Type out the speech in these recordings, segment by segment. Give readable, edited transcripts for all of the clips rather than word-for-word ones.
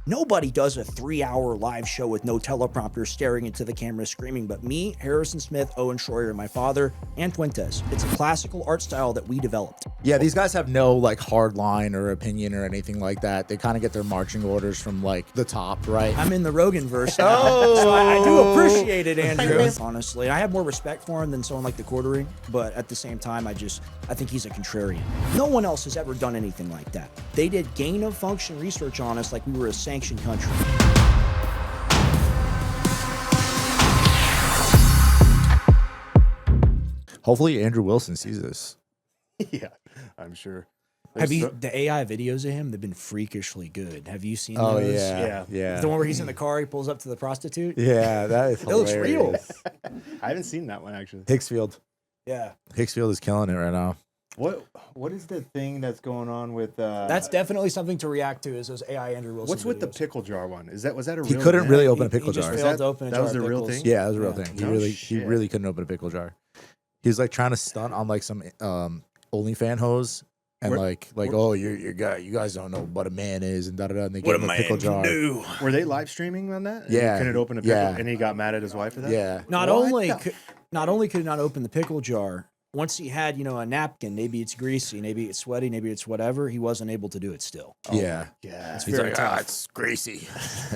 Nobody does a 3-hour live show with no teleprompter staring into the camera screaming, but me, Harrison Smith, Owen Schroyer, my father, and Fuentes. It's a classical art style that we developed. Yeah, these guys have no like hard line or opinion or anything like that. They kind of get their marching orders from like the top, right? I'm in the Rogan verse now, so I do appreciate it, Andrew. Honestly, I have more respect for him than someone like the Quartering, but at the same time, I think he's a contrarian. No one else has ever done anything like that. They did gain of function research on us like we were a sanctioned country. Hopefully Andrew Wilson sees this. Yeah, I'm sure. Have you the AI videos of him? They've been freakishly good. Have you seen Oh those? yeah. The one where he's in the car, he pulls up to the prostitute. Yeah, that is It looks real. I haven't seen that one actually. Hicksfield. Yeah, Hicksfield is killing it right now. What is the thing that's going on with? that's definitely something to react to. Is those AI Andrew Wilson? What's with the videos. pickle jar one? Was that a real? He couldn't thing? really open a He pickle just jar. failed to open a that jar was of a real pickles. thing? Yeah, that was a real thing. No He shit. really couldn't open a pickle jar. He was like trying to stunt on like some OnlyFan hoes and oh you guys don't know what a man is and da da da. And they gave him a pickle jar. Were they live streaming on that? And Yeah. he couldn't open a pickle, Yeah. and he got mad at his wife for that. Yeah. Not What only the could he not open the pickle jar, once he had, a napkin, maybe it's greasy, maybe it's sweaty, maybe it's whatever, he wasn't able to do it still. Yeah. Yeah, It's He's very like, tough. it's greasy.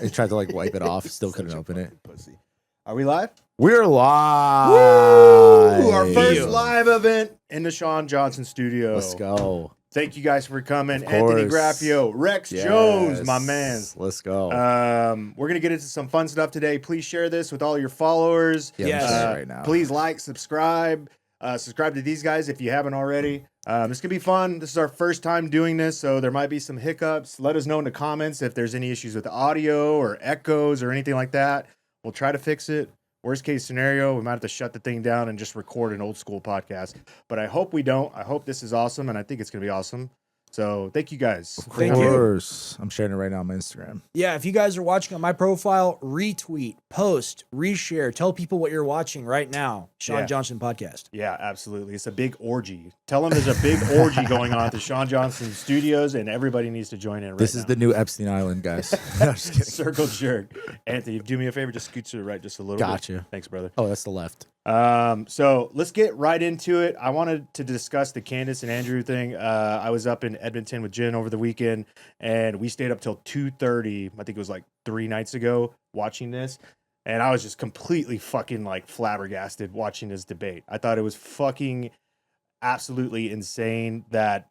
He tried to like wipe it off, still couldn't Such a open it. fucking pussy. Are we live? We're live. Woo! Our first Yeah. live event in the Sean Johnson studio. Let's go. Thank you guys for coming. Of Anthony course. Graffeo, Rex Yes. Jones, my man. Let's go. We're gonna get into some fun stuff today. Please share this with all your followers. Yeah, Yes. I'm saying it right now. Please like, subscribe. Subscribe to these guys if you haven't already. This could be fun. This is our first time doing this, so there might be some hiccups. Let us know in the comments if there's any issues with the audio or echoes or anything like that. We'll try to fix it. Worst case scenario, we might have to shut the thing down and just record an old school podcast. But I hope we don't. I hope this is awesome, and I think it's going to be awesome. So thank you guys. Of Thank you. course. I'm sharing it right now on my Instagram. Yeah, if you guys are watching on my profile, retweet, post, reshare, tell people what you're watching right now. Sean Yeah. Johnson Podcast. Yeah, absolutely. It's a big orgy. Tell them there's a big orgy going on at the Sean Johnson Studios, and everybody needs to join in right This is now. the new Epstein Island, guys. No, I'm just kidding. Circle jerk. Anthony, do me a favor. Just scoot to the right just a little bit. Gotcha. Thanks, brother. Oh, that's the left. So let's get right into it. I wanted to discuss the Candace and Andrew thing. I was up in Edmonton with Jen over the weekend, and we stayed up till 2:30. I think it was like 3 nights ago watching this. And I was just completely fucking like flabbergasted watching this debate. I thought it was fucking absolutely insane that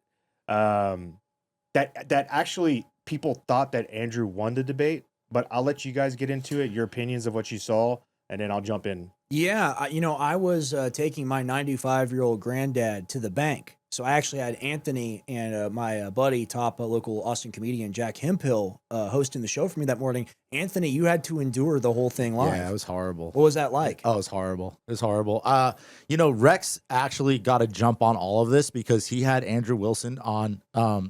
that actually people thought that Andrew won the debate. But I'll let you guys get into it, your opinions of what you saw, and then I'll jump in. Yeah, I was taking my 95-year-old granddad to the bank. So I actually had Anthony and my buddy, top local Austin comedian Jack Hemphill, hosting the show for me that morning. Anthony, you had to endure the whole thing live. Yeah, it was horrible. What was that like? Oh, it was horrible. It was horrible. Rex actually got a jump on all of this because he had Andrew Wilson on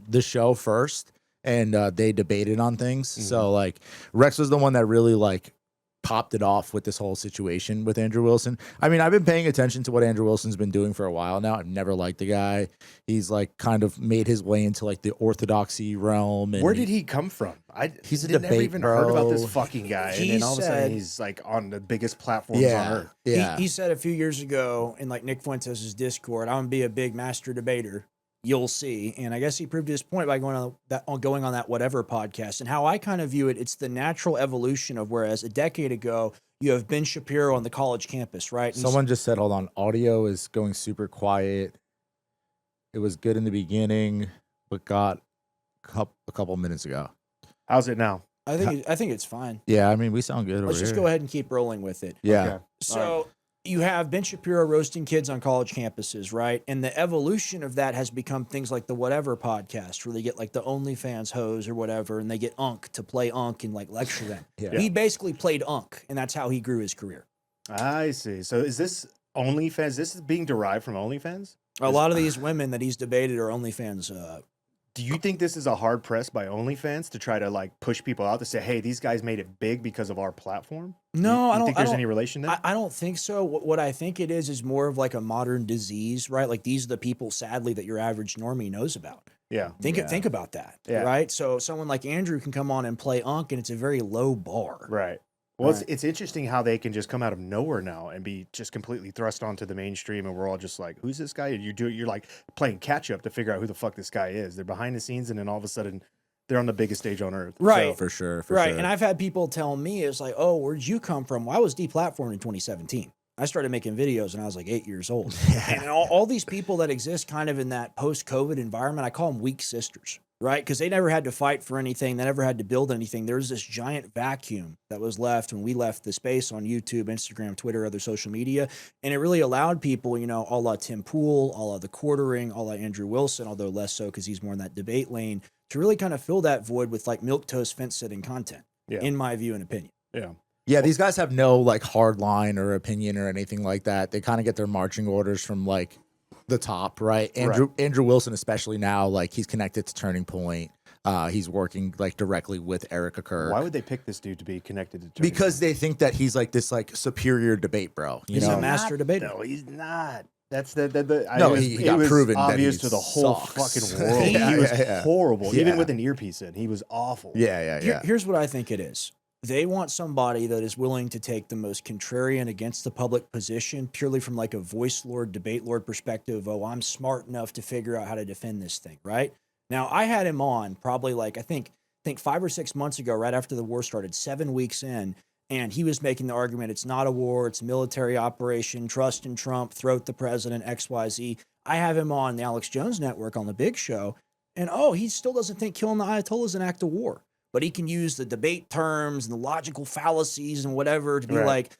the show first, and they debated on things. Mm-hmm. So like Rex was the one that really like popped it off with this whole situation with Andrew Wilson. I mean, I've been paying attention to what Andrew Wilson's been doing for a while now. I've never liked the guy. He's like kind of made his way into like the orthodoxy realm. And Where did he come from? He's a never debate even heard about this bro. fucking guy, and He then all of a sudden said- he's like on the biggest platforms on Yeah, earth. yeah. He said a few years ago in like Nick Fuentes' Discord, I'm gonna be a big master debater. You'll see. And I guess he proved his point by going on that whatever podcast. And how I kind of view it, it's the natural evolution of whereas a decade ago you have Ben Shapiro on the college campus, right? And Someone just said, hold on, audio is going super quiet. It was good in the beginning, but got a couple minutes ago. How's it now? I think it's fine. Yeah, I mean, we sound good over Let's just here. go ahead and keep rolling with it. Yeah. Okay. So you have Ben Shapiro roasting kids on college campuses, right? And the evolution of that has become things like the whatever podcast, where they get like the OnlyFans hose or whatever, and they get Unk to play Unk and like lecture them. Yeah. He basically played Unk, and that's how he grew his career. I see. So is this OnlyFans? This is being derived from OnlyFans? A lot of these women that he's debated are OnlyFans. Do you think this is a hard press by OnlyFans to try to like push people out to say, hey, these guys made it big because of our platform? No, I don't think there's any relation there? I don't think so. What I think it is more of like a modern disease, right? Like these are the people, sadly, that your average normie knows about. Yeah. Think about that, right? So someone like Andrew can come on and play Unk, and it's a very low bar. Right. Well, Right. it's interesting how they can just come out of nowhere now and be just completely thrust onto the mainstream, and we're all just like, "Who's this guy?" And you're like playing catch up to figure out who the fuck this guy is. They're behind the scenes, and then all of a sudden, they're on the biggest stage on earth. Right. So, For sure. Right. And I've had people tell me, it's like, oh, where'd you come from? Well, I was deplatformed in 2017. I started making videos when I was like 8 years old. And all these people that exist kind of in that post-COVID environment, I call them weak sisters, right? Because they never had to fight for anything. They never had to build anything. There was this giant vacuum that was left when we left the space on YouTube, Instagram, Twitter, other social media. And it really allowed people, you know, a la Tim Pool, a la The Quartering, a la Andrew Wilson, although less so because he's more in that debate lane, to really kind of fill that void with like milquetoast fence-sitting content, in my view and opinion. Yeah. Yeah, these guys have no like hard line or opinion or anything like that. They kind of get their marching orders from like the top, right? Andrew Wilson, especially now, like he's connected to Turning Point. He's working like directly with Erica Kirk. Why would they pick this dude to be connected to? Because they think that he's like this like superior debate bro. He's a master debater. No, he's not. That's he it got was proven that obvious he to the whole sucks. fucking world. Yeah, He was yeah. horrible, Yeah. even with an earpiece in. He was awful. Yeah. Here's what I think it is. They want somebody that is willing to take the most contrarian against the public position purely from like a voice lord, debate lord perspective. Oh, I'm smart enough to figure out how to defend this thing, right? Now, I had him on probably like, I think 5 or 6 months ago, right after the war started, 7 weeks in, and he was making the argument, it's not a war, it's a military operation, trust in Trump, throat the president, XYZ. I have him on the Alex Jones Network on The Big Show, and he still doesn't think killing the Ayatollah is an act of war. But he can use the debate terms and the logical fallacies and whatever to be like,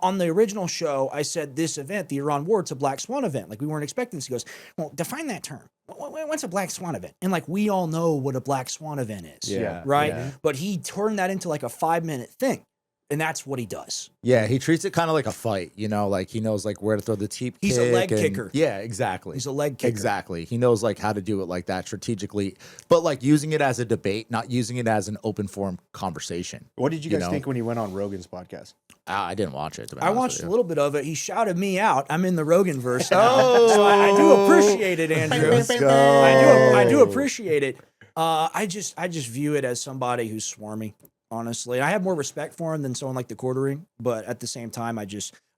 on the original show, I said this event, the Iran war, it's a black swan event. Like we weren't expecting this. He goes, well, define that term. What's a black swan event? And like, we all know what a black swan event is, right? Yeah. But he turned that into like a 5-minute thing. And that's what he does. Yeah, he treats it kind of like a fight, you know, like he knows like where to throw the teep He's kick a leg and- kicker. Yeah, exactly. He's a leg kicker. Exactly. He knows like how to do it like that strategically, but like using it as a debate, not using it as an open forum conversation. What did you guys know? think when he went on Rogan's podcast? I didn't watch it. To be I honest watched with a you. little bit of it. He shouted me out. I'm in the Rogan verse now. So I do appreciate it, Andrew. Let's go. I do appreciate it. I just view it as somebody who's swarmy. Honestly, I have more respect for him than someone like The Quartering, but at the same time, I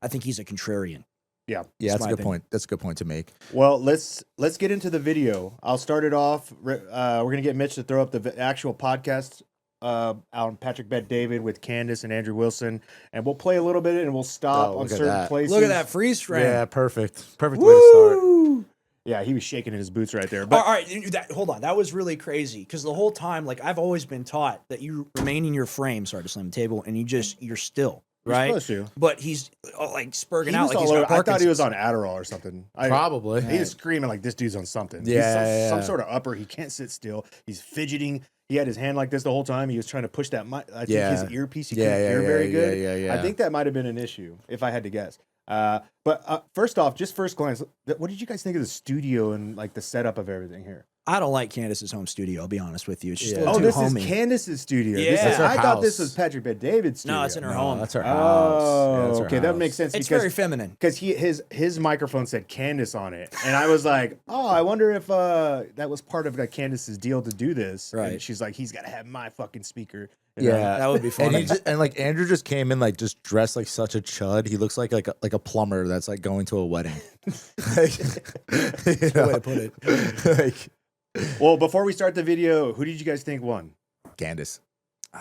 think he's a contrarian. Yeah. Yeah, that's a my good opinion. point. That's a good point to make. Well, let's get into the video. I'll start it off. We're gonna get Mitch to throw up the actual podcast on Patrick Bet David with Candace and Andrew Wilson, and we'll play a little bit and we'll stop Oh, on look at certain that. places. Look at that freeze frame. Yeah, perfect. Perfect way to start. Woo! Yeah, he was shaking in his boots right there. All But right, hold on. That was really crazy because the whole time, like I've always been taught that you remain in your frame. Sorry to slam the table, and you're still right. supposed to. But he's like spurging He out was like all he's got over. I thought he was Parkinson's. on Adderall or something. Probably. He was screaming like this dude's on something. Yeah, He's some yeah. sort of upper. He can't sit still. He's fidgeting. He had his hand like this the whole time. He was trying to push that mic. I think his earpiece. He couldn't hear very good. Yeah. I think that might have been an issue, if I had to guess. But first off, just first glance, what did you guys think of the studio and like the setup of everything here? I don't like Candace's home studio. I'll be honest with you. It's just Yeah. a little Oh, too this homey. is Candace's studio. Yeah. This is, That's her I thought this house. was Patrick Bet David's studio. No, it's in her No, home. that's her house. Oh, Yeah, that's her okay, that house. makes sense. It's because very feminine. because his microphone said Candace on it, and I was like, oh, I wonder if that was part of like Candace's deal to do this. Right. And she's like, he's got to have my fucking speaker. You know? Yeah, That would be And, funny. and like Andrew just came in like just dressed like such a chud. He looks like a plumber that's like going to a wedding. Like, you know, way to put it. like, Well, before we start the video, who did you guys think won? Candace.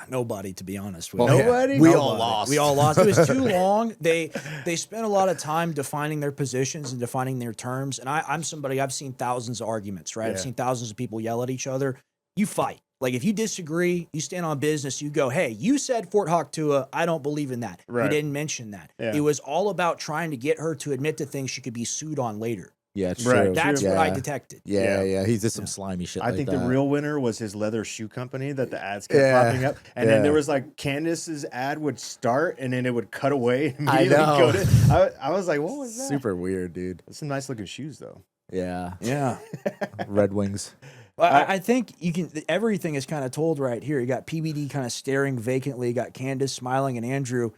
Nobody, to be honest with Oh, you. yeah. Nobody? We Nobody. all lost. We all lost. It was too long. They spent a lot of time defining their positions and defining their terms. And I'm somebody, I've seen thousands of arguments, right? I've Yeah. seen thousands of people yell at each other. You fight. Like if you disagree, you stand on business, you go, hey, you said Fort Hawk Tua. I don't believe in that. Right. You didn't mention that. Yeah. It was all about trying to get her to admit to things she could be sued on later. Yeah, it's Right. true. That's yeah. what I detected. Yeah. He did some slimy shit. I like think that. the real winner was his leather shoe company that the ads kept Yeah. popping up. And then Yeah. there was like Candace's ad would start and then it would cut away. And I immediately know. Go to, I was like, what was that? super weird, dude. That's some nice looking shoes though. Yeah, Yeah. Red Wings. I think you can. Everything is kind of told right here. You got PBD kind of staring vacantly. You got Candace smiling, and Andrew.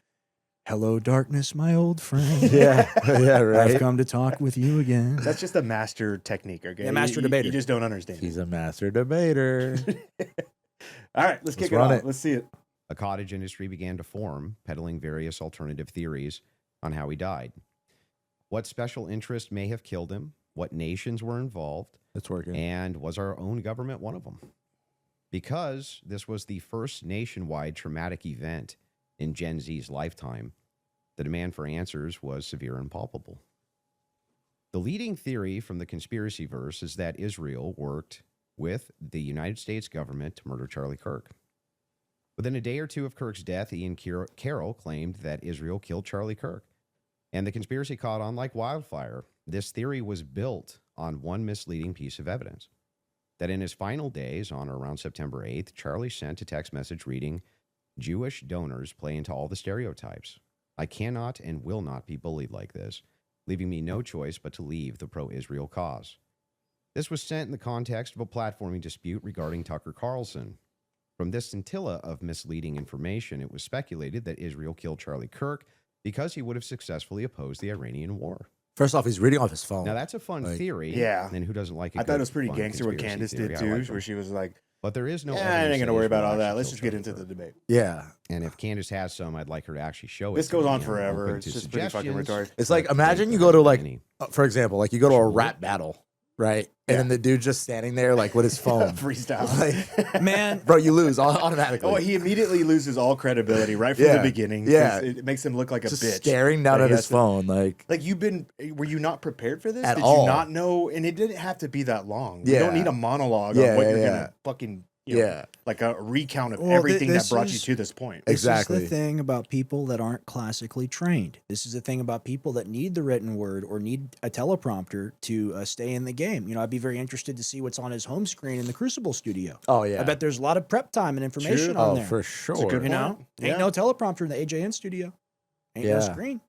Hello, darkness, my old friend. Yeah, yeah, right. I've come to talk with you again. That's just a master technique, okay? Yeah, master You debater. just don't understand. He's a master debater. All right, let's kick it run off. it. Let's see it. A cottage industry began to form, peddling various alternative theories on how he died. What special interest may have killed him, what nations were involved, It's working. and was our own government one of them? Because this was the first nationwide traumatic event in Gen Z's lifetime, the demand for answers was severe and palpable. The leading theory from the conspiracy verse is that Israel worked with the United States government to murder Charlie Kirk. Within a day or two of Kirk's death, Ian Carroll claimed that Israel killed Charlie Kirk, and the conspiracy caught on like wildfire. This theory was built on one misleading piece of evidence, that in his final days, on or around September 8th, Charlie sent a text message reading, "Jewish donors play into all the stereotypes. I cannot and will not be bullied like this, leaving me no choice but to leave the pro-Israel cause." This was sent in the context of a platforming dispute regarding Tucker Carlson. From this scintilla of misleading information, it was speculated that Israel killed Charlie Kirk because he would have successfully opposed the Iranian war. First off, he's reading off his phone. Now, that's a fun theory. Yeah. And who doesn't like it? I thought it was pretty gangster what Candace did too, where she was like, But there is no I ain't evidence going to that worry about Israel all that. actually Let's killed just get Charlie into the Kirk. debate. Yeah. And if Candace has some, I'd like her to actually show it. This to goes me. on I'm forever. open It's to just pretty fucking suggestions. retarded. It's like, But imagine you there go to aren't like, any. for example, like you go to a Sure. rap battle, right? And Yeah. then the dude just standing there like with his phone. Freestyle. Like, Man, bro, you lose automatically. Oh, he immediately loses all credibility right from Yeah. the beginning. 'Cause Yeah. It makes him look like a just bitch. staring down Like, at he his has to- phone. Like, Like were you not prepared for this? At Did all. you not know? And it didn't have to be that long. You Yeah. don't need a monologue Yeah, on what yeah, you're yeah. gonna fucking, you know, yeah, like a recount of Well, everything that this brought you is- to this point. Exactly. This is the thing about people that aren't classically trained. This is the thing about people that need the written word or need a teleprompter to stay in the game. You know, I'd be very interested to see what's on his home screen in the Crucible studio. Oh, yeah. I bet there's a lot of prep time and information True. on Oh, there. for It's a sure. good You know, point. ain't Yeah. no teleprompter in the AJN studio. Ain't no Yeah. screen.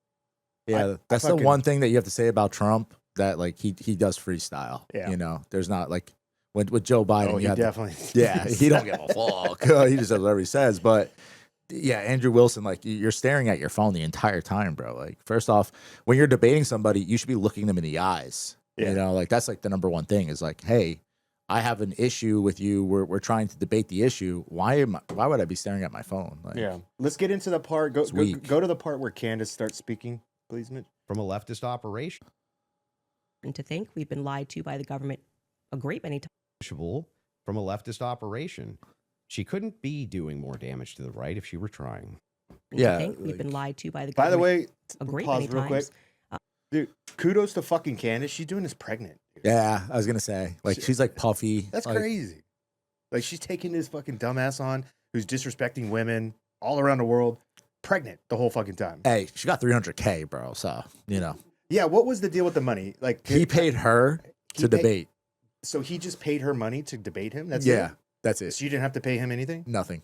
Yeah, I that's the fucking- one thing that you have to say about Trump, that like he does freestyle. Yeah. You know, there's not like with Joe Biden. Oh, you he have to- definitely. yeah, he don't give a fuck. He just does whatever he says. But yeah, Andrew Wilson, like you're staring at your phone the entire time, bro. Like, first off, when you're debating somebody, you should be looking them in the eyes. Yeah. You know, like that's like the number one thing is like, hey, I have an issue with you. We're trying to debate the issue. Why would I be staring at my phone? Like, Yeah. Let's get into the part. It's weak. Go to the part where Candace starts speaking, please, Mitch. From a leftist operation. And to think we've been lied to by the government a great many times. From a leftist operation. She couldn't be doing more damage to the right if she were trying. And Yeah, to think we've been like- lied to by the By the government way, a great pause many real quick. times. Dude, kudos to fucking Candace. She's doing this pregnant. dude. Yeah, I was gonna say, like, she's like puffy. That's like, crazy. Like she's taking this fucking dumbass on who's disrespecting women all around the world, pregnant the whole fucking time. Hey, she got 300K, bro. So you know, Yeah, what was the deal with the money? Like he paid her he to paid- debate. So he just paid her money to debate him. That's Yeah, it. that's it. So you didn't have to pay him anything. Nothing.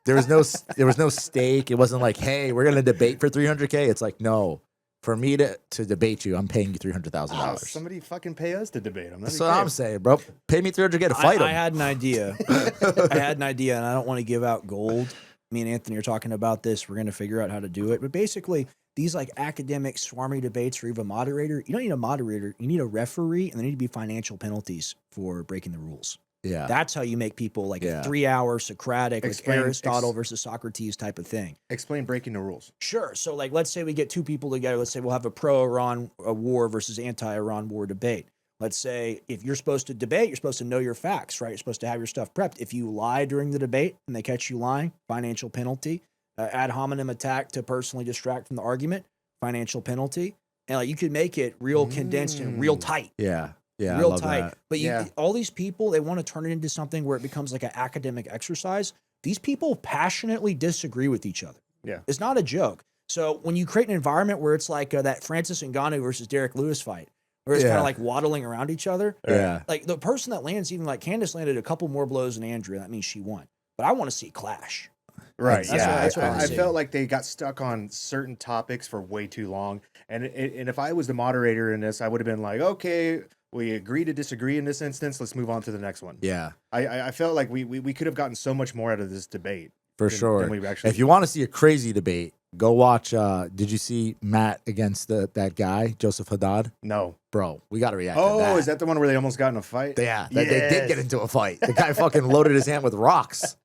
There was no stake. It wasn't like, hey, we're gonna debate for 300K. It's like, no, for me to debate you, I'm paying you $300,000. Somebody fucking pay us to debate him. That's what I'm saying, bro. Pay me 300K to fight him. I had an idea. I had an idea, and I don't want to give out gold. Me and Anthony are talking about this. We're going to figure out how to do it. But basically, these like academic swarmy debates or even a moderator, you don't need a moderator. You need a referee, and there need to be financial penalties for breaking the rules. Yeah. That's how you make people like Yeah. a 3-hour Socratic, Explain- like Aristotle versus Socrates type of thing. Explain breaking the rules. Sure. So, like, let's say we get two people together. Let's say we'll have a pro-Iran war versus anti-Iran war debate. Let's say if you're supposed to debate, you're supposed to know your facts, right? You're supposed to have your stuff prepped. If you lie during the debate and they catch you lying, financial penalty. Ad hominem attack to personally distract from the argument, financial penalty. And like you could make it real condensed and real tight. Yeah. Yeah. Real I love tight. that. But you, Yeah. all these people, they want to turn it into something where it becomes like an academic exercise. These people passionately disagree with each other. Yeah. It's not a joke. So when you create an environment where it's like that Francis Ngannou versus Derek Lewis fight, where it's kind Yeah. of like waddling around each other, Yeah. like the person that lands, even like Candace landed a couple more blows than Andrea, that means she won. But I want to see clash. Right. That's yeah. what I I see. felt like they got stuck on certain topics for way too long. And if I was the moderator in this, I would have been like, okay, we agree to disagree in this instance. Let's move on to the next one. Yeah. I felt like we could have gotten so much more out of this debate. For than- sure. than we actually. If you want to see a crazy debate, Go watch. Did you see Matt against that guy, Joseph Haddad? No. Bro, we got to react to Oh, that. is that the one where they almost got in a fight? Yeah, they did Yes. get into a fight. The guy fucking loaded his hand with rocks.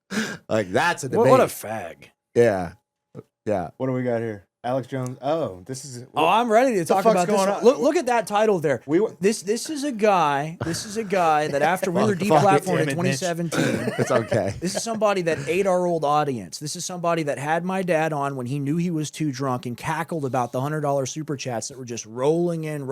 Like, that's a debate. What a fag. Yeah. Yeah. What do we got here? Alex Jones. Oh, this is. Oh, I'm ready to talk fuck's about this. going on? Look at that title there. We This is a guy. This is a guy that after we were Fuck it, deplatformed in damn it, Mitch. 2017. It's okay. This is somebody that ate our old audience. This is somebody that had my dad on when he knew he was too drunk and cackled about the $100 super chats that were just rolling in.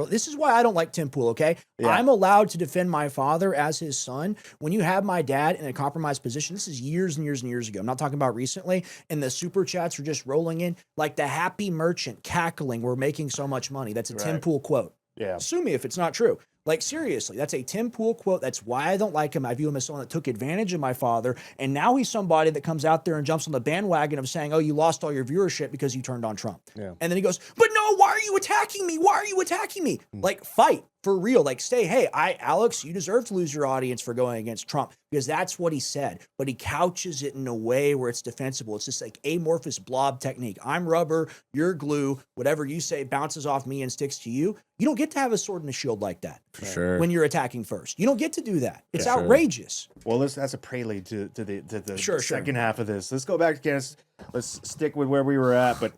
This is why I don't like Tim Pool, okay? Yeah. I'm allowed to defend my father as his son. When you have my dad in a compromised position, this is years and years and years ago. I'm not talking about recently, and the super chats are just rolling in like the happy merchant cackling, we're making so much money. That's a Tim Right. Pool quote. Yeah. Sue me if it's not true. Like, seriously, that's a Tim Pool quote. That's why I don't like him. I view him as someone that took advantage of my father. And now he's somebody that comes out there and jumps on the bandwagon of saying, oh, you lost all your viewership because you turned on Trump. Yeah. And then he goes, but no, why are you attacking me? Why are you attacking me? Like, fight for real. Like, say, hey, Alex, you deserve to lose your audience for going against Trump, because that's what he said. But he couches it in a way where it's defensible. It's just like amorphous blob technique. I'm rubber, you're glue. Whatever you say bounces off me and sticks to you. You don't get to have a sword and a shield like that. For sure. When you're attacking first, you don't get to do that. It's Yeah, sure. outrageous. Well, that's a prelude to the Sure. second half of this. Let's go back to Candace. Let's stick with where we were at, but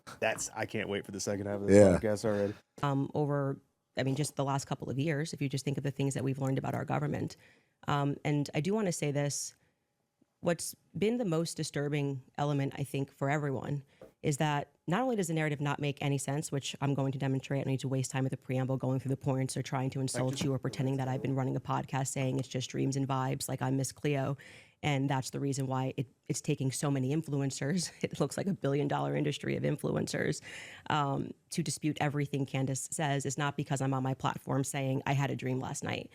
I can't wait for the second half of this Yeah. podcast already. Over, I mean, just the last couple of years, if you just think of the things that we've learned about our government. And I do want to say this, what's been the most disturbing element, I think, for everyone is that not only does the narrative not make any sense, which I'm going to demonstrate, I don't need to waste time with the preamble going through the points or trying to insult you or pretending that I've been running a podcast saying it's just dreams and vibes like I'm Miss Cleo. And that's the reason why it's taking so many influencers. It looks like $1 billion industry of influencers to dispute everything Candace says. Is not because I'm on my platform saying I had a dream last night.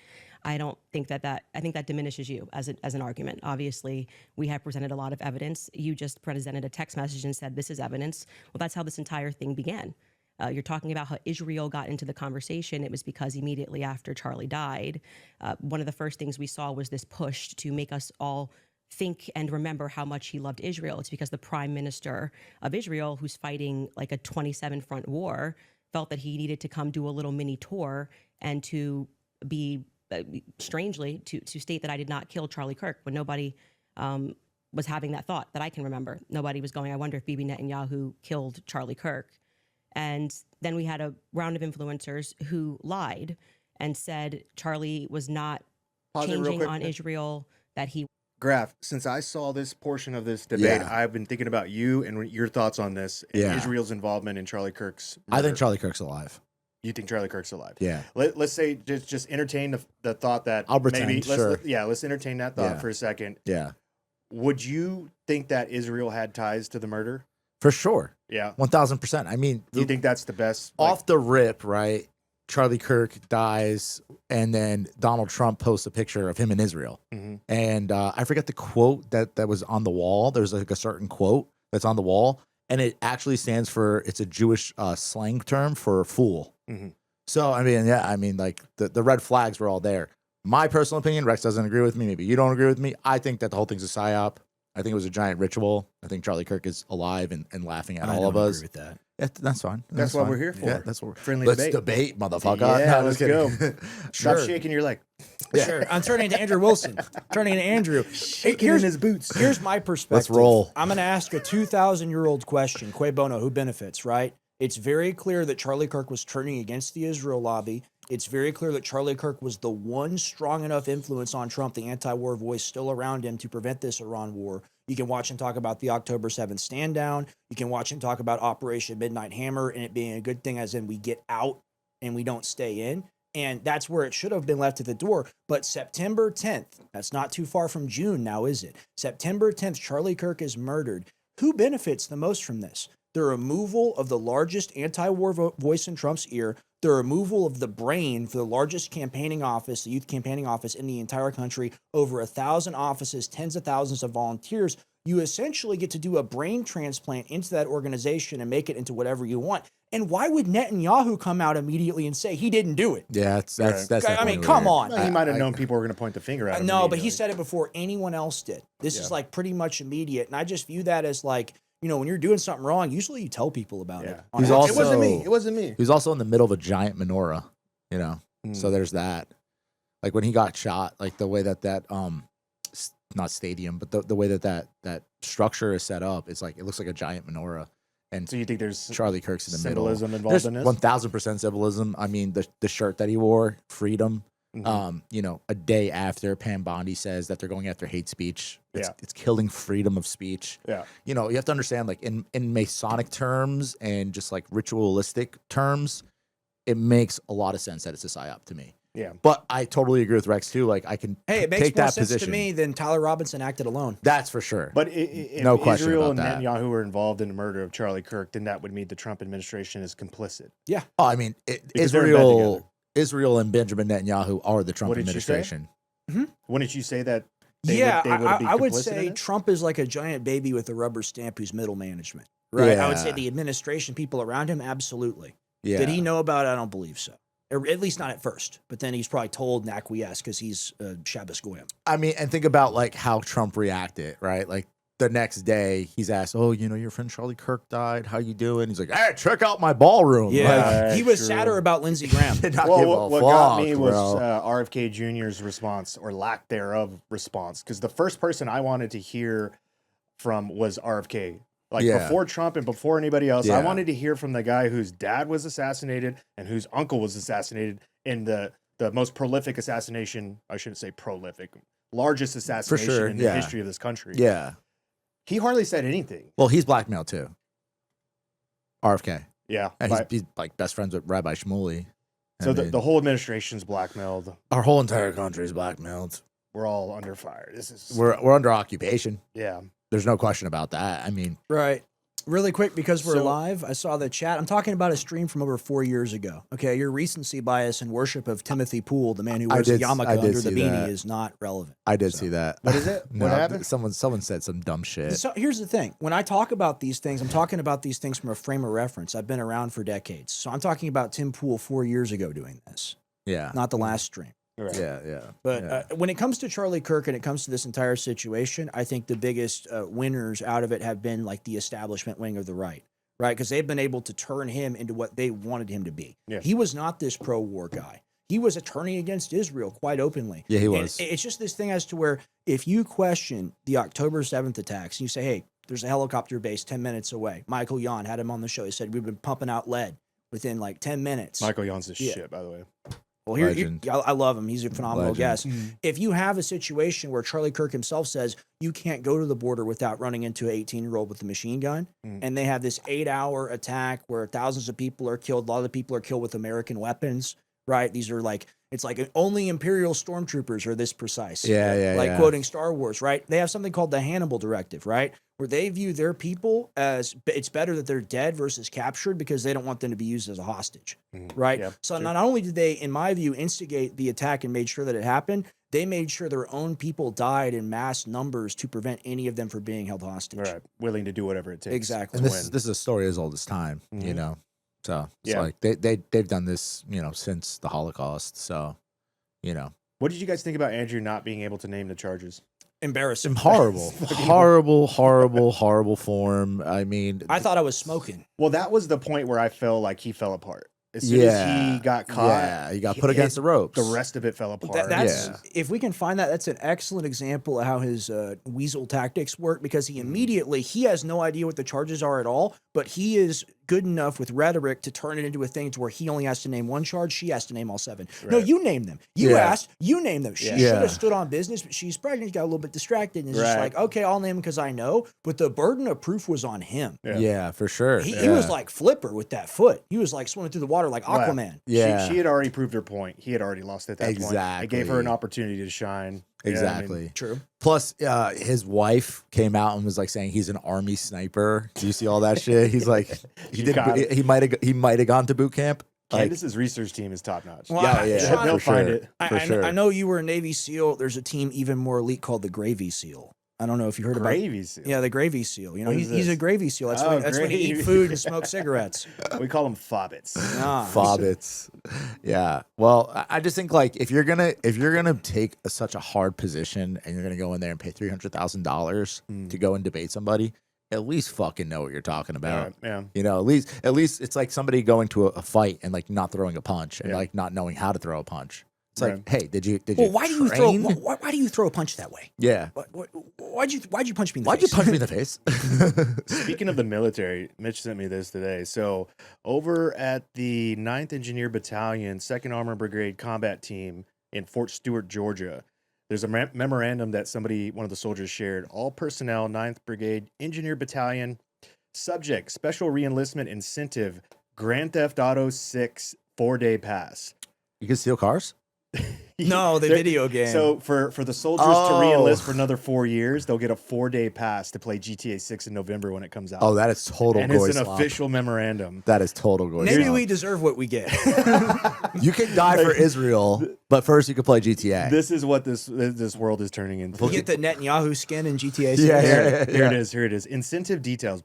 I don't think I think that diminishes you as an argument. Obviously, we have presented a lot of evidence. You just presented a text message and said this is evidence. Well, that's how this entire thing began. You're talking about how Israel got into the conversation. It was because immediately after Charlie died, one of the first things we saw was this push to make us all think and remember how much he loved Israel. It's because the prime minister of Israel, who's fighting like a 27-front war, felt that he needed to come do a little mini tour and to be, strangely, to state that I did not kill Charlie Kirk when nobody was having that thought that I can remember. Nobody was going, I wonder if Bibi Netanyahu killed Charlie Kirk. And then we had a round of influencers who lied and said Charlie was not Pause it real changing quick. on Israel, that he Graf, since I saw this portion of this debate, Yeah. I've been thinking about you and your thoughts on this and Yeah. Israel's involvement in Charlie Kirk's I murder. think Charlie Kirk's alive. You think Charlie Kirk's alive? Yeah. Let's say just entertain the thought that I'll pretend, maybe sure. let's entertain that thought Yeah. for a second. Yeah. Would you think that Israel had ties to the murder? For sure. Yeah. 1000%. I mean, Do you think that's the best? off the rip, right? Charlie Kirk dies, and then Donald Trump posts a picture of him in Israel. Mhm. And I forget the quote that was on the wall. There's like a certain quote that's on the wall, and it actually stands for, it's a Jewish slang term for fool. Mhm. So, I mean, yeah, I mean, like the red flags were all there. My personal opinion, Rex doesn't agree with me. Maybe you don't agree with me. I think that the whole thing's a psyop. I think it was a giant ritual. I think Charlie Kirk is alive and laughing at I all of don't us. agree with that. Yeah, that's fine. That's what fine. we're here for. Yeah, that's what we're Friendly Let's debate. debate, motherfucker. Yeah, No, I'm let's just kidding. go. Sure. Stop shaking your leg. Yeah. Sure. I'm turning to Andrew Wilson. Turning to Andrew. Shaking in his boots. Here's my perspective. roll. I'm going to ask a 2,000-year-old question. Cui bono, who benefits, right? It's very clear that Charlie Kirk was turning against the Israel lobby. It's very clear that Charlie Kirk was the one strong enough influence on Trump, the anti-war voice still around him, to prevent this Iran war. You can watch him talk about the October 7th stand down. You can watch him talk about Operation Midnight Hammer and it being a good thing, as in we get out and we don't stay in. And that's where it should have been left at the door. But September 10th, that's not too far from June now, is it? September 10th, Charlie Kirk is murdered. Who benefits the most from this? The removal of the largest anti-war voice in Trump's ear, the removal of the brain for the largest campaigning office, the youth campaigning office in the entire country, over 1,000 offices, tens of thousands of volunteers. You essentially get to do a brain transplant into that organization and make it into whatever you want. And why would Netanyahu come out immediately and say he didn't do it? Yeah, that's I definitely mean, come weird. on. Well, he might have I- known people were going to point the finger at him. No, but he immediately. said it before anyone else did. This is Yeah. like pretty much immediate. And I just view that as like, when you're doing something wrong, usually you tell people about it. Yeah. on He's accident. also- It wasn't me. It wasn't me. He was also in the middle of a giant menorah, So Mm. there's that. Like when he got shot, like the way that not stadium, but the way that structure is set up, it's like it looks like a giant menorah. And So you think there's Charlie Kirk's in the symbolism middle. involved There's in this? 1000% symbolism. I mean, the shirt that he wore, freedom. Mhm. A day after Pam Bondi says that they're going after hate speech, Yeah. it's killing freedom of speech. Yeah. You have to understand, like in Masonic terms and just like ritualistic terms, it makes a lot of sense that it's a psyop to me. Yeah. But I totally agree with Rex too. Like I can Hey, it makes take more that sense position. to me than Tyler Robinson acted alone. That's for sure. But if No question Israel about and that. Netanyahu were involved in the murder of Charlie Kirk, then that would mean the Trump administration is complicit. Oh, I mean, Because they're in bed together. Israel and Benjamin Netanyahu are the Trump What did you say? administration. Wouldn't you say that? They Yeah, would be I would complicit say in it? Trump is like a giant baby with a rubber stamp who's middle management. Right. I would say Yeah. the administration, people around him, absolutely. Yeah. Did he know about it? I don't believe so. Or at least not at first. But then he's probably told and acquiesced because he's Shabbos Goyim. I mean, and think about like how Trump reacted, right? Like the next day, he's asked, "Oh, your friend Charlie Kirk died. How you doing?" He's like, "Hey, check out my ballroom." Yeah, Right, he was true. sadder about Lindsey Graham. Did not Well, give what a got fuck, me was bro. RFK Jr.'s response or lack thereof response. Because the first person I wanted to hear from was RFK. Like Yeah. before Trump and before anybody else, I Yeah. wanted to hear from the guy whose dad was assassinated and whose uncle was assassinated in the most prolific assassination. I shouldn't say prolific, largest assassination sure, in the yeah. history of this country. Yeah. He hardly said anything. Well, he's blackmailed too. RFK. Yeah. And but- he's like best friends with Rabbi Shmuley. so I the mean, whole administration's blackmailed. our whole entire country is blackmailed. We're all under fire. This is We're under occupation. yeah. There's no question about that. I mean, Right. Really quick, because we're So- live, I saw the chat. I'm talking about a stream from over 4 years ago. Okay, your recency bias and worship of Timothy Poole, the man who I wears a did- yarmulke I did under the see beanie, that. is not relevant. I did see that. What is it? No, What happened? Someone said some dumb shit. So here's the thing. When I talk about these things, I'm talking about these things from a frame of reference. I've been around for decades. So I'm talking about Tim Poole 4 years ago doing this, Yeah. not the last stream. Right. Yeah. But yeah. when it comes to Charlie Kirk and it comes to this entire situation, I think the biggest winners out of it have been like the establishment wing of the right, right? Because they've been able to turn him into what they wanted him to be. Yeah. He was not this pro-war guy. He was turning against Israel quite openly. Yeah, he And was. it's just this thing as to where if you question the October 7th attacks and you say, hey, there's a helicopter base 10 minutes away. Michael Yon had him on the show. He said, we've been pumping out lead within like 10 minutes. Michael Yon's is Yeah. shit, by the way. Well, here, Legend. I love him. He's a phenomenal Legend. guest. Mm-hmm. If you have a situation where Charlie Kirk himself says you can't go to the border without running into an 18-year-old with a machine gun, Mm. and they have this 8-hour attack where thousands of people are killed, a lot of the people are killed with American weapons, right? These are like, it's like only Imperial stormtroopers are this precise. Yeah. Like quoting Star Wars, right? They have something called the Hannibal Directive, right? Where they view their people as it's better that they're dead versus captured because they don't want them to be used as a hostage, right? Yeah, So sure. not only did they, in my view, instigate the attack and made sure that it happened, they made sure their own people died in mass numbers to prevent any of them from being held hostage. Right. Willing to do whatever it takes. Exactly. And to this win. is a story as old as time, Mhm. you know. So it's Yeah. like they've done this, since the Holocaust. So, What did you guys think about Andrew not being able to name the charges? Embarrassing. horrible, horrible form. I mean, I thought I was smoking. Well, that was the point where I felt like he fell apart. As soon as he got caught, yeah, he got put against the ropes. the rest of it fell apart. That's Yeah. if we can find that, that's an excellent example of how his weasel tactics work because he immediately he has no idea what the charges are at all, but he is good enough with rhetoric to turn it into a thing to where he only has to name one charge, she has to name all 7. No, Right. you name them. You Yeah. asked, you name them. She Yeah. should Yeah. have stood on business, but she's pregnant, got a little bit distracted, and it's just Right. like, okay, I'll name him because I know, but the burden of proof was on him. Yeah, for sure. He was like Flipper with that foot. He was like swimming through the water like Right. Aquaman. yeah, She had already proved her point. He had already lost at that point. It gave her an Exactly. opportunity to shine. Yeah, I mean, exactly. True. Plus, his wife came out and was like saying he's an army sniper. Do you see all that shit? He's like, You got it. he might have gone to boot camp. Like, Candace's research team is top notch. Well, yeah, Sean, They'll for find sure. it. For sure. I know you were a Navy SEAL. There's a team even more elite called the Gravy SEAL. I don't know if you heard about Gravy seal. Yeah, the Gravy SEAL. You know, What is he's a this? gravy seal. That's, Oh, when you eat gravy. food and smoke cigarettes. We call them fobbits. Nah, Fobbits. Yeah. Well, I just think like if you're gonna take such a hard position and you're gonna go in there and pay $300,000 to go and debate somebody, at least fucking know what you're talking about. Yeah. You know, at least it's like somebody going to a fight and like not throwing a punch and Yeah. like not knowing how to throw a punch. It's like, Right. hey, did you Well, why do you throw? train? Why do you throw a punch that way? Yeah. Why'd you punch me in the Why'd you face? punch me in the face? Speaking of the military, Mitch sent me this today. So, over at the 9th Engineer Battalion, 2nd Armored Brigade Combat Team in Fort Stewart, Georgia, there's a memorandum that one of the soldiers shared. All personnel, 9th Brigade Engineer Battalion, subject, special reenlistment incentive, Grand Theft Auto 6 4-day pass. You can steal cars? No, the They're- video game. So for the soldiers to reenlist for another 4 years, they'll get a 4-day pass to play GTA 6 in November when it comes out. Oh, that is total and goy it's an slop. official memorandum. That is total goy maybe slop. we deserve what we get. You can die for Israel, but first you can play GTA. This is what this world is turning into. You get the Netanyahu skin in GTA 6. Yeah, Here it is. Incentive details.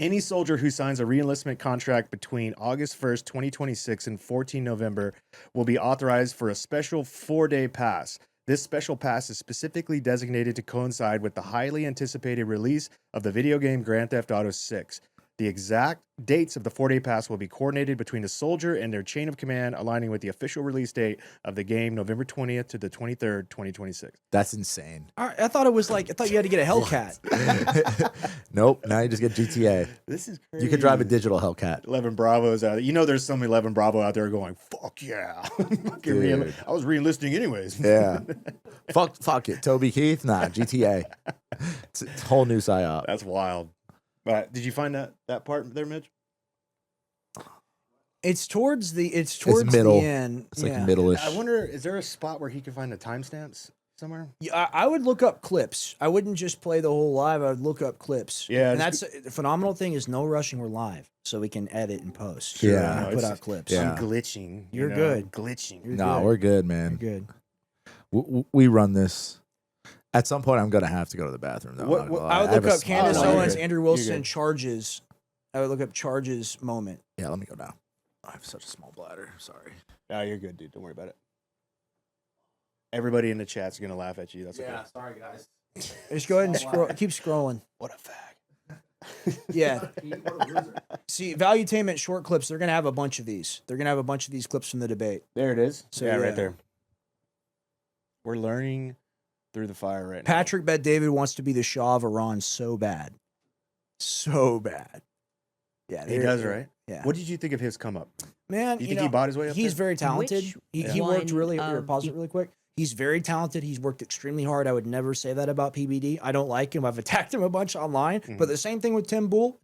Any soldier who signs a reenlistment contract between August 1st, 2026 and 14 November will be authorized for a special 4-day pass. This special pass is specifically designated to coincide with the highly anticipated release of the video game Grand Theft Auto 6. The exact dates of the 4-day pass will be coordinated between the soldier and their chain of command, aligning with the official release date of the game, November 20th to the 23rd, 2026. That's insane. I thought it was like, I thought you had to get a Hellcat. Nope. Now you just get GTA. This is crazy. You can drive a digital Hellcat. 11 Bravos out there. You know, there's some 11 Bravo out there going, fuck yeah. Fucking Dude. I was re-enlisting anyways. Yeah. fuck it. Toby Keith? Nah, GTA. It's a whole new psyop. That's wild. But did you find that part there, Mitch? It's towards the middle. the end. It's like middle-ish. I wonder, is there a spot where he can find the timestamps somewhere? Yeah, I would look up clips. I wouldn't just play the whole live. I would look up clips. Yeah, and that's the phenomenal thing is no rushing. We're live, so we can edit and post. Yeah. and No, put it's- out clips. Yeah. I'm glitching. You're good. Glitching. You're Nah, good. we're good, man. You're good. We run this. At some point, I'm gonna have to go to the bathroom. Though. What- I'm not gonna what- lie. I would have look a up small Candace Oh, no, you're Owens, good. Andrew You're Wilson good. charges. I would look up charges moment. Yeah, let me go now. I have such a small bladder. Sorry. No, you're good, dude. Don't worry about it. Everybody in the chat's going to laugh at you. That's okay. Sorry, guys. Just go ahead and scroll. Keep scrolling. What a fag. Yeah. See, Valuetainment short clips. They're gonna have a bunch of these. They're gonna have a bunch of these clips from the debate. There it is. So, yeah, yeah. right there. We're learning through the fire right Patrick Bet David wants to be the Shah of Iran so bad, so bad. Yeah, now. He does, right? Yeah. What did you think of his come up? Man, You you think know, he bought his way up he's there? very talented. Which He worked one really. Here, of pause the- it really quick. He's very talented. He's worked extremely hard. I would never say that about PBD. I don't like him. I've attacked him a bunch online. But the same thing with Tim Pool.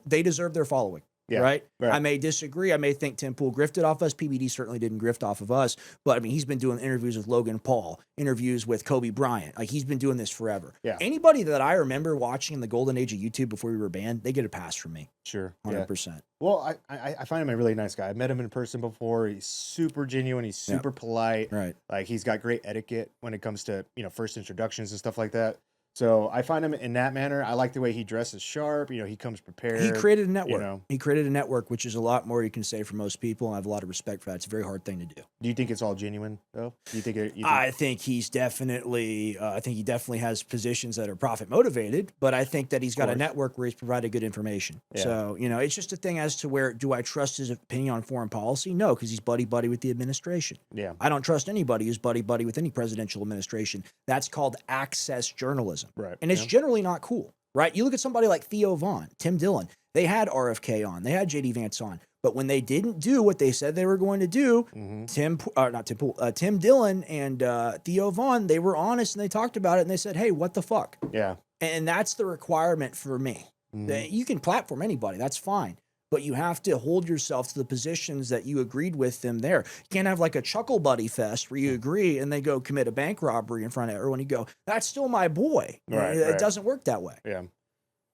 They deserve their following. Yeah, Right? right. I may disagree. I may think Tim Pool grifted off us. PBD certainly didn't grift off of us. But I mean, he's been doing interviews with Logan Paul, interviews with Kobe Bryant. Like he's been doing this forever. Yeah. Anybody that I remember watching in the golden age of YouTube before we were banned, they get a pass from me. Sure. 100%. Well, I find him a really nice guy. I met him in person before. He's super genuine. He's super polite. Right. Like he's got great etiquette when it comes to, first introductions and stuff like that. So I find him in that manner. I like the way he dresses sharp. He comes prepared. He created a network. know. He created a network, which is a lot more you can say for most people. And I have a lot of respect for that. It's a very hard thing to do. Do you think it's all genuine though? Do you think I think he's definitely. I think he definitely has positions that are profit motivated, but I think that he's got a course. network where he's provided good information. Yeah. So it's just a thing as to where do I trust his opinion on foreign policy? No, because he's buddy with the administration. Yeah. I don't trust anybody who's buddy with any presidential administration. That's called access journalism, Right. and it's generally not cool, right? You look at somebody like Theo Vaughn, Tim Dillon. They had RFK on, they had JD Vance on, but when they didn't do what they said they were going to do, Tim Dillon and Theo Vaughn, they were honest and they talked about it and they said, "Hey, what the fuck?" Yeah. And that's the requirement for me. You can platform anybody, that's fine. But you have to hold yourself to the positions that you agreed with them there. You can't have like a chuckle buddy fest where you agree and they go commit a bank robbery in front of everyone. You go, that's still my boy. Right, It right. doesn't work that way. Yeah.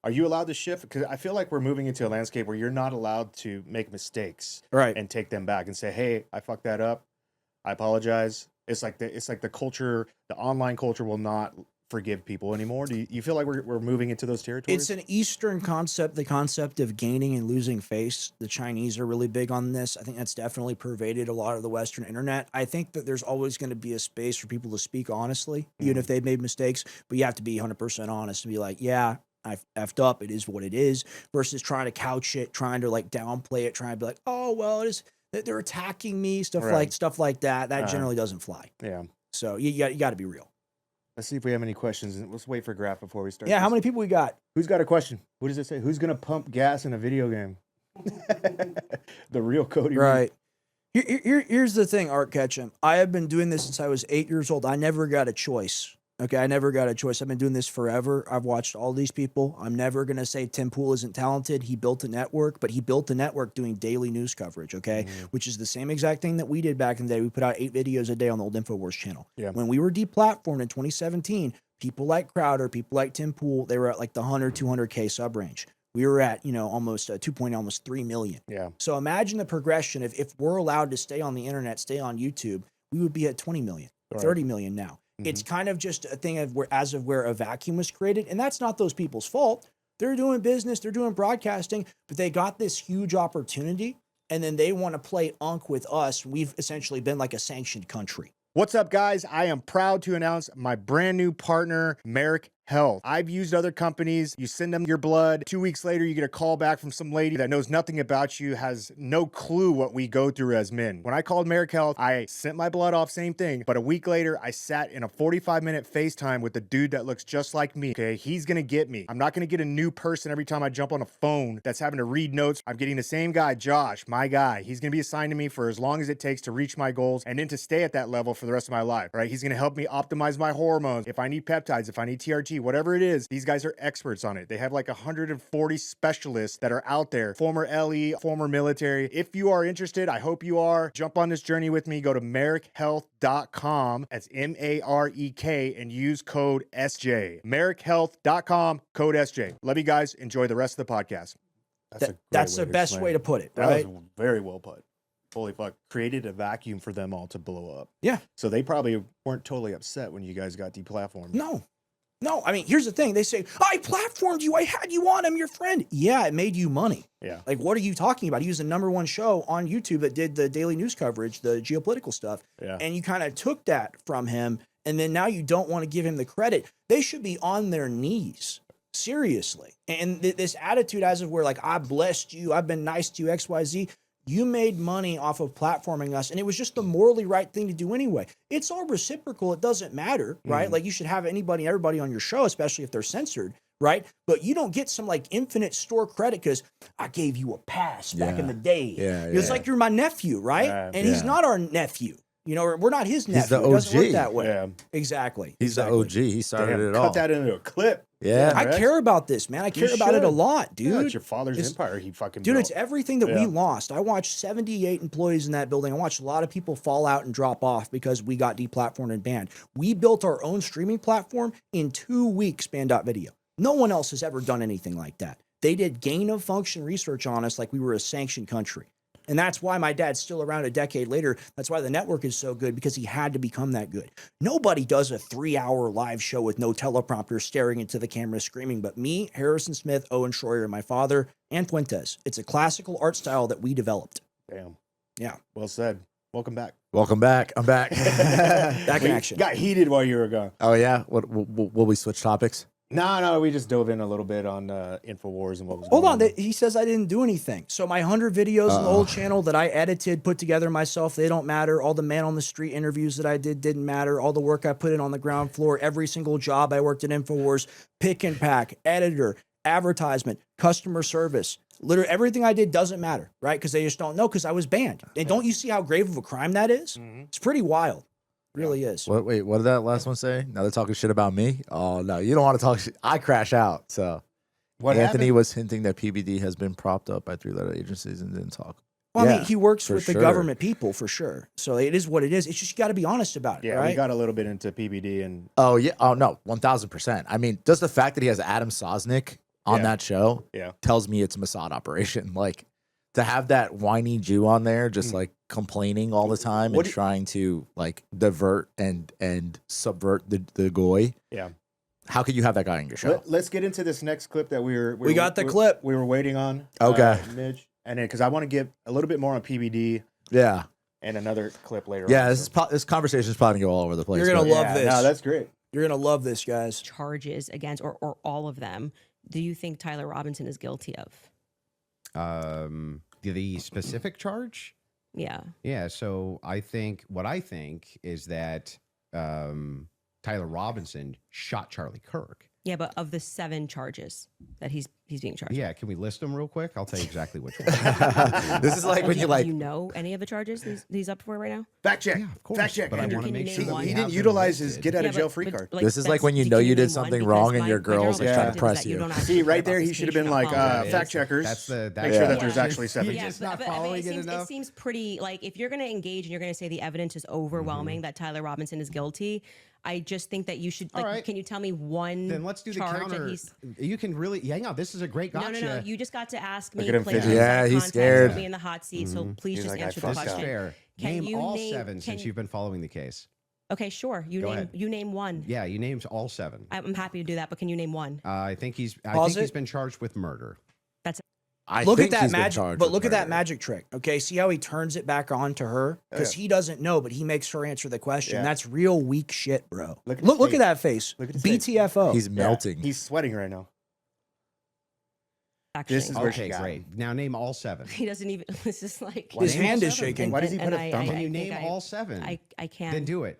Are you allowed to shift? Because I feel like we're moving into a landscape where you're not allowed to make mistakes Right. and take them back and say, "Hey, I fucked that up. I apologize." It's like the culture, the online culture will not forgive people anymore. Do you feel like we're moving into those territories? It's an Eastern concept, the concept of gaining and losing face. The Chinese are really big on this. I think that's definitely pervaded a lot of the Western internet. I think that there's always going to be a space for people to speak honestly, even if they've made mistakes, but you have to be 100% honest and be like, yeah, I effed up. It is what it is. Versus trying to couch it, trying to like downplay it, trying to be like, oh well, it is they're attacking me, stuff like that. That generally doesn't fly. Yeah. So you got to be real. Let's see if we have any questions. Let's wait for Graph before we start. Yeah, how many people we got? Who's got a question? What does it say? Who's gonna pump gas in a video game? The real Cody. Right. Here's the thing, Art Ketchum. I have been doing this since I was 8 years old. I never got a choice. Okay, I never got a choice. I've been doing this forever. I've watched all these people. I'm never going to say Tim Pool isn't talented. He built a network, but he built a network doing daily news coverage, okay? Which is the same exact thing that we did back in the day. We put out 8 videos a day on the old InfoWars channel. Yeah. When we were deplatformed in 2017, people like Crowder, people like Tim Pool, they were at like the 100, 200K sub range. We were at, almost 3 million. Yeah. So imagine the progression. If we're allowed to stay on the internet, stay on YouTube, we would be at 20 million, 30 million now. It's kind of just a thing of where a vacuum was created. And that's not those people's fault. They're doing business, they're doing broadcasting, but they got this huge opportunity and then they want to play unk with us. We've essentially been like a sanctioned country. What's up, guys? I am proud to announce my brand new partner, Merrick Health. I've used other companies. You send them your blood. 2 weeks later, you get a call back from some lady that knows nothing about you, has no clue what we go through as men. When I called Merrick Health, I sent my blood off, same thing. But a week later, I sat in a 45-minute FaceTime with a dude that looks just like me. Okay, he's gonna get me. I'm not gonna get a new person every time I jump on a phone that's having to read notes. I'm getting the same guy, Josh, my guy. He's gonna be assigned to me for as long as it takes to reach my goals and then to stay at that level for the rest of my life, right? He's gonna help me optimize my hormones. If I need peptides, if I need TRT, whatever it is, these guys are experts on it. They have like 140 specialists that are out there, former LE, former military. If you are interested, I hope you are, jump on this journey with me. Go to merrickhealth.com. That's MAREK and use code SJ. merrickhealth.com, code SJ. Love you guys. Enjoy the rest of the podcast. That's the best way to put it, That right? was very well put. Holy fuck. Created a vacuum for them all to blow up. Yeah. So they probably weren't totally upset when you guys got deplatformed. No, I mean, here's the thing. They say, I platformed you. I had you on. I'm your friend. Yeah, it made you money. Yeah. Like, what are you talking about? He was the #1 show on YouTube that did the daily news coverage, the geopolitical stuff. Yeah. And you kind of took that from him. And then now you don't want to give him the credit. They should be on their knees. Seriously. And this attitude as of where, like, I blessed you. I've been nice to you, XYZ. You made money off of platforming us, and it was just the morally right thing to do anyway. It's all reciprocal. It doesn't matter, right? Like, you should have everybody on your show, especially if they're censored, right? But you don't get some like infinite store credit because I gave you a pass back in the day. It's like you're my nephew, right? And he's not our nephew. We're not his nephew. He's the OG. It doesn't work that way. Yeah. Exactly. He's the OG. He started it all. Cut that into a clip. Yeah. I care about this, man. I care about it a lot, dude. Yeah, it's your father's empire he fucking Dude, built. it's everything that we lost. I watched 78 employees in that building. I watched a lot of people fall out and drop off because we got deplatformed and banned. We built our own streaming platform in 2 weeks, Ban.video. No one else has ever done anything like that. They did gain of function research on us like we were a sanctioned country. And that's why my dad's still around a decade later. That's why the network is so good, because he had to become that good. Nobody does a 3-hour live show with no teleprompter staring into the camera screaming, but me, Harrison Smith, Owen Schroyer, my father, and Fuentes. It's a classical art style that we developed. Damn. Yeah. Well said. Welcome back. Welcome back. I'm back. Back in action. Got heated while you were gone. Oh, yeah? Will we switch topics? No, we just dove in a little bit on InfoWars and what was Hold going on. He says I didn't do anything. So my 100 videos on the old channel that I edited, put together myself, they don't matter. All the man on the street interviews that I didn't matter. All the work I put in on the ground floor, every single job I worked at InfoWars, pick and pack, editor, advertisement, customer service. Literally everything I did doesn't matter, right? Because they just don't know because I was banned. And don't you see how grave of a crime that is? It's pretty wild. Really is. Wait, what did that last one say? Now they're talking shit about me? Oh, no, you don't want to talk shit. I crash out. So Anthony was hinting that PBD has been propped up by 3-letter agencies and didn't talk. Well, I mean, he works with the government people for sure. So it is what it is. It's just you got to be honest about it, right? We got a little bit into PBD and... Oh, yeah. Oh, no, 1,000%. I mean, just the fact that he has Adam Sosnick on that show tells me it's a Mossad operation. Like, to have that whiny Jew on there just like complaining all the time and trying to like divert and subvert the goy. Yeah. How could you have that guy on your show? Let's get into this next clip that we got the clip we were waiting on. Okay. Midge. And then because I want to get a little bit more on PBD. Yeah. And another clip later on. This conversation is probably going to go all over the place. You're going to love this. No, that's great. You're going to love this, guys. Charges against, or all of them, do you think Tyler Robinson is guilty of? The specific charge? Yeah. Yeah. So what I think is that Tyler Robinson shot Charlie Kirk. Yeah, but of the 7 charges that he's being charged. Yeah. Can we list them real quick? I'll tell you exactly which one. This is like when you like. Do you know any of the charges he's up for right now? Fact check. Yeah, of course. Fact check. But I Andrew. want to Can you make name sure that one? we He have didn't them utilize his listed. get out Yeah, of jail but- free but, card. like, This is like that's- when you can know you name did one? something Because wrong and my- your my girl's general trying to perspective is press that you. don't See, actually right care there, about he this should have case been you're like following. fact checkers. That's the Make sure that Yeah. there's actually 7. You're just not but, I mean, following it it seems, enough. It seems pretty like if you're going to engage and you're going to say the evidence is overwhelming that Tyler Robinson is guilty. I just think that you should. All Like, right. can you tell me one? Then let's do the charge counter. That he's, You can really, hang on. This is a great gotcha. No. You just got to ask me. Look at him play fidget. things Yeah, out of he's context, scared. Put me in the hot seat. So please He's just like, I answer the fucked This is up. question. fair. Can Name you all name- 7 since can- you've been following the case. Okay, sure. You Go name. ahead. You name one. Yeah, you named all 7. I'm happy to do that, but can you name one? I think he's Pause it. been charged with murder. I Look at think that he's been magic, charged but with look at that murder. magic trick. Okay, see how he turns it back on to her because he doesn't know, but he makes her answer the question. Yeah. That's real weak shit, bro. Look Look, at look his at that face. Look at his face. BTFO. He's Yeah, melting. He's sweating right now. Actually, This is where Okay, she got great. him. Now name all 7. he doesn't even. This is like His Name hand all is 7. shaking. Why does he And put a thumb Can on you it? name all 7? I can. Then do it.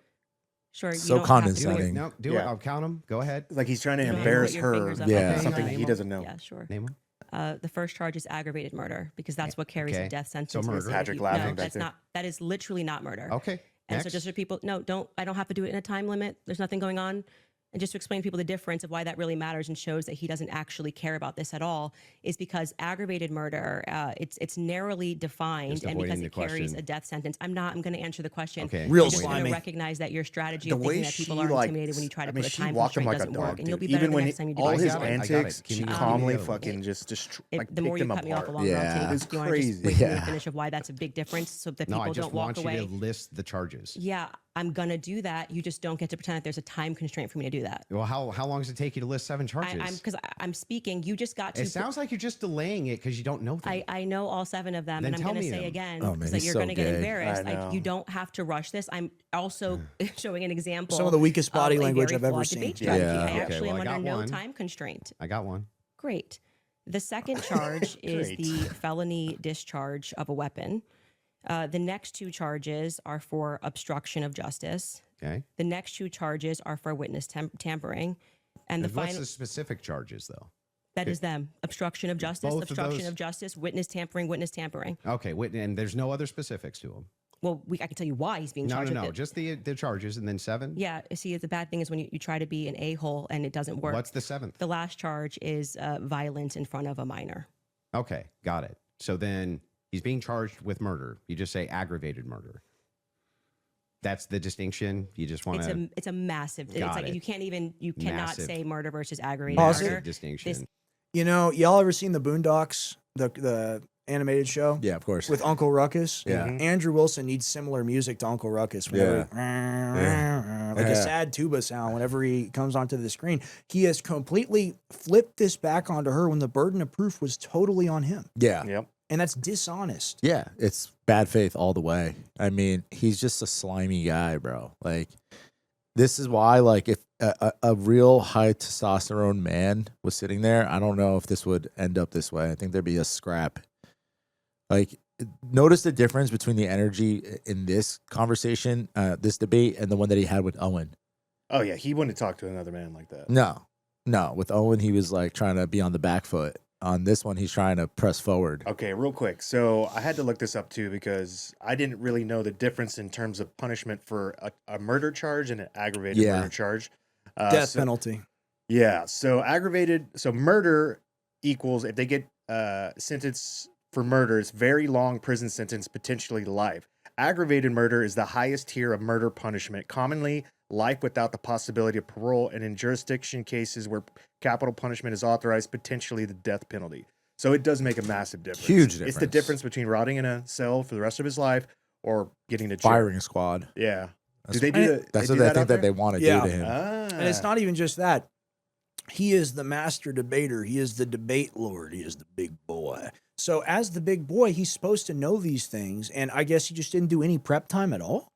Sure. You So don't have to Do it. condescending. No, do it. Yeah. I'll count them. Go ahead. Like he's trying to You don't have to embarrass put your her. fingers up. Yeah. Okay, Something name he one. doesn't know. Yeah, sure. Name them. The first charge is aggravated murder because that's what carries Okay. a death So sentence. murder. instead of Patrick you- laughing No, back that's there. not. That is literally not murder. Okay. And so Next. just for people, I don't have to do it in a time limit. There's nothing going on. And just to explain to people the difference of why that really matters and shows that he doesn't actually care about this at all is because aggravated murder, it's narrowly defined Just and because avoiding it the carries question. a death sentence. I'm going to answer the question. Okay. Real I'm just going slimy. to recognize that your strategy The of way thinking that she people are like, intimidated when you try to I mean, put a she time walked him constraint like a doesn't dog, work. And you'll dude. be better Even the when next time you do all it. his I got it. antics, Can she you give me calmly the other one? fucking just like The more picked you him cut me off, apart. the longer Yeah. I'll take. It's Do you want to just crazy. wait for me to Yeah. finish of why that's a big difference so that No, people I just don't walk want away? you to list the charges. Yeah, I'm going to do that. You just don't get to pretend that there's a time constraint for me to do that. Well, how long does it take you to list 7 charges? I'm speaking. You just got to. It sounds like you're just delaying it because you don't know them. I know all 7 of them, Then and I'm tell going to me say them. again Oh, man, so that he's you're so going to get gay. embarrassed. I know. You don't have to rush this. I'm also showing an example. Some of the weakest body of a language very I've ever flawed seen. debate Yeah. strategy. I Okay, actually well, I am got under no one. time constraint. I got one. Great. The second charge is Great. the felony discharge of a weapon. The next 2 charges are for obstruction of justice. Okay. The next 2 charges are for witness tampering. And the And what's final, the specific charges, though? that is them. Obstruction of justice, Both of obstruction those- of justice, witness tampering, witness tampering. Okay, and there's no other specifics to them. Well, I can tell you why he's being No, charged no, with no. it. Just the charges and then 7? Yeah, see, the bad thing is when you try to be an a-hole and it doesn't work. What's the 7th? The last charge is violence in front of a minor. Okay, got it. So then he's being charged with murder. You just say aggravated murder. That's the distinction. You just want to It's a massive. It's Got like it. you cannot Massive. say murder versus aggravated Pause murder. it. distinction. You know, y'all ever seen the Boondocks, the animated show? Yeah, of course. With Uncle Ruckus? Yeah. Andrew Wilson needs similar music to Uncle Ruckus. Whenever like a Yeah. sad tuba sound whenever he comes onto the screen. He has completely flipped this back onto her when the burden of proof was totally on him. Yeah. Yep. And that's dishonest. Yeah, it's bad faith all the way. I mean, he's just a slimy guy, bro. Like, this is why, like, if a real high testosterone man was sitting there, I don't know if this would end up this way. I think there'd be a scrap. Like, notice the difference between the energy in this conversation, this debate, and the one that he had with Owen. Oh yeah, he wouldn't talk to another man like that. No, with Owen, he was like trying to be on the back foot. On this one, he's trying to press forward. Okay, real quick. So I had to look this up too because I didn't really know the difference in terms of punishment for a murder charge and an aggravated Yeah. murder charge. Death So- penalty. Yeah. So murder equals if they get sentenced for murder, it's very long prison sentence, potentially life. Aggravated murder is the highest tier of murder punishment, commonly life without the possibility of parole, and in jurisdiction cases where capital punishment is authorized, potentially the death penalty. So it does make a massive difference. Huge It's the difference. difference between rotting in a cell for the rest of his life or getting to jail. Firing squad. Yeah. That's, Do they do that? that's they what do I that think out that they there? want to Yeah. do to him. And it's not even just that. He is the master debater. He is the debate lord. He is the big boy. So as the big boy, he's supposed to know these things. And I guess he just didn't do any prep time at all.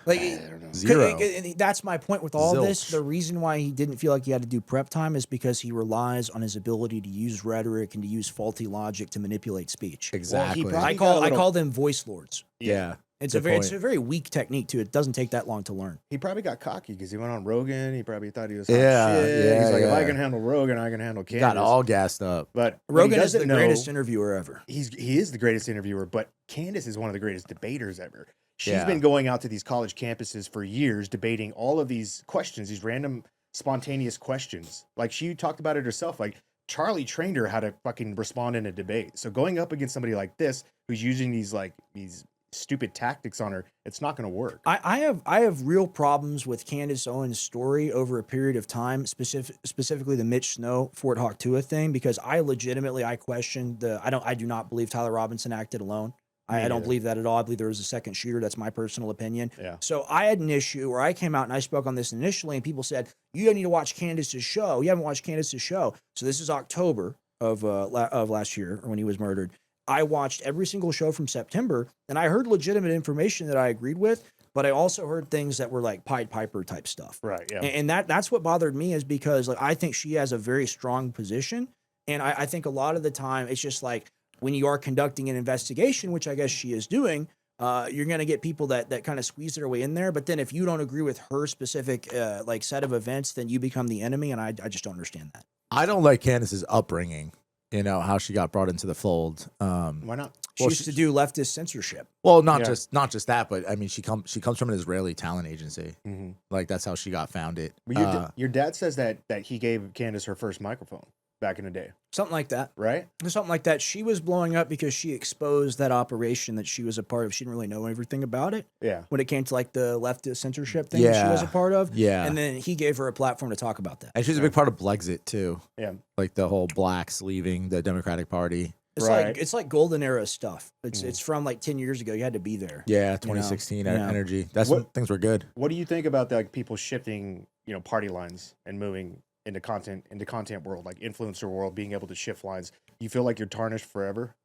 Like, I don't know. Zero. and that's my point with all this. Zilch. The reason why he didn't feel like he had to do prep time is because he relies on his ability to use rhetoric and to use faulty logic to manipulate speech. Exactly. probably I got a little- call them voice lords. yeah. It's Good it's point. a very weak technique too. It doesn't take that long to learn. He probably got cocky because he went on Rogan. He probably thought he was hot Yeah, shit. yeah, He's like, if I yeah. can handle Rogan, I can handle Candace. Got all gassed up. But what he Rogan is the doesn't know- greatest interviewer ever. he is the greatest interviewer, but Candace is one of the greatest debaters ever. She's Yeah. been going out to these college campuses for years, debating all of these questions, these random, spontaneous questions. Like she talked about it herself. Like Charlie trained her how to fucking respond in a debate. So going up against somebody like this, who's using these stupid tactics on her, it's not going to work. I have real problems with Candace Owens' story over a period of time, specifically the Mitch Snow Fort Hawk Tua thing, because I questioned I do not believe Tyler Robinson acted alone. I don't neither. believe that at all. I believe there was a second shooter. That's my personal opinion. Yeah. So I had an issue where I came out and I spoke on this initially, and people said, you need to watch Candace's show. You haven't watched Candace's show. So this is October of last year, or when he was murdered. I watched every single show from September, and I heard legitimate information that I agreed with, but I also heard things that were like Pied Piper type stuff. Right. Yeah. And that's what bothered me, is because like I think she has a very strong position, and I think a lot of the time it's just like when you are conducting an investigation, which I guess she is doing, you're going to get people that kind of squeeze their way in there. But then if you don't agree with her specific like set of events, then you become the enemy, and I just don't understand that. I don't like Candace's upbringing. You know how she got brought into the fold. Why not? She Well, used to do leftist censorship. Well, Yeah. not just that, but I mean, she comes from an Israeli talent agency. Mm-hmm. Like that's how she got founded. Your dad says that he gave Candace her first microphone back in the day, Something like that. right? Something like that. She was blowing up because she exposed that operation that she was a part of. She didn't really know everything about it Yeah. when it came to like the leftist censorship thing that she was a Yeah. part of. Yeah. And then he gave her a platform to talk about that. And she's a big part of Blexit too. Yeah. Like the whole blacks leaving the Democratic Party. Right. It's like golden era stuff. It's from like 10 years ago. You had to be there. Yeah, 2016 you know. energy. That's What- when things were good. What do you think about like people shifting, party lines and moving into content world, like influencer world, being able to shift lines? You feel like you're tarnished forever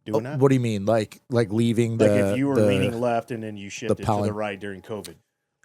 doing that? What do you mean? Like leaving Like the if you were the- leaning left and then you shifted to the pal- right during COVID.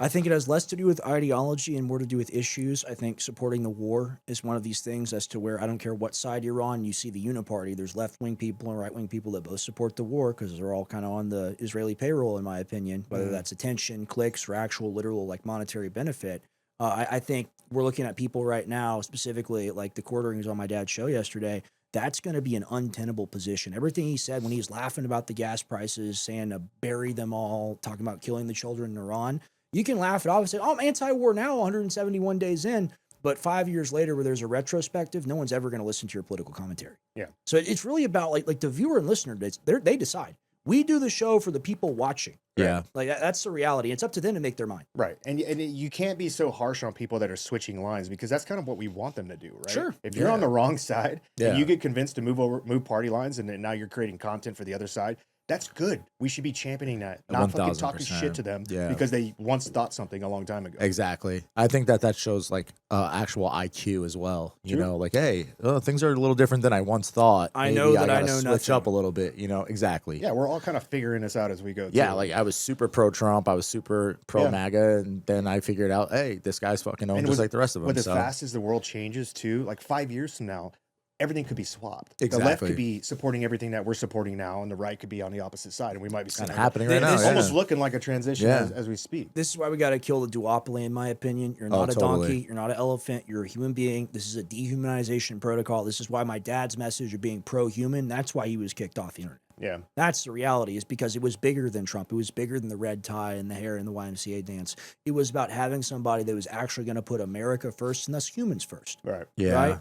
I think it has less to do with ideology and more to do with issues. I think supporting the war is one of these things as to where I don't care what side you're on. You see the uniparty, there's left-wing people and right-wing people that both support the war because they're all kind of on the Israeli payroll, in my opinion, whether that's attention, clicks, or actual literal like monetary benefit. I think we're looking at people right now, specifically like the quarterings on my dad's show yesterday. That's going to be an untenable position. Everything he said when he was laughing about the gas prices, saying to bury them all, talking about killing the children in Iran, you can laugh it off and say, oh, I'm anti-war now, 171 days in. But 5 years later, where there's a retrospective, no one's ever going to listen to your political commentary. Yeah. So it's really about like the viewer and listener, they decide. We do the show for the people watching. Yeah. Like that's the reality. It's up to them to make their mind. Right. And you can't be so harsh on people that are switching lines because that's kind of what we want them to do, right? Sure. If you're Yeah. on the wrong side Yeah. and you get convinced to move party lines and then now you're creating content for the other side, that's good. We should be championing that, not fucking talking 1000%. shit to them Yeah. because they once thought something a long time ago. Exactly. I think that shows like actual IQ as well. You True. know, like, hey, things are a little different than I once thought. I Maybe know that I gotta know switch nothing. up a little bit. You know, exactly. Yeah, we're all kind of figuring this out as we go. Yeah, too. like I was super pro Trump, I was super pro Yeah. MAGA, and then I figured out, hey, this guy's fucking owned And just with- like the rest of them. But as So fast as the world changes too, like 5 years from now, everything could be swapped. The left Exactly. could be supporting everything that we're supporting now, and the right could be on the opposite side, and we might be seeing kind of it. happening right This now. is Yeah. Almost looking like a transition Yeah. as we speak. This is why we got to kill the duopoly, in my opinion. You're not a totally. donkey. You're not an elephant. You're a human being. This is a dehumanization protocol. This is why my dad's message of being pro-human, that's why he was kicked off the internet. Yeah. That's the reality, is because it was bigger than Trump. It was bigger than the red tie and the hair and the YMCA dance. It was about having somebody that was actually going to put America first and thus humans first. Right. Yeah, right?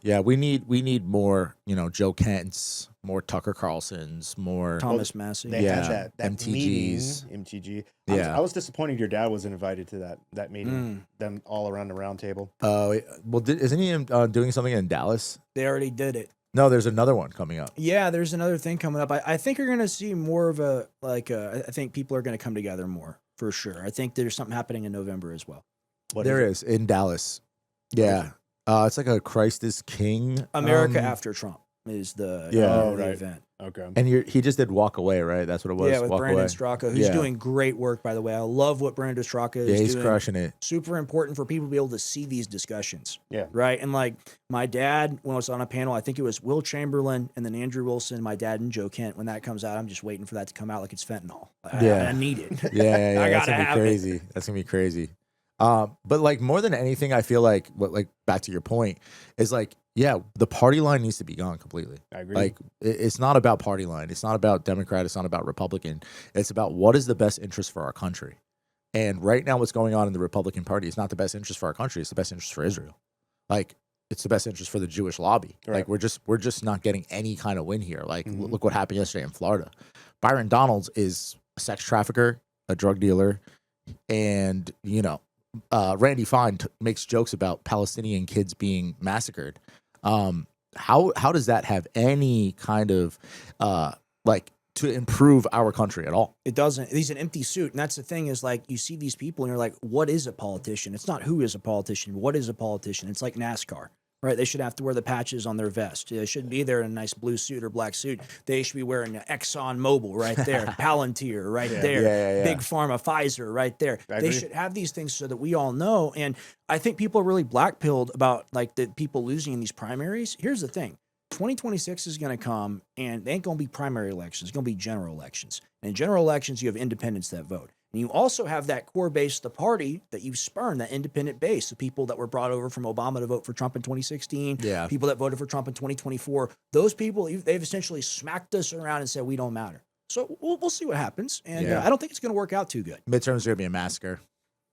yeah. We need more, Joe Kent's, more Tucker Carlson's, more. Thomas Massey. They Yeah, had that MTGs. meeting, MTG. Yeah. I was disappointed your dad wasn't invited to that Mm. meeting. Them all around the round table. Well, isn't he doing something in Dallas? They already did it. No, there's another one coming up. Yeah, there's another thing coming up. I think you're going to see more of I think people are going to come together more, for sure. I think there's something happening in November as well. There is in Dallas. Yeah, it's like a Christ is King. America after Trump. is the, Yeah. Oh, the right. event. Okay. And he just did Walk Away, right? That's what it was. Yeah, with Walk Brandon Away. Straka, who's Yeah. doing great work, by the way. I love what Brandon Straka is Yeah, he's doing. crushing it. Super important for people to be able to see these discussions. Yeah. Right. And like my dad, when I was on a panel, I think it was Will Chamberlain and then Andrew Wilson, my dad and Joe Kent. When that comes out, I'm just waiting for that to come out like it's fentanyl. I need it. Yeah, I that's gotta gonna be have crazy. it. That's gonna be crazy. But like more than anything, I feel like back to your point is like, yeah, the party line needs to be gone completely. I agree. Like it's not about party line. It's not about Democrat. It's not about Republican. It's about what is the best interest for our country. And right now, what's going on in the Republican Party is not the best interest for our country. It's the best interest for Israel. Like it's the best interest for the Jewish lobby. Right. Like we're just not getting any kind of win here. Like look what happened yesterday in Florida. Byron Donalds is a sex trafficker, a drug dealer, and Randy Fine makes jokes about Palestinian kids being massacred. How does that have any kind of like to improve our country at all? It doesn't. He's an empty suit. And that's the thing is like you see these people and you're like, what is a politician? It's not who is a politician. What is a politician? It's like NASCAR, right? They should have to wear the patches on their vest. They shouldn't be there in a nice blue suit or black suit. They should be wearing an Exxon Mobil right there, Palantir right there, Yeah. Big Pharma, Pfizer right there. I They agree. should have these things so that we all know. And I think people are really black-pilled about like the people losing in these primaries. Here's the thing. 2026 is going to come and they ain't going to be primary elections. It's going to be general elections. And in general elections, you have independents that vote. And you also have that core base of the party that you spurn, that independent base, the people that were brought over from Obama to vote for Trump in 2016, Yeah. people that voted for Trump in 2024. Those people, they've essentially smacked us around and said, we don't matter. So we'll see what happens. And Yeah. I don't think it's going to work out too good. Midterms are gonna be a massacre,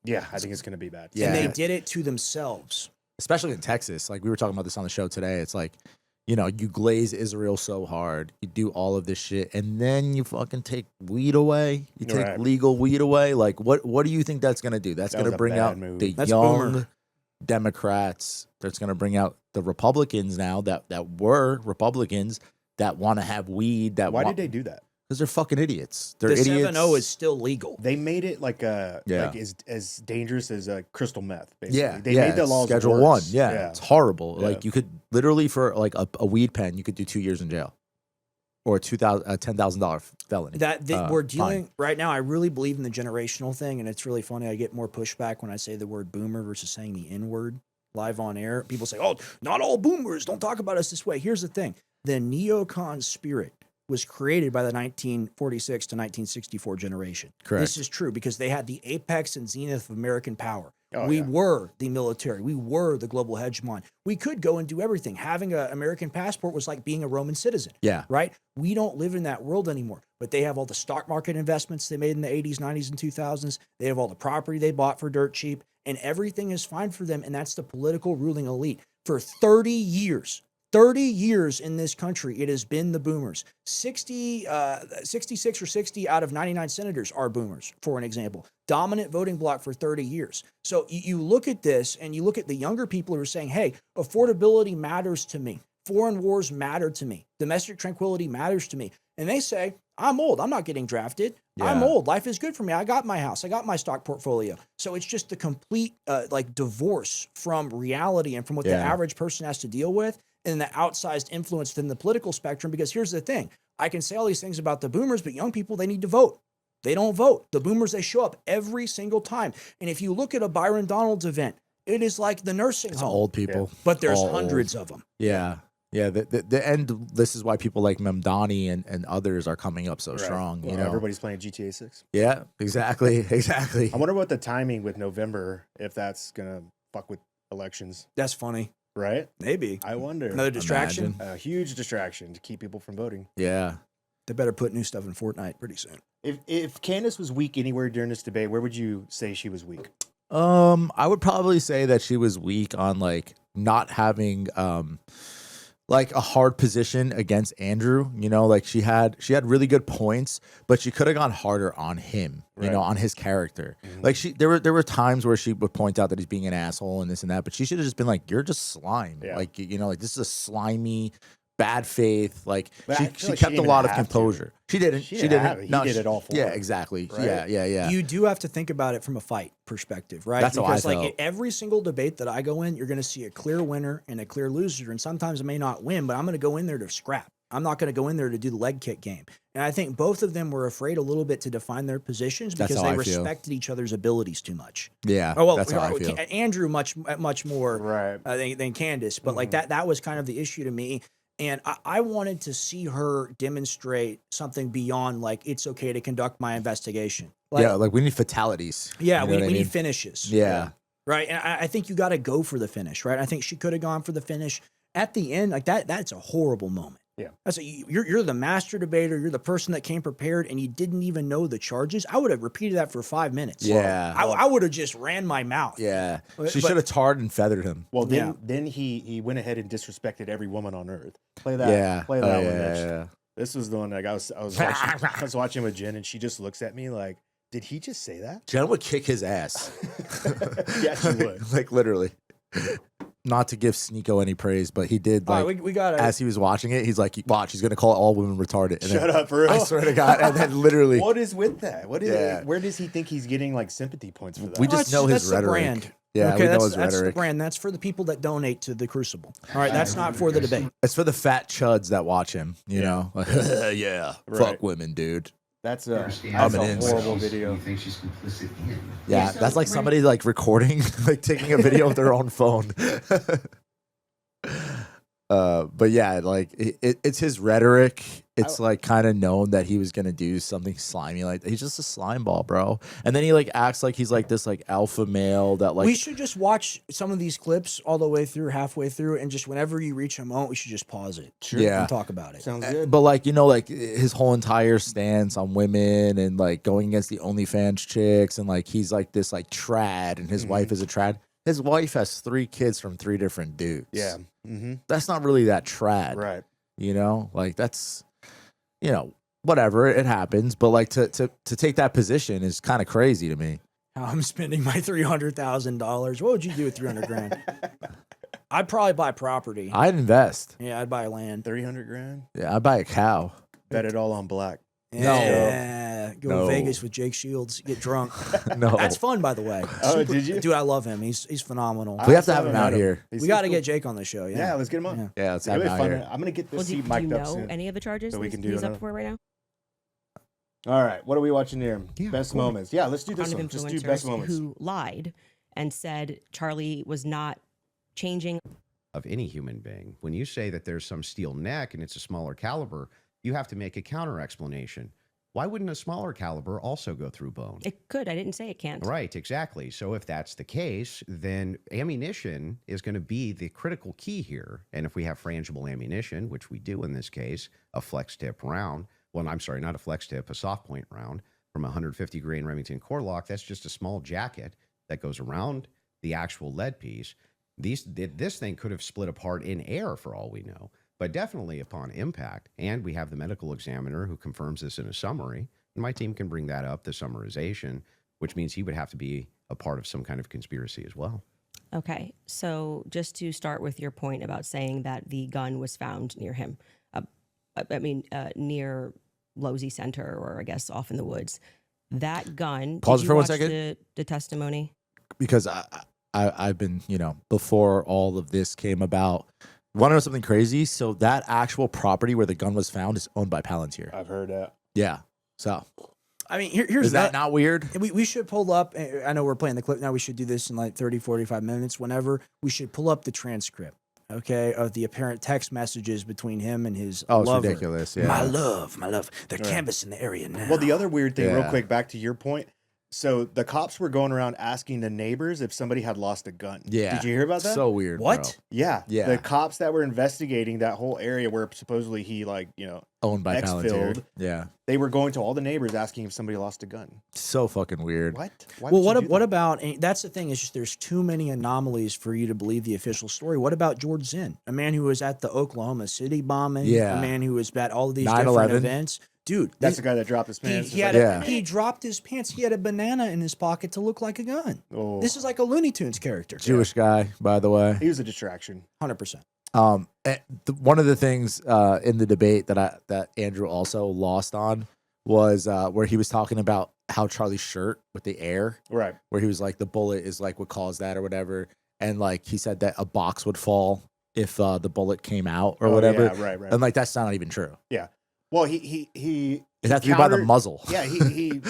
Yeah, I think it's going to be bad. Yeah. And they did it to themselves. especially in Texas. Like we were talking about this on the show today. It's like, you glaze Israel so hard, you do all of this shit, and then you fucking take weed away. You take Right. legal weed away. Like, what do you think that's gonna do? That's That was gonna a bring bad out move. the That's young boomer. Democrats. That's gonna bring out the Republicans now that were Republicans that want to have weed. Why did they do that? Because they're fucking idiots. They're The idiots. 7-0 is still legal. They made it like Yeah. as dangerous as crystal meth. Basically. Yeah, they made the it's laws Schedule worse. 1. Yeah, it's horrible. Yeah. Like you could literally for like a weed pen, you could do 2 years in jail, or $10,000 felony. We're fine. dealing right now. I really believe in the generational thing, and it's really funny. I get more pushback when I say the word boomer versus saying the N word live on air. People say, "Oh, not all boomers. Don't talk about us this way." Here's the thing: the neocon spirit was created by the 1946 to 1964 generation. Correct. This is true because they had the apex and zenith of American power. Oh, we yeah. were the military. We were the global hegemon. We could go and do everything. Having an American passport was like being a Roman citizen. Yeah. Right? We don't live in that world anymore. But they have all the stock market investments they made in the 80s, 90s, and 2000s. They have all the property they bought for dirt cheap, and everything is fine for them. And that's the political ruling elite. For 30 years in this country, it has been the boomers. 66 or 60 out of 99 senators are boomers, for an example. Dominant voting bloc for 30 years. So you look at this and you look at the younger people who are saying, hey, affordability matters to me. Foreign wars matter to me. Domestic tranquility matters to me. And they say, I'm old. I'm not getting drafted. I'm Yeah. old. Life is good for me. I got my house. I got my stock portfolio. So it's just the complete divorce from reality and from what the Yeah. average person has to deal with and the outsized influence within the political spectrum. Because here's the thing. I can say all these things about the boomers, but young people, they need to vote. They don't vote. The boomers, they show up every single time. And if you look at a Byron Donalds event, it is like the nursing It's home. old people. But there's All hundreds old. of them. Yeah. Yeah. The end. This is why people like Memdani and others are coming up so Right. strong. Well, You know. everybody's playing GTA 6. Yeah. Exactly. Exactly. I wonder what the timing with November, if that's gonna fuck with elections, That's funny. right? Maybe. I wonder. Another distraction. Imagine. A huge distraction to keep people from voting. Yeah. They better put new stuff in Fortnite pretty soon. If Candace was weak anywhere during this debate, where would you say she was weak? I would probably say that she was weak on like not having like a hard position against Andrew. You know, like she had really good points, but she could have gone harder on him, you know, Right. on his character. Mhm. Like there were times where she would point out that he's being an asshole and this and that, but she should have just been like, you're just slime. Yeah. Like, you know, like this is a slimy bad faith. Like But I she feel like she kept didn't a lot of have to. composure. She didn't. She She didn't didn't. have it. He did it all for Yeah, her, exactly. right? Yeah. You do have to think about it from a fight perspective, right? That's how I because like felt. every single debate that I go in, you're going to see a clear winner and a clear loser, and sometimes I may not win, but I'm going to go in there to scrap. I'm not going to go in there to do the leg kick game. And I think both of them were afraid a little bit to define their positions That's because how they I feel. respected each other's abilities too much. Yeah. Oh well, that's how I feel. Andrew much more Right. than Candace, but like that was kind of the issue to me. And I wanted to see her demonstrate something beyond like it's okay to conduct my investigation. Like, Yeah, like we need fatalities. yeah, You know we what I need mean? finishes. Yeah. Right. And I think you got to go for the finish, right? I think she could have gone for the finish at the end. Like that's a horrible moment. Yeah. You're the master debater. You're the person that came prepared and you didn't even know the charges. I would have repeated that for 5 minutes. Yeah. I would have just ran my mouth. Yeah. But- She should have tarred and feathered him. Well, Yeah. then he went ahead and disrespected every woman on earth. Play that. Yeah. Play Oh, that one. yeah, Mitch. yeah. This was the one like I was watching with Jen, and she just looks at me like, "Did he just say that?" Jen would kick his ass. Yeah, she would. Like literally. Not to give Sneeko any praise, but he did All like right, we got to. as he was watching it, he's like, watch, he's gonna call all women retarded. And Shut then, up, for real. I swear to God. And then literally What is with that? What is? Yeah. Where does he think he's getting like sympathy points for that? we just know his that's the rhetoric. brand. Yeah, okay, we know that's, his that's the rhetoric. brand. That's for the people that donate to the Crucible. All right, that's not for the debate. It's for the fat chuds that watch him, you know? Like, yeah, Right. fuck women, dude. That's a I'm an horrible incel. video. You think she's complicit in? Yeah, that's like somebody like recording, like taking a video of their own phone. But yeah, like it's his rhetoric. It's like kind of known that he was gonna do something slimy like that. He's just a slime ball, bro. And then he like acts like he's like this like alpha male that like we should just watch some of these clips all the way through, halfway through, and just whenever you reach a moment, we should just pause it. Yeah. And talk about it. Sounds good. But like, you know, like his whole entire stance on women and like going against the OnlyFans chicks and like he's like this like trad and his wife is a trad. His wife has 3 kids from 3 different dudes. Yeah. Mm-hmm. That's not really that trad. Right. You know? Like that's, you know, whatever, it happens. But like to take that position is kind of crazy to me. How I'm spending my $300,000. What would you do with 300 grand? I'd probably buy property. I'd invest. Yeah, I'd buy land. 300 grand. Yeah, I'd buy a cow. Bet it all on black. Yeah, go No. to Vegas with Jake Shields, get drunk. No. That's fun, by the way. Oh, did you? Dude, I love him. He's phenomenal. We have to have him out here. We got to get Jake on the show. Yeah, Yeah, let's get him on. Yeah. Yeah, let's It'll have be him out fun. here. I'm gonna get this Well, do seat you mic'd up know soon. any of the charges So we can do he's up another- for right now? All right, what are we watching here? Yeah, Best cool. moments. Yeah, let's do this Kind one. of Just do best influencers moments. who lied and said Charlie was not changing. Of any human being. When you say that there's some steel neck and it's a smaller caliber, you have to make a counter explanation. Why wouldn't a smaller caliber also go through bone? It could. I didn't say it can't. Right, exactly. So if that's the case, then ammunition is going to be the critical key here. And if we have frangible ammunition, which we do in this case, a flex tip round, well, I'm sorry, not a flex tip, a soft point round from a 150 grain Remington core lock, that's just a small jacket that goes around the actual lead piece. This thing could have split apart in air for all we know, but definitely upon impact. And we have the medical examiner who confirms this in a summary. And my team can bring that up, the summarization, which means he would have to be a part of some kind of conspiracy as well. Okay. So just to start with your point about saying that the gun was found near him, near Losey Center, or I guess off in the woods. That gun. Pause did it you for 1 watch second. The testimony. Because I've been, you know, before all of this came about. Want to know something crazy? So that actual property where the gun was found is owned by Palantir. I've heard that. Yeah. So I mean, here's is that not weird? We should pull up. I know we're playing the clip now. We should do this in like 30, 45 minutes. Whenever we should pull up the transcript, okay, of the apparent text messages between him and his Oh, it's lover. ridiculous. Yeah. My love. They're Right. canvassing the area now. Well, the other weird thing, real Yeah. quick, back to your point. So the cops were going around asking the neighbors if somebody had lost a gun. Yeah. Did you hear about that? So weird. What? bro. Yeah. Yeah. The cops that were investigating that whole area where supposedly he Owned by Palantir. Exfilled. Yeah. they were going to all the neighbors asking if somebody lost a gun. So fucking weird. What? Why Well, would you do what that? about? And that's the thing, is just there's too many anomalies for you to believe the official story. What about George Zinn, a man who was at the Oklahoma City bombing? Yeah. A man who was at all of these 9/11. different events. Dude, That's this- the guy that dropped his he, pants. he, had It's Yeah. he dropped his pants. He had a banana in his pocket to look like a gun. oh, This is like a Looney Tunes character. Jewish guy, by the way. he was a distraction. 100%. One of the things in the debate that Andrew also lost on was where he was talking about how Charlie's shirt with the air, Right. where he was like, the bullet is like what caused that or whatever. And like he said that a box would fall if the bullet came out or whatever. Yeah, right. And like that's not even true. Yeah. Well, he It has to be by the muzzle. Yeah, he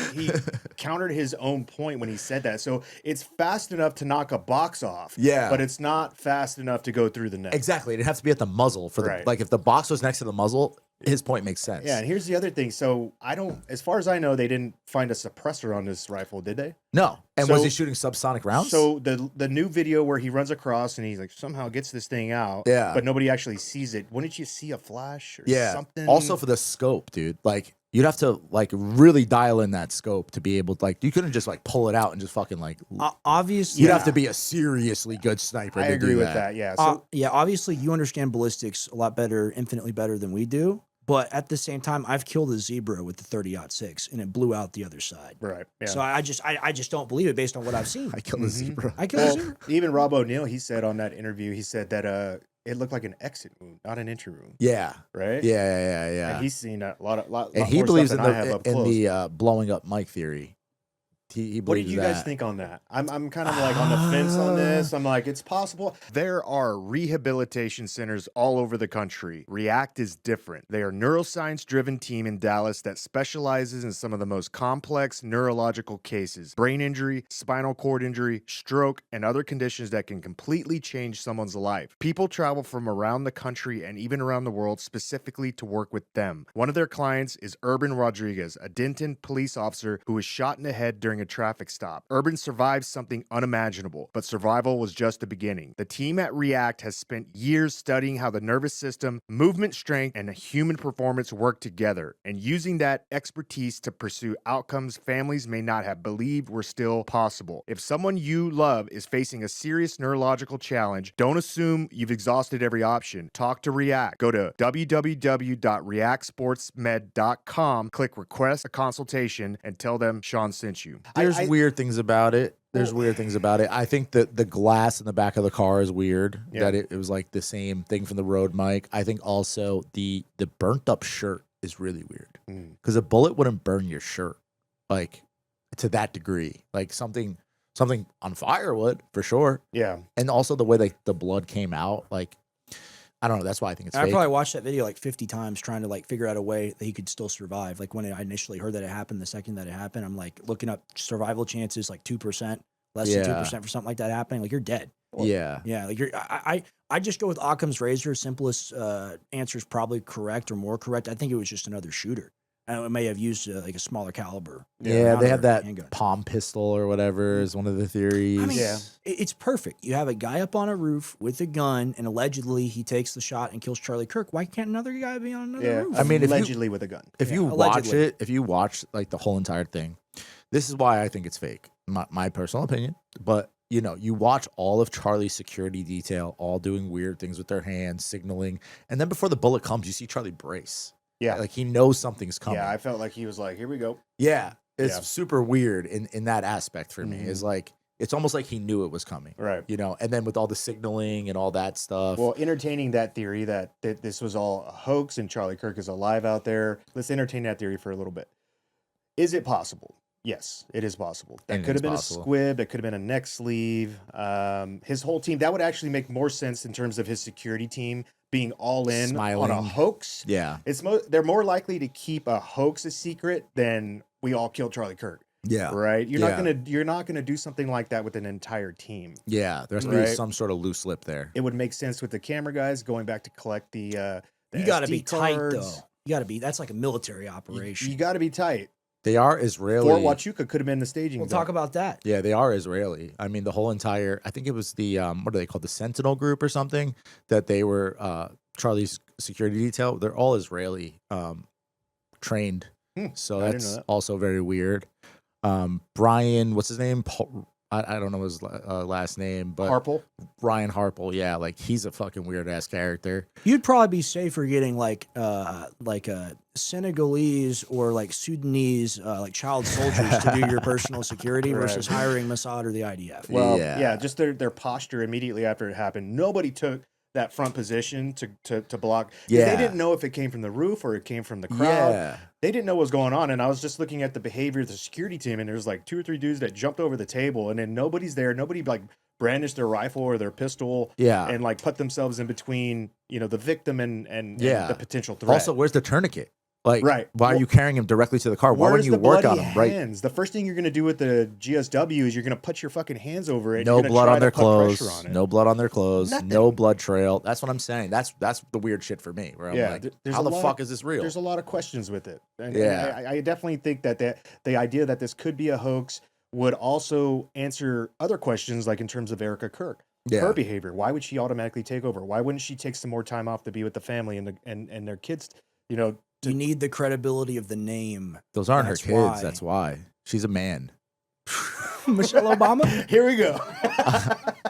countered his own point when he said that. So it's fast enough to knock a box off. Yeah. But it's not fast enough to go through the neck. Exactly. It'd have to be at the muzzle for the Right. like if the box was next to the muzzle, his point makes sense. Yeah, and here's the other thing. So as far as I know, they didn't find a suppressor on this rifle, did they? No. And So- was he shooting subsonic rounds? So the new video where he runs across and he like somehow gets this thing out, Yeah. but nobody actually sees it. Wouldn't you see a flash or yeah. something? Also for the scope, dude. Like you'd have to like really dial in that scope to be able to like you couldn't just like pull it out and just fucking like Obviously, you'd have to be a seriously good sniper I to agree do with that. Yeah. So yeah, obviously you understand ballistics a lot better, infinitely better than we do. But at the same time, I've killed a zebra with the 30-06 and it blew out the other side. right. Yeah. So I just don't believe it based on what I've seen. I killed a zebra. I killed a well, zebra. even Rob O'Neill, he said on that interview, he said that it looked like an exit wound, not an entry wound. Yeah. Right. Yeah. And he's seen a lot And he more believes stuff in than I have up the close. blowing up Mike theory. He What do believes you that. guys think on that? I'm kind of like on the fence on this. I'm like, it's possible. There are rehabilitation centers all over the country. React is different. They are a neuroscience-driven team in Dallas that specializes in some of the most complex neurological cases: brain injury, spinal cord injury, stroke, and other conditions that can completely change someone's life. People travel from around the country and even around the world specifically to work with them. One of their clients is Urban Rodriguez, a Denton police officer who was shot in the head during a traffic stop. Urban survived something unimaginable, but survival was just the beginning. The team at React has spent years studying how the nervous system, movement strength, and human performance work together, and using that expertise to pursue outcomes families may not have believed were still possible. If someone you love is facing a serious neurological challenge, don't assume you've exhausted every option. Talk to React. Go to www.reactsportsmed.com, click request a consultation, and tell them Sean sent you. There's weird things about it. I think that the glass in the back of the car is weird. Yeah. That it was like the same thing from the road mic. I think also the burnt up shirt is really weird because a bullet wouldn't burn your shirt like to that degree. Like something on fire would for sure. Yeah. And also the way like the blood came out, like I don't know. That's why I think it's I fake. probably watched that video like 50 times trying to like figure out a way that he could still survive. Like when I initially heard that it happened, the second that it happened, I'm like looking up survival chances, like 2%, less than 2% for something like that happening. Like you're dead. Yeah. Yeah. Like I just go with Occam's razor. Simplest answer is probably correct or more correct. I think it was just another shooter. It may have used like a smaller caliber. Yeah, they have that handgun. palm pistol or whatever is one of the theories. I mean, Yeah. it's perfect. You have a guy up on a roof with a gun, and allegedly he takes the shot and kills Charlie Kirk. Why can't another guy be on another Yeah. roof? I mean, if you- allegedly with a gun. if you allegedly. watch like the whole entire thing, this is why I think it's fake. My personal opinion. But you know, you watch all of Charlie's security detail, all doing weird things with their hands, signaling, and then before the bullet comes, you see Charlie brace. Yeah. Like he knows something's coming. Yeah, I felt like he was like, here we go. Yeah, it's Yeah. super weird in that aspect for me. Mhm. Is like it's almost like he knew it was coming, Right. you know. And then with all the signaling and all that stuff. Well, entertaining that theory that this was all a hoax and Charlie Kirk is alive out there. Let's entertain that theory for a little bit. Is it possible? Yes, it is possible. That Anything's could have been possible. a squib. That could have been a neck sleeve. His whole team. That would actually make more sense in terms of his security team being all in on a Smiling. hoax. yeah, They're more likely to keep a hoax a secret than we all killed Charlie Kirk. yeah, Right? You're Yeah. not gonna do something like that with an entire team. yeah. There has to be Right. some sort of loose lip there. It would make sense with the camera guys going back to collect the You got to SD be tight cards. though. You got to be. That's like a military You, operation. got to be tight. They are Israeli. Fort Huachuca could have been the staging. We'll zone. talk about that. Yeah, they are Israeli. I mean, the whole entire, I think it was the, what are they called? The Sentinel Group or something that they were, Charlie's security detail. They're all Israeli trained. So I didn't know that's that. also very weird. Brian, what's his name? I don't know his last name, but Harple. Ryan Harple. Yeah, like he's a fucking weird ass character. You'd probably be safer getting like a Senegalese or like Sudanese like child soldiers to do your personal security versus hiring Mossad or the IDF. Well, Yeah. yeah, just their posture immediately after it happened. Nobody took that front position to block. 'Cause Yeah. they didn't know if it came from the roof or it came from the crowd. Yeah. They didn't know what was going on, and I was just looking at the behavior of the security team, and there's like 2 or 3 dudes that jumped over the table, and then nobody's there. Nobody like brandished their rifle or their pistol, Yeah. and like put themselves in between, you know, the victim and Yeah. the potential threat. Also, where's the tourniquet? Like, Right. why are you carrying him directly to the car? Why Where's wouldn't you the work bloody on him? Right. hands? The first thing you're going to do with the GSW is you're going to put your fucking hands over it. and No you're gonna blood try on to their put pressure clothes. on it. No blood on their clothes. Nothing. No blood trail. That's what I'm saying. That's the weird shit for me. Where I'm Yeah, like, there's how a the lot- fuck is this real? There's a lot of questions with it. And Yeah. I definitely think that the idea that this could be a hoax would also answer other questions, like in terms of Erica Kirk. Yeah. Her behavior. Why would she automatically take over? Why wouldn't she take some more time off to be with the family and their kids? You know, You need the credibility of the name. Those aren't her That's kids. why. That's why. She's a man. Michelle Obama? here we go.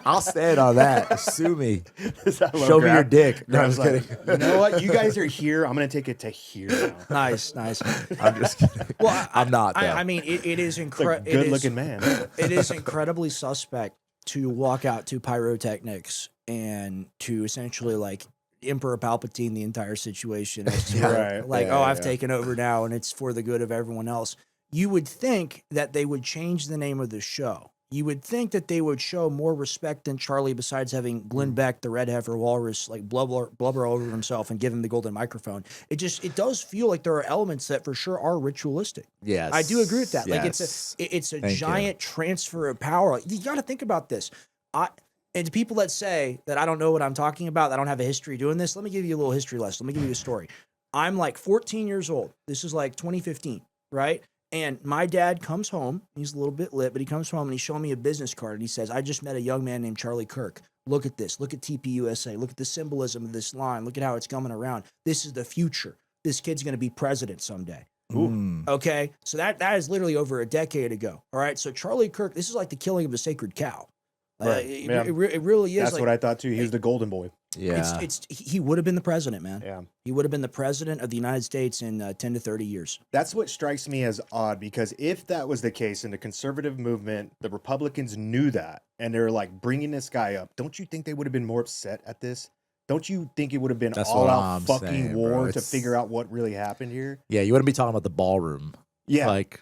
I'll stand on that. Sue me. I love Show me your Graf. dick. No, I'm Graf's just like, kidding. you know what? You guys are here. I'm going to take it to here now. Nice, nice. I'm just kidding. Well, I'm not, though. I mean, it is It's a incredible. good looking man. It is incredibly suspect to walk out to pyrotechnics and to essentially like Emperor Palpatine the entire situation. As to where, Right. like, Yeah, oh, I've yeah. taken over now and it's for the good of everyone else. You would think that they would change the name of the show. You would think that they would show more respect than Charlie, besides having Glenn Beck, the red heifer walrus, like blubber over himself and give him the golden microphone. It does feel like there are elements that for sure are ritualistic. Yes. I do agree with that. Like Yes. it's a Thank you. giant transfer of power. You got to think about this. And to people that say that I don't know what I'm talking about, that I don't have a history doing this, let me give you a little history lesson. Let me give you a story. I'm like 14 years old. This is like 2015, right? And my dad comes home. He's a little bit lit, but he comes home and he's showing me a business card. And he says, I just met a young man named Charlie Kirk. Look at this. Look at TPUSA. Look at the symbolism of this line. Look at how it's coming around. This is the future. This kid's going to be president someday. Mm. Okay. So that is literally over a decade ago. All right. So Charlie Kirk, this is like the killing of a sacred cow. Right. Yeah. It really is. That's like, what I thought too. He was the golden boy. Yeah. he would have been the president, man. Yeah. He would have been the president of the United States in 10 to 30 years. That's what strikes me as odd, because if that was the case in the conservative movement, the Republicans knew that and they're like bringing this guy up. Don't you think they would have been more upset at this? Don't you think it would have been That's all what out I'm fucking saying, bro. war to It's- figure out what really happened here? Yeah, you wouldn't be talking about the ballroom. Yeah. Like,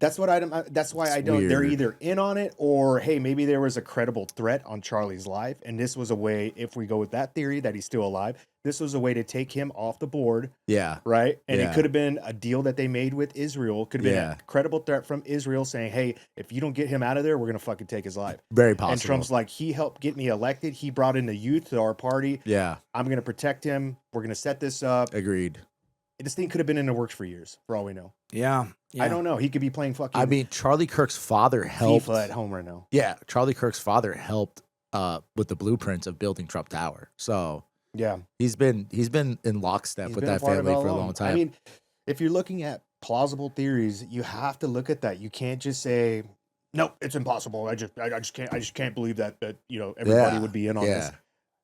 That's what that's why It's I don't. They're weird. either in on it, or hey, maybe there was a credible threat on Charlie's life, and this was a way. If we go with that theory that he's still alive, this was a way to take him off the board, yeah. right? And Yeah. it could have been a deal that they made with Israel. Could have been Yeah. a credible threat from Israel saying, "Hey, if you don't get him out of there, we're gonna fucking take his life." Very possible. And Trump's like, he helped get me elected. He brought in the youth to our party. yeah. I'm gonna protect him. We're gonna set this up. Agreed. This thing could have been in the works for years, for all we know. Yeah. I don't know. He could be playing fucking I mean, Charlie Kirk's father helped. FIFA at home right now. Yeah, Charlie Kirk's father helped with the blueprints of building Trump Tower. So Yeah. he's been in lockstep He's with been that a part of family it all for a along. long time. I mean, if you're looking at plausible theories, you have to look at that. You can't just say, "No, it's impossible." I just can't believe that everybody Yeah, would be in on yeah. this.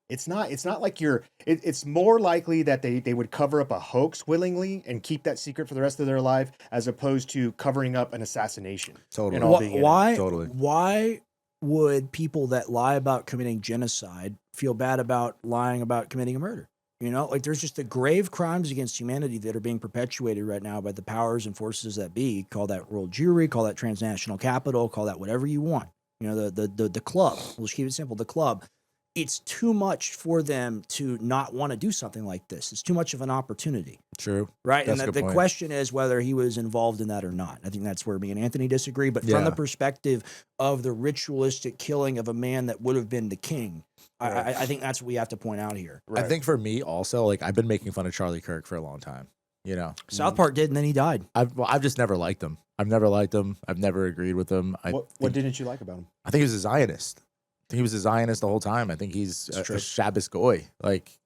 It's not like it's more likely that they would cover up a hoax willingly and keep that secret for the rest of their life, as opposed to covering up an assassination. Totally. and all being in it. Why? Totally. Why would people that lie about committing genocide feel bad about lying about committing a murder? You know, like there's just the grave crimes against humanity that are being perpetuated right now by the powers and forces that be. Call that world Jewry, call that transnational capital, call that whatever you want. You know, the club. We'll just keep it simple. The club. It's too much for them to not want to do something like this. It's too much of an opportunity. True. Right. That's a And good the point. question is whether he was involved in that or not. I think that's where me and Anthony disagree. But from Yeah. the perspective of the ritualistic killing of a man that would have been the king, Right. I think that's what we have to point out here. I think for me also, like I've been making fun of Charlie Kirk for a long time. You know, South Park did, and then he died. I've just never liked him. I've never liked him. I've never agreed with him. What didn't you like about him? I think he was a Zionist. I think he was a Zionist the whole time. I think he's It's a true. Shabbos goy. Like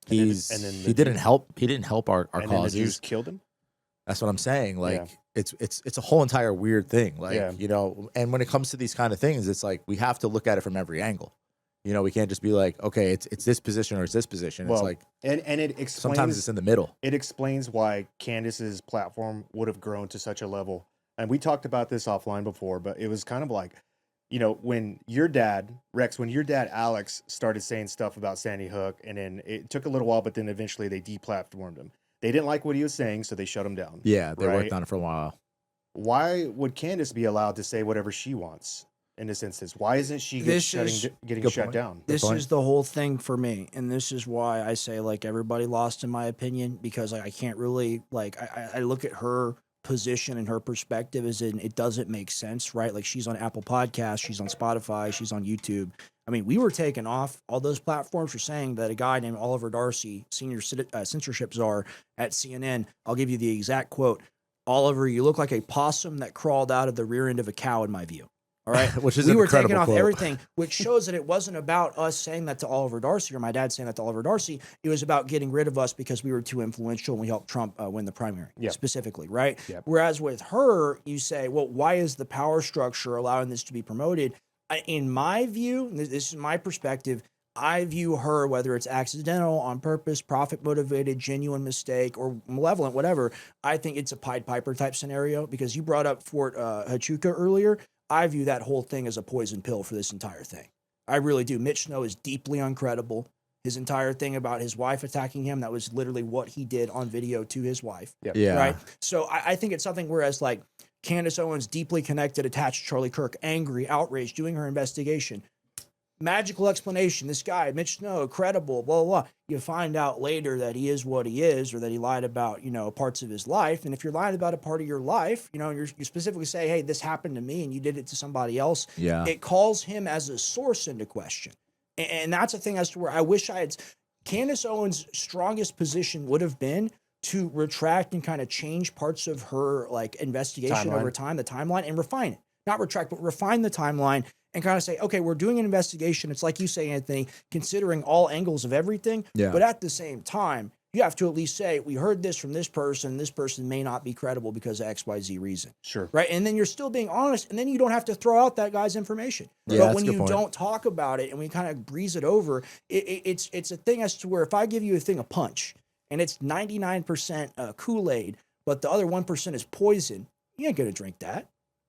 And then- he's and then the he didn't help. He didn't help our And then the Jews causes. killed him. That's what I'm saying. Like Yeah. it's a whole entire weird thing. Like Yeah. you know, and when it comes to these kind of things, it's like we have to look at it from every angle. You know, we can't just be like, okay, it's this position or it's this position. It's Well, like and it explains sometimes it's in the middle. it explains why Candace's platform would have grown to such a level. And we talked about this offline before, but it was kind of like when your dad, Rex, when your dad, Alex, started saying stuff about Sandy Hook, and then it took a little while, but then eventually they deplatformed him. They didn't like what he was saying, so they shut him down. Yeah, they right? worked on it for a while. Why would Candace be allowed to say whatever she wants in this instance? Why isn't she getting Good shut point. down? This point. is the whole thing for me, and this is why I say like everybody lost in my opinion, because I can't really I look at her position and her perspective as in it doesn't make sense, right? Like she's on Apple Podcasts, she's on Spotify, she's on YouTube. I mean, we were taken off all those platforms for saying that a guy named Oliver Darcy, senior censorship czar at CNN, I'll give you the exact quote: "Oliver, you look like a possum that crawled out of the rear end of a cow," in my view. All right. Which is we an were taking incredible off quote. everything, which shows that it wasn't about us saying that to Oliver Darcy or my dad saying that to Oliver Darcy. It was about getting rid of us because we were too influential and we helped Trump win the primary specifically, right? Yep. Whereas with her, you say, well, why is the power structure allowing this to be promoted? In my view, this is my perspective, I view her, whether it's accidental, on purpose, profit motivated, genuine mistake, or malevolent, whatever. I think it's a Pied Piper type scenario, because you brought up Fort Huachuca earlier. I view that whole thing as a poison pill for this entire thing. I really do. Mitch Snow is deeply uncredible. His entire thing about his wife attacking him, that was literally what he did on video to his wife. Yep. Yeah. Right? So I think it's something, whereas like Candace Owens, deeply connected, attached to Charlie Kirk, angry, outraged, doing her investigation. Magical explanation. This guy, Mitch Snow, credible, blah, blah, blah. You find out later that he is what he is, or that he lied about, parts of his life. And if you're lying about a part of your life, you specifically say, hey, this happened to me and you did it to somebody else. Yeah. It calls him as a source into question. And that's a thing as to where I wish Candace Owens' strongest position would have been to retract and kind of change parts of her investigation over time, the timeline, and refine it. Not retract, but refine the timeline and kind of say, okay, we're doing an investigation. It's like you say, Anthony, considering all angles of everything. Yeah. But at the same time, you have to at least say, we heard this from this person. This person may not be credible because of XYZ reason. Sure. Right. And then you're still being honest. And then you don't have to throw out that guy's information. Yeah, but that's when a good you point. don't talk about it and we kind of breeze it over, it's a thing as to where if I give you a thing of punch and it's 99% Kool-Aid, but the other 1% is poison, you ain't going to drink that.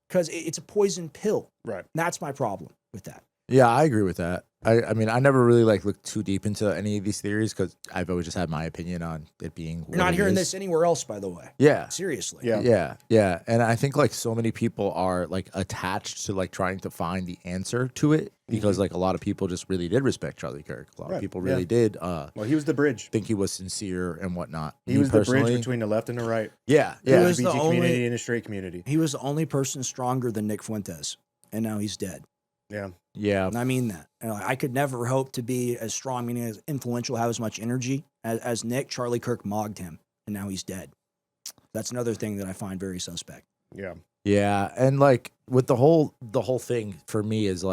Because it's a poison pill. Right. That's my problem with that. Yeah, I agree with that. I mean, I never really looked too deep into any of these theories because I've always just had my opinion on it being. You're not hearing this anywhere else, by the way. Yeah. Seriously. Yeah. Yeah. And I think so many people are attached to trying to find the answer to it because a lot of people just really did respect Charlie Kirk. A lot of people really did. Well, he was the bridge. Think he was sincere and whatnot. He was the bridge between the left and the right. Yeah. He Yeah. was the LGBT community only- and the straight community. He was the only person stronger than Nick Fuentes, and now he's dead. Yeah. Yeah. And I mean that. I could never hope to be as strong, meaning as influential, have as much energy as Nick. Charlie Kirk mogged him, and now he's dead. That's another thing that I find very suspect. Yeah. Yeah. And with the whole thing for me is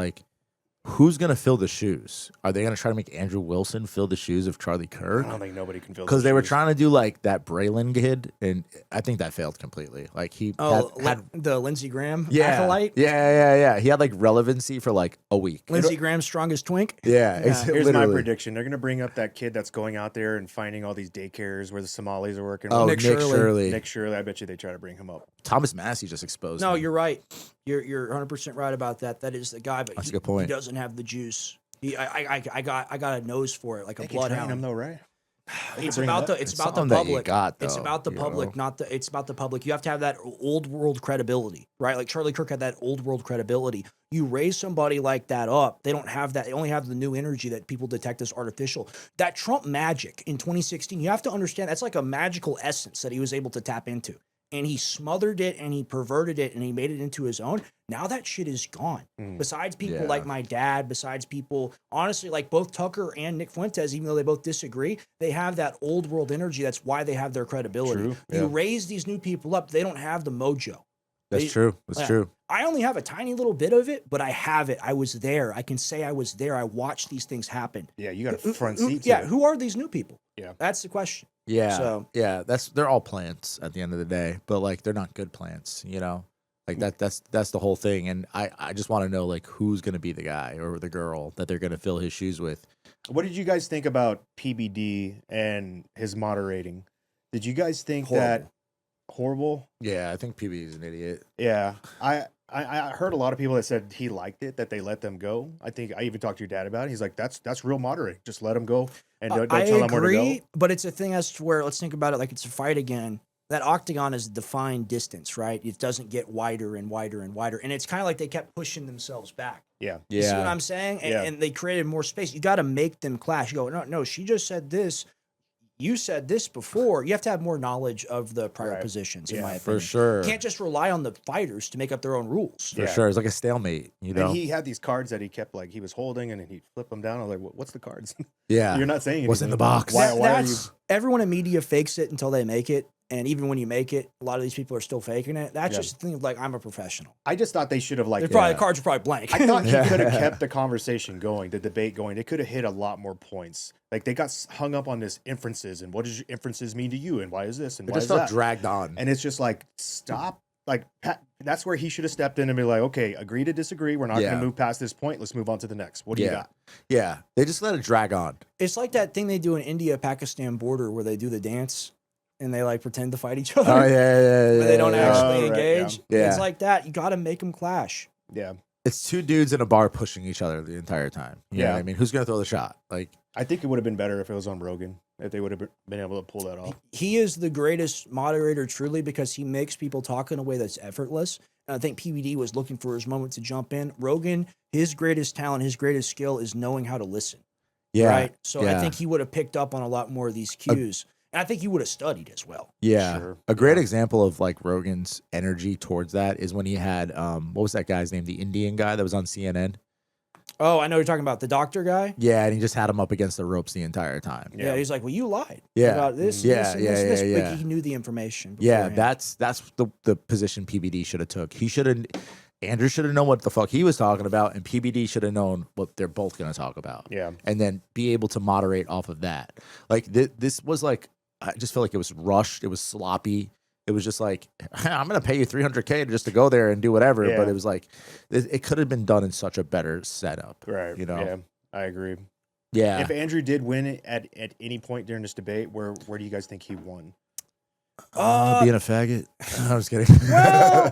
who's going to fill the shoes? Are they going to try to make Andrew Wilson fill the shoes of Charlie Kirk? I don't think nobody can fill Because the they were shoes. trying to do that Braylon kid, and I think that failed completely. He had The Lindsey Graham yeah, acolyte? yeah. He had relevancy for a week. Lindsey Graham's strongest twink? Yeah, Here's literally. my prediction. They're going to bring up that kid that's going out there and finding all these daycares where the Somalis are working. Oh, Nick Nick Shirley. Shirley. Nick Shirley. I bet you they try to bring him up. Blomas Massey just exposed. No, him. you're right. You're 100% right about that. That is the guy, but That's a good point. He doesn't have the juice. I got a nose for it, like They a can train him bloodhound. though, right? It's about the something that you public. got, It's though, about the you public, know? it's about the public. You have to have that old world credibility, right? Like Charlie Kirk had that old world credibility. You raise somebody like that up, they don't have that. They only have the new energy that people detect as artificial. That Trump magic in 2016, you have to understand that's like a magical essence that he was able to tap into. And he smothered it and he perverted it and he made it into his own. Now that shit is gone. Besides people Yeah. like my dad, besides people, honestly, like both Tucker and Nick Fuentes, even though they both disagree, they have that old world energy. That's why they have their credibility. True, You yeah. raise these new people up, they don't have the mojo. That's true. That's Yeah. true. I only have a tiny little bit of it, but I have it. I was there. I can say I was there. I watched these things happen. Yeah, you got a front seat. to Yeah, it. who are these new people? Yeah. That's the question. Yeah. So- yeah, they're all plants at the end of the day, but they're not good plants, that's the whole thing. And I just want to know who's going to be the guy or the girl that they're going to fill his shoes with. What did you guys think about PBD and his moderating? Did you guys think that horrible? Yeah, I think PB is an idiot. Yeah, I heard a lot of people that said he liked it, that they let them go. I think I even talked to your dad about it. He's like, that's real moderating. Just let them go and don't I tell them where to agree, go. but it's a thing as to where, let's think about it like it's a fight again. That octagon is a defined distance, right? It doesn't get wider and wider and wider. And it's kind of like they kept pushing themselves back. Yeah. You see what I'm saying? And, Yeah. and they created more space. You got to make them clash. You go, no, she just said this. You said this before. You have to have more knowledge of the prior Right. positions, in Yeah, my For opinion. sure. You can't just rely on the fighters to make up their own rules. For Yeah. sure. It's like a stalemate, you know? And he had these cards that he kept like he was holding, and then he'd flip them down. I was like, what's the cards? yeah. You're not saying anything. What's in the box? Why are you? That's everyone in media fakes it until they make it. And even when you make it, a lot of these people are still faking it. That's Yeah. just the thing of like, I'm a professional. I just thought they should have like. They're probably, the cards are probably blank. I thought he Yeah. could have kept the conversation going, the debate going. They could have hit a lot more points. Like they got hung up on this inferences and what does your inferences mean to you and why is this and It why just is felt that? dragged on. And it's just like stop. Like that's where he should have stepped in and be like, okay, agree to disagree. We're not going Yeah. to move past this point. Let's move on to the next. What do you Yeah. got? Yeah. They just let it drag on. It's like that thing they do in India-Pakistan border where they do the dance and they like pretend to fight each other. Oh, yeah. Where they don't yeah. actually Oh, right, engage. yeah. It's Yeah. like that. You got to make them clash. Yeah, It's two dudes in a bar pushing each other the entire time. You know Yeah. what I mean? Who's going to throw the shot? Like, I think it would have been better if it was on Rogan. If they would have been able to pull that off. He is the greatest moderator, truly, because he makes people talk in a way that's effortless. And I think PBD was looking for his moment to jump in. Rogan, his greatest talent, his greatest skill is knowing how to listen. yeah. Right. So I yeah. think he would have picked up on a lot more of these cues. And I think he would have studied as well. Yeah. Sure. A great Yeah. example of like Rogan's energy towards that is when he had, what was that guy's name? The Indian guy that was on CNN. Oh, I know you're talking about the doctor guy. Yeah. And he just had him up against the ropes the entire time. Yeah, he's like, well, you lied. Yeah. About this, Yeah, this, and yeah, this, and yeah, this. yeah. But he knew the information. Yeah, beforehand. that's the position PBD should have took. He should have Andrew should have known what the fuck he was talking about, and PBD should have known what they're both going to talk about. Yeah. And then be able to moderate off of that. Like this was like, I just feel like it was rushed. It was sloppy. It was just like, I'm going to pay you $300K just to go there and do whatever. Yeah. But it was like, it could have been done in such a better setup. Right. You know? Yeah, I agree. Yeah. If Andrew did win it at any point during this debate, where do you guys think he won? Being a faggot. I was kidding. Well,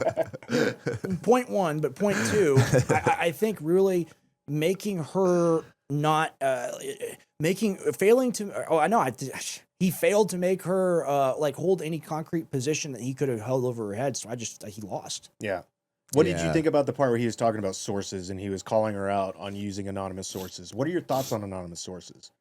point one, but point two, I think really making her not failing to. Oh, I know. He failed to make her like hold any concrete position that he could have held over her head. So he lost. Yeah. What did you Yeah. think about the part where he was talking about sources and he was calling her out on using anonymous sources? What are your thoughts on anonymous sources?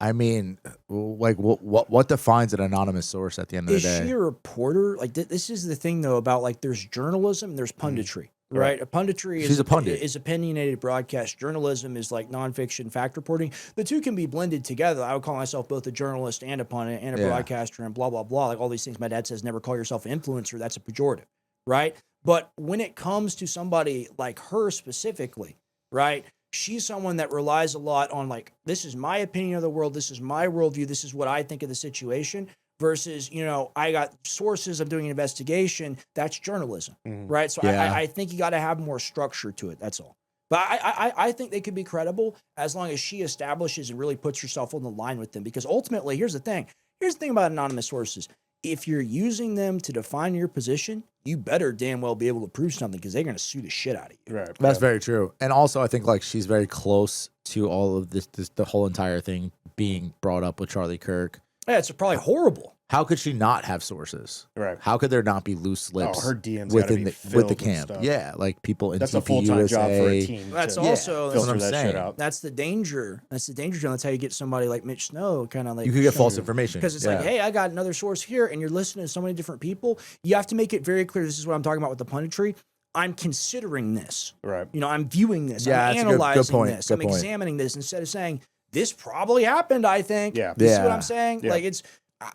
I mean, like, what defines an anonymous source at the end of the Is day? she a reporter? Like this is the thing though about like there's journalism and there's punditry, right? A punditry She's a pundit. is opinionated broadcast. Journalism is like nonfiction fact reporting. The two can be blended together. I would call myself both a journalist and a pundit and a Yeah. broadcaster and blah blah blah. Like all these things. My dad says never call yourself an influencer. That's a pejorative, right? But when it comes to somebody like her specifically, right? She's someone that relies a lot on like, this is my opinion of the world. This is my worldview. This is what I think of the situation versus, I got sources. I'm doing an investigation. That's journalism, right? So Yeah. I think you got to have more structure to it. That's all. But I think they could be credible as long as she establishes and really puts herself on the line with them. Because ultimately, here's the thing. Here's the thing about anonymous sources. If you're using them to define your position, you better damn well be able to prove something because they're going to sue the shit out of you. Right. That's very true. And also, I think like she's very close to all of this the whole entire thing being brought up with Charlie Kirk. Yeah, it's probably horrible. How could she not have sources? Right. How could there not be loose lips her DMs gotta within be the filled with the with camp? stuff. Yeah, like people in That's a TP full-time job for a USA. team. That's to also that's what filter I'm that shit saying. out. That's the danger. That's the danger zone. That's how you get somebody like Mitch Snow kind of like You could get false information because it's Yeah. like, hey, I got another source here, and you're listening to so many different people. You have to make it very clear. This is what I'm talking about with the punditry. I'm considering this. Right. I'm viewing this. Yeah, I'm that's a good analyzing point, this. good I'm point. examining this instead of saying this probably happened. I think. Yeah. You see what Yeah. I'm saying? Yeah. Like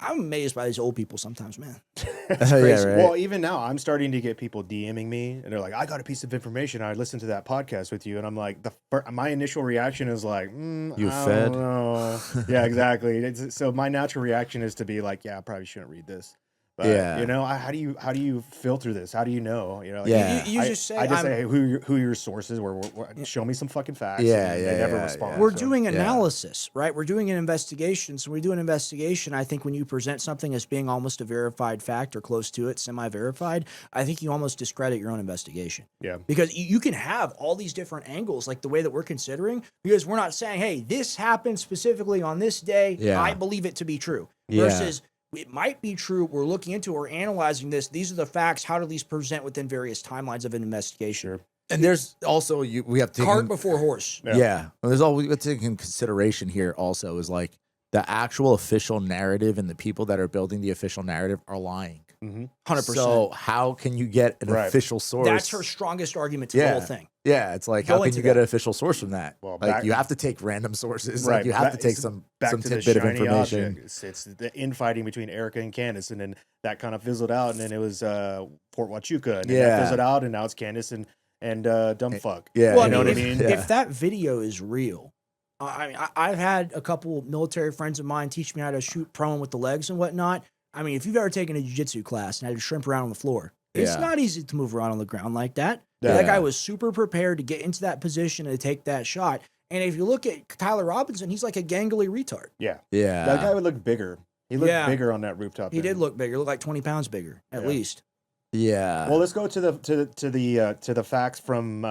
I'm amazed by these old people sometimes, man. It's Yeah, crazy. right. Well, even now, I'm starting to get people DMing me, and they're like, "I got a piece of information. I listened to that podcast with you," and I'm like, my initial reaction is like, You I fed? don't know. Yeah, exactly. So my natural reaction is to be like, "Yeah, I probably shouldn't read this." But, Yeah. you know, how do you filter this? How do you know? You know, like, Yeah. You just say, I just say, I'm- hey, who are your sources? Show me some fucking facts. Yeah, and yeah, they never yeah, respond. yeah. We're So, doing yeah. analysis, right? We're doing an investigation. So when we do an investigation, I think when you present something as being almost a verified fact or close to it, semi-verified, I think you almost discredit your own investigation. yeah. Because you can have all these different angles, like the way that we're considering, because we're not saying, hey, this happened specifically on this day. Yeah. I believe it to be true. Yeah. Versus it might be true. We're looking into, we're analyzing this. These are the facts. How do these present within various timelines of an investigation? Sure. And there's also we have to Cart before horse. Yeah. Well, there's all we have to take in consideration here also is like the actual official narrative and the people that are building the official narrative are lying. 100%. So how can you get an Right. official source? That's her strongest argument to the whole thing. Yeah, it's like Go how can into you get that. an official source from that? Well, Like back- you have to take random sources. Right. Like you have Back- to take it's some back to the tidbit of shiny information. object. It's the infighting between Erica and Candace, and then that kind of fizzled out, and then it was Fort Huachuca, and then that Yeah. fizzled out, and now it's Candace and dumb fuck. Yeah, Well, you know what I if, mean? Yeah. if that video is real, I mean, I've had a couple military friends of mine teach me how to shoot prone with the legs and whatnot. I mean, if you've ever taken a jiu-jitsu class and had to shrimp around on the floor, it's Yeah. not easy to move around on the ground like that. Yeah. That guy was super prepared to get into that position and to take that shot. And if you look at Tyler Robinson, he's like a gangly retard. Yeah. Yeah. That guy would look bigger. He looked Yeah. bigger on that rooftop. He there. did look bigger, looked like 20 pounds bigger at Yeah. least. Yeah. Well, let's go to the facts from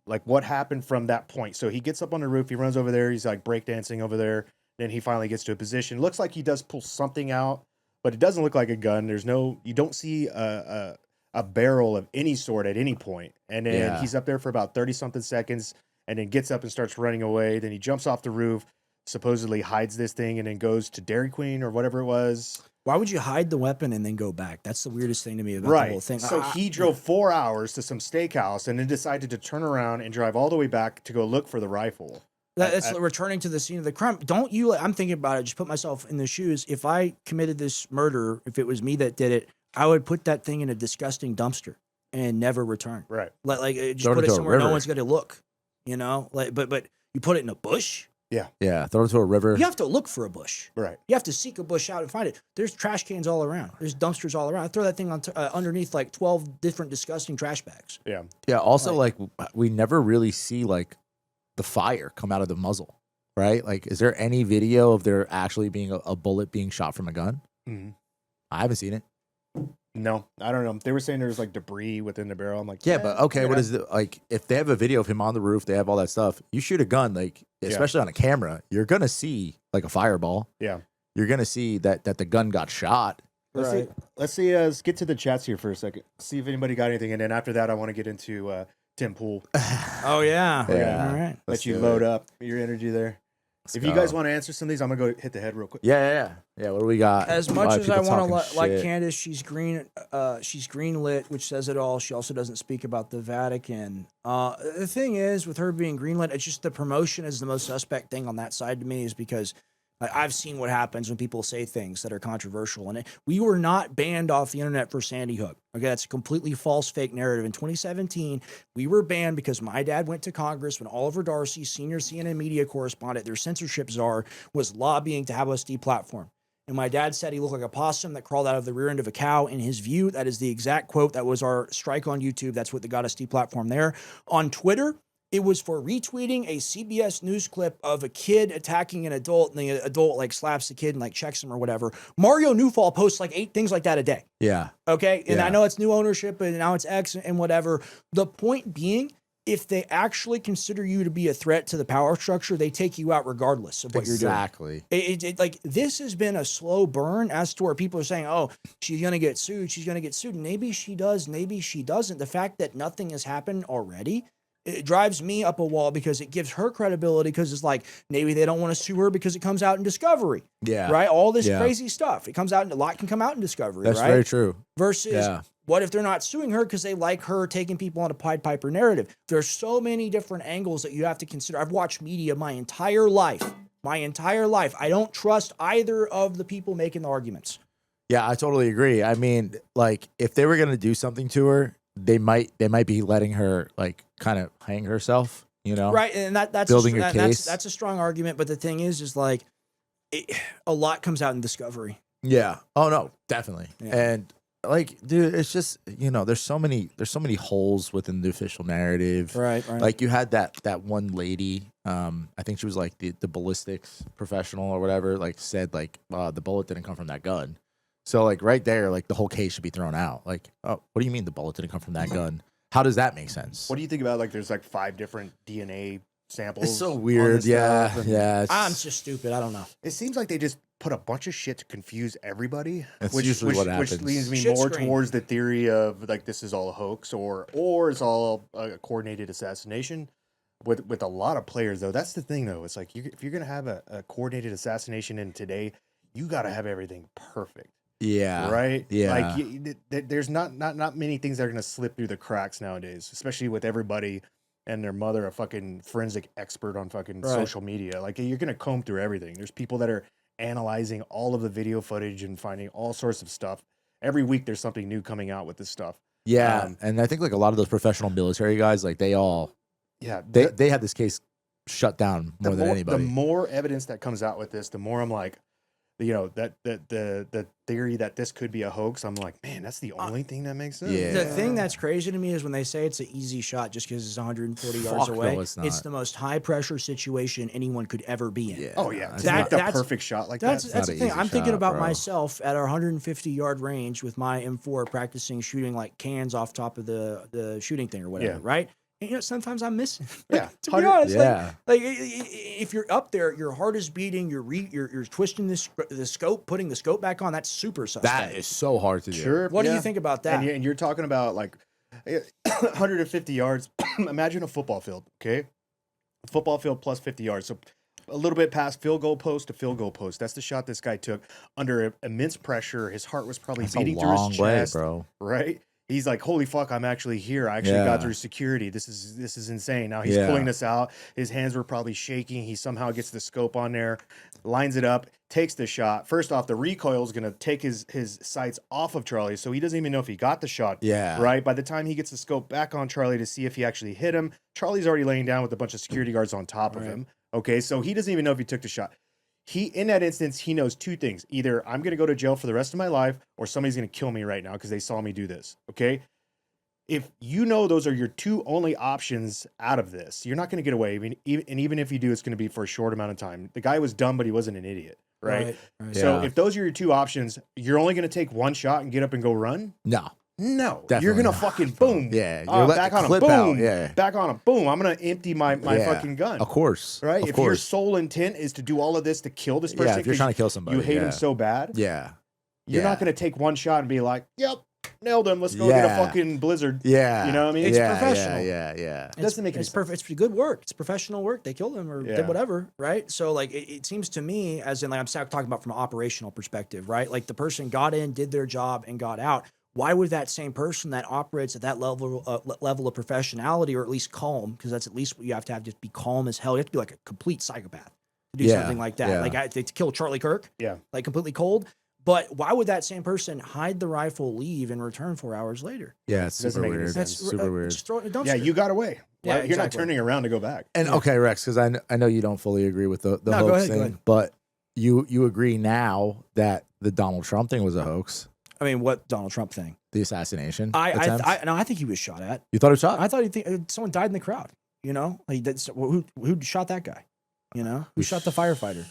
like what happened from that point. So he gets up on the roof, he runs over there, he's like breakdancing over there. Then he finally gets to a position. Looks like he does pull something out, but it doesn't look like a gun. You don't see a barrel of any sort at any point. And then Yeah. he's up there for about 30 something seconds, and then gets up and starts running away. Then he jumps off the roof, supposedly hides this thing, and then goes to Dairy Queen or whatever it was. Why would you hide the weapon and then go back? That's the weirdest thing to me about the whole thing. So he drove 4 hours to some steakhouse and then decided to turn around and drive all the way back to go look for the rifle. That's returning to the scene of the crime. Don't you? I'm thinking about it. Just put myself in the shoes. If I committed this murder, if it was me that did it, I would put that thing in a disgusting dumpster and never return. Right. Like just Throw it put it into a somewhere no river. one's going to look. You know, like but you put it in a bush. Yeah. Throw it into a river. You have to look for a bush. Right. You have to seek a bush out and find it. There's trash cans all around. There's dumpsters all around. I throw that thing on underneath like 12 different disgusting trash bags. Yeah. Yeah. Also, like we never really see like the fire come out of the muzzle, right? Like, is there any video of there actually being a bullet being shot from a gun? Mhm. I haven't seen it. No, I don't know. They were saying there was like debris within the barrel. I'm like, Yeah, but okay, what yeah. is it like? If they have a video of him on the roof, they have all that stuff. You shoot a gun, like especially on a camera, you're gonna see like a fireball. Yeah. You're gonna see that the gun got shot. Let's see. Let's get to the chats here for a second. See if anybody got anything, and then after that, I want to get into Tim Pool. Oh yeah. Yeah. All right. Let you load up your energy there. Let's If you go. guys want to answer some of these, I'm gonna go hit the head real quick. Yeah. What do we got? As A lot much of as I people want to talking like shit. Candace, she's green lit, which says it all. She also doesn't speak about the Vatican. The thing is, with her being green lit, it's just the promotion is the most suspect thing on that side to me, is because like, I've seen what happens when people say things that are controversial. And we were not banned off the internet for Sandy Hook. Okay, that's a completely false, fake narrative. In 2017, we were banned because my dad went to Congress when Oliver Darcy, senior CNN media correspondent, their censorship czar, was lobbying to have us deplatform. And my dad said he looked like a possum that crawled out of the rear end of a cow. In his view, that is the exact quote. That was our strike on YouTube. That's what got us deplatformed there. On Twitter, it was for retweeting a CBS News clip of a kid attacking an adult, and the adult like slaps the kid and like checks him or whatever. Mario Newfall posts like 8 things like that a day. Yeah. Okay. And Yeah. I know it's new ownership and now it's X and whatever. The point being, if they actually consider you to be a threat to the power structure, they take you out regardless of what you're doing. Exactly. Like this has been a slow burn as to where people are saying, oh, she's going to get sued. She's going to get sued. Maybe she does. Maybe she doesn't. The fact that nothing has happened already, it drives me up a wall because it gives her credibility, because it's like, maybe they don't want to sue her because it comes out in Discovery, Yeah. right? All this Yeah. crazy stuff. It comes out, a lot can come out in Discovery, That's right? very true. Versus Yeah. what if they're not suing her because they like her taking people on a Pied Piper narrative? There's so many different angles that you have to consider. I've watched media my entire life. I don't trust either of the people making the arguments. Yeah, I totally agree. I mean, like if they were gonna do something to her, they might be letting her like kind of hang herself, you know? Right, and that's Building your that's case. that's a strong argument. But the thing is like a lot comes out in Discovery. Yeah. Oh no, definitely. Yeah. And like, dude, it's just, there's so many holes within the official narrative. Right. Like you had that one lady, I think she was like the ballistics professional or whatever, like said like the bullet didn't come from that gun. So like right there, like the whole case should be thrown out. Like, oh, what do you mean the bullet didn't come from that gun? How does that make sense? What do you think about like there's like 5 different DNA samples? It's so on weird. this Yeah. stuff, and Yeah. I'm just stupid. I don't know. It seems like they just put a bunch of shit to confuse everybody. That's usually what happens. Which leads me Shit more screen. towards the theory of like this is all a hoax or it's all a coordinated assassination. With a lot of players though, that's the thing though. It's like if you're gonna have a coordinated assassination in today, you got to have everything perfect. Yeah. Right. Yeah. Like there's not many things that are gonna slip through the cracks nowadays, especially with everybody and their mother a fucking forensic expert on fucking Right. social media. Like you're gonna comb through everything. There's people that are analyzing all of the video footage and finding all sorts of stuff. Every week there's something new coming out with this stuff. Yeah. And I think like a lot of those professional military guys, like they had this case shut down more than anybody. The more evidence that comes out with this, the more I'm like, that the theory that this could be a hoax, I'm like, man, that's the only thing that makes sense. Yeah. The thing that's crazy to me is when they say it's an easy shot just because it's 140 yards Fuck, away. no, it's not. It's the most high pressure situation anyone could ever be in. Yeah. Oh yeah, It's to make not- the that's- perfect shot like That's that. the not thing. an easy I'm thinking shot, about bro. myself at our 150 yard range with my M4 practicing shooting like cans off top of the shooting thing or whatever, Yeah. right? And sometimes I'm missing. Yeah, to be honest, Yeah. like if you're up there, your heart is beating. You're twisting the scope, putting the scope back on. That's super suspect. That is so hard to do. Sure. What do yeah. you think about that? And you're talking about like 150 yards. Imagine a football field, okay? Football field plus 50 yards. So a little bit past field goal post to field goal post. That's the shot this guy took under immense pressure. His heart was probably That's a beating through his long way, chest, bro. right? He's like, holy fuck, I'm actually here. I actually Yeah. got through security. This is insane. Now he's Yeah. pulling this out. His hands were probably shaking. He somehow gets the scope on there, lines it up, takes the shot. First off, the recoil is going to take his sights off of Charlie, so he doesn't even know if he got the shot. Yeah. Right? By the time he gets the scope back on Charlie to see if he actually hit him, Charlie's already laying down with a bunch of security guards on top of Right. him. Okay, so he doesn't even know if he took the shot. In that instance, he knows two things. Either I'm going to go to jail for the rest of my life or somebody's going to kill me right now because they saw me do this. Okay? If you know those are your two only options out of this, you're not going to get away. I mean, even if you do, it's going to be for a short amount of time. The guy was dumb, but he wasn't an idiot, right? So Yeah. if those are your two options, you're only going to take one shot and get up and go run? No. No. Definitely You're going to not, fucking bro. boom. Yeah, you're Oh, letting back the on him. clip Boom. out, yeah. Back on him. Boom. I'm going to empty my Yeah. fucking gun. Of course. Right? Of If your course. sole intent is to do all of this to kill this person, Yeah, if you're 'cause trying to kill somebody. you hate yeah. him so bad, Yeah. you're Yeah. not going to take one shot and be like, yep, nailed him. Let's go get a Yeah. fucking blizzard. Yeah. You know what I mean? It's yeah, professional. Yeah. Doesn't make any it's sense. perfect. It's good work. It's professional work. They killed him or Yeah. did whatever, right? So like it seems to me, as in like I'm talking about from an operational perspective, right? Like the person got in, did their job, and got out. Why would that same person that operates at that level of professionality, or at least calm, because that's at least what you have to just be calm as hell. You have to be like a complete psychopath to do Yeah, something like that. yeah. Like to kill Charlie Kirk, Yeah. like completely cold. But why would that same person hide the rifle, leave, and return 4 hours later? Yeah, it's Doesn't super make any weird. sense. That's super weird. Just throw it in a dumpster. Yeah, you got away. Yeah, You're not exactly. turning around to go back. And okay, Rex, because I know you don't fully agree with the No, go hoax ahead, go thing, ahead. but you agree now that the Donald Trump thing was a hoax, I mean, what Donald Trump thing? the assassination I attempt? think he was shot at. You thought it was shot? I thought someone died in the crowd. You know, like who shot that guy? You know, who shot the firefighter?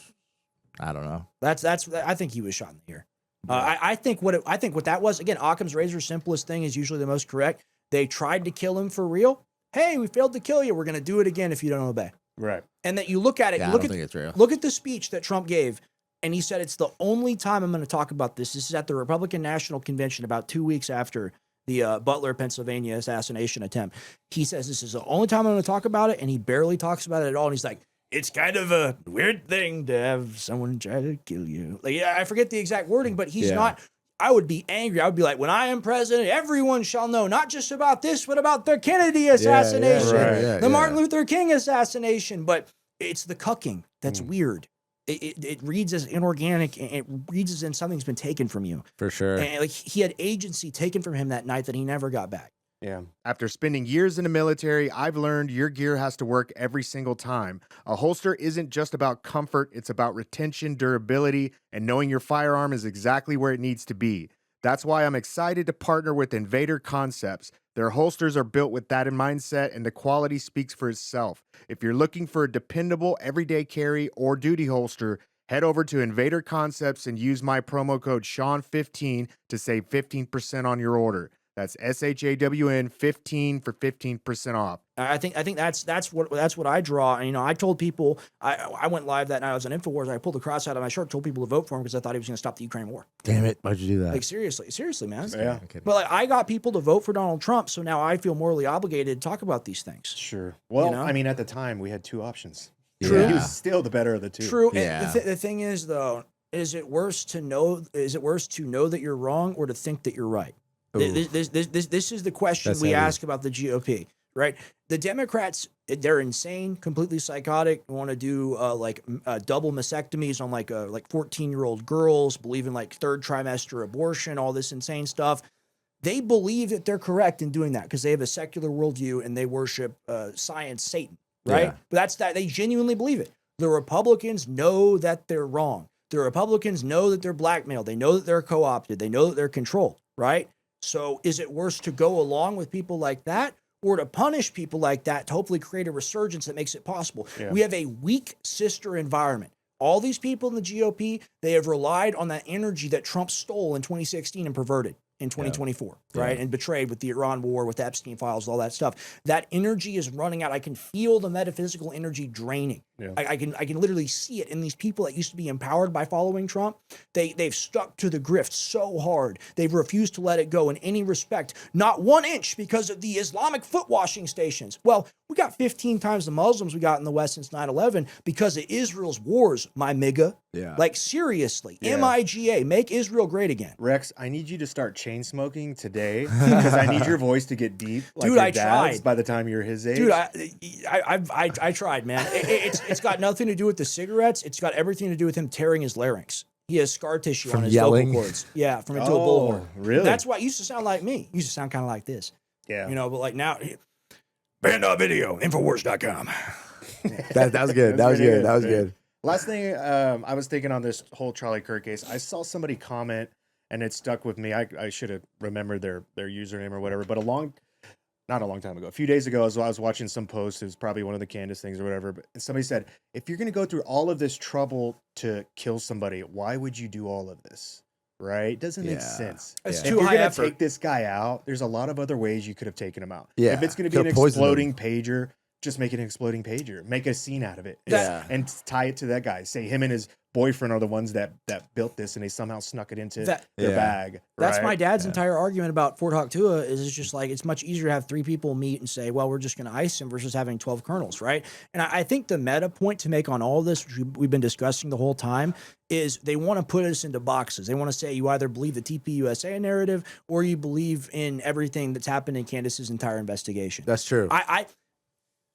I don't know. That's I think he was shot in the ear. I think what that was, again, Occam's razor, simplest thing is usually the most correct. They tried to kill him for real. Hey, we failed to kill you. We're going to do it again if you don't obey. Right. And that you look at it. Yeah, I look don't at think it's real. Look at the speech that Trump gave. And he said, it's the only time I'm going to talk about this. This is at the Republican National Convention about 2 weeks after the Butler, Pennsylvania assassination attempt. He says, this is the only time I'm going to talk about it. And he barely talks about it at all. And he's like, it's kind of a weird thing to have someone try to kill you. Like, yeah, I forget the exact wording, but he's Yeah. not. I would be angry. I would be like, when I am president, everyone shall know, not just about this, but about the Kennedy assassination, right. Yeah, the Martin Luther King assassination. But it's the cucking that's weird. It reads as inorganic, and it reads as in something's been taken from you. For sure. And like he had agency taken from him that night that he never got back. Yeah. After spending years in the military, I've learned your gear has to work every single time. A holster isn't just about comfort, it's about retention, durability, and knowing your firearm is exactly where it needs to be. That's why I'm excited to partner with Invader Concepts. Their holsters are built with that in mindset, and the quality speaks for itself. If you're looking for a dependable everyday carry or duty holster, head over to Invader Concepts and use my promo code Sean15 to save 15% on your order. That's SHAWN 15 for 15% off. I think that's what I draw. And, I told people I went live that night. I was on InfoWars. I pulled the cross out of my shirt, told people to vote for him because I thought he was going to stop the Ukraine war. Damn it! Why'd you do that? Like seriously, man. Yeah. But like, I got people to vote for Donald Trump, so now I feel morally obligated to talk about these things. Sure. Well, know? I mean, at the time we had two options. True. He was still the better of the two. True. Yeah. And the thing is, though, is it worse to know that you're wrong or to think that you're right? This is the question That's we heavy. ask about the GOP, right? The Democrats, they're insane, completely psychotic, want to do double mastectomies on like 14-year-old girls, believe in like third trimester abortion, all this insane stuff. They believe that they're correct in doing that because they have a secular worldview and they worship science, Satan, right? Yeah. But they genuinely believe it. The Republicans know that they're wrong. The Republicans know that they're blackmailed. They know that they're co-opted. They know that they're controlled, right? So is it worse to go along with people like that or to punish people like that to hopefully create a resurgence that makes it possible? Yeah. We have a weak sister environment. All these people in the GOP, they have relied on that energy that Trump stole in 2016 and perverted in 2024, right? And betrayed with the Iran war, with the Epstein files, all that stuff. That energy is running out. I can feel the metaphysical energy draining. Yeah. I can literally see it in these people that used to be empowered by following Trump. They've stuck to the grift so hard. They've refused to let it go in any respect, not 1 inch, because of the Islamic foot washing stations. Well, we got 15 times the Muslims we got in the West since 9/11 because of Israel's wars, my MIGA. Yeah. Like seriously, Yeah. MIGA, make Israel great again. Rex, I need you to start chain smoking today because I need your voice to get deep. Like Dude, your I dad's tried. by the time you're his age. Dude, I tried, man. It's got nothing to do with the cigarettes. It's got everything to do with him tearing his larynx. He has scar tissue From on his yelling? vocal cords. Yeah, from into a bullhorn. Really? That's why it used to sound like me. It used to sound kind of like this. yeah. But like now, video, Infowars.com. That was good. That was pretty good. That was pretty good. Last thing I was thinking on this whole Charlie Kirk case, I saw somebody comment and it stuck with me. I should have remembered their username or whatever, but not a long time ago, a few days ago, I was watching some post. It was probably one of the Candace things or whatever. But somebody said, if you're going to go through all of this trouble to kill somebody, why would you do all of this? Right? It doesn't make Yeah. sense. It's If too you're high gonna effort. take this guy out, there's a lot of other ways you could have taken him out. Yeah. If it's going to be an Could've poisoned exploding pager, just make it an exploding pager. Make a scene out of it. Yeah. And tie it to that guy. Say him and his boyfriend are the ones that built this and they somehow snuck it into That- their Yeah. bag. That's right? my dad's entire argument about Fort Hawk-Tua is it's just like it's much easier to have 3 people meet and say, well, we're just going to ice him versus having 12 colonels, right? And I think the meta point to make on all this, which we've been discussing the whole time, is they want to put us into boxes. They want to say you either believe the TPUSA narrative or you believe in everything that's happened in Candace's entire investigation. That's true.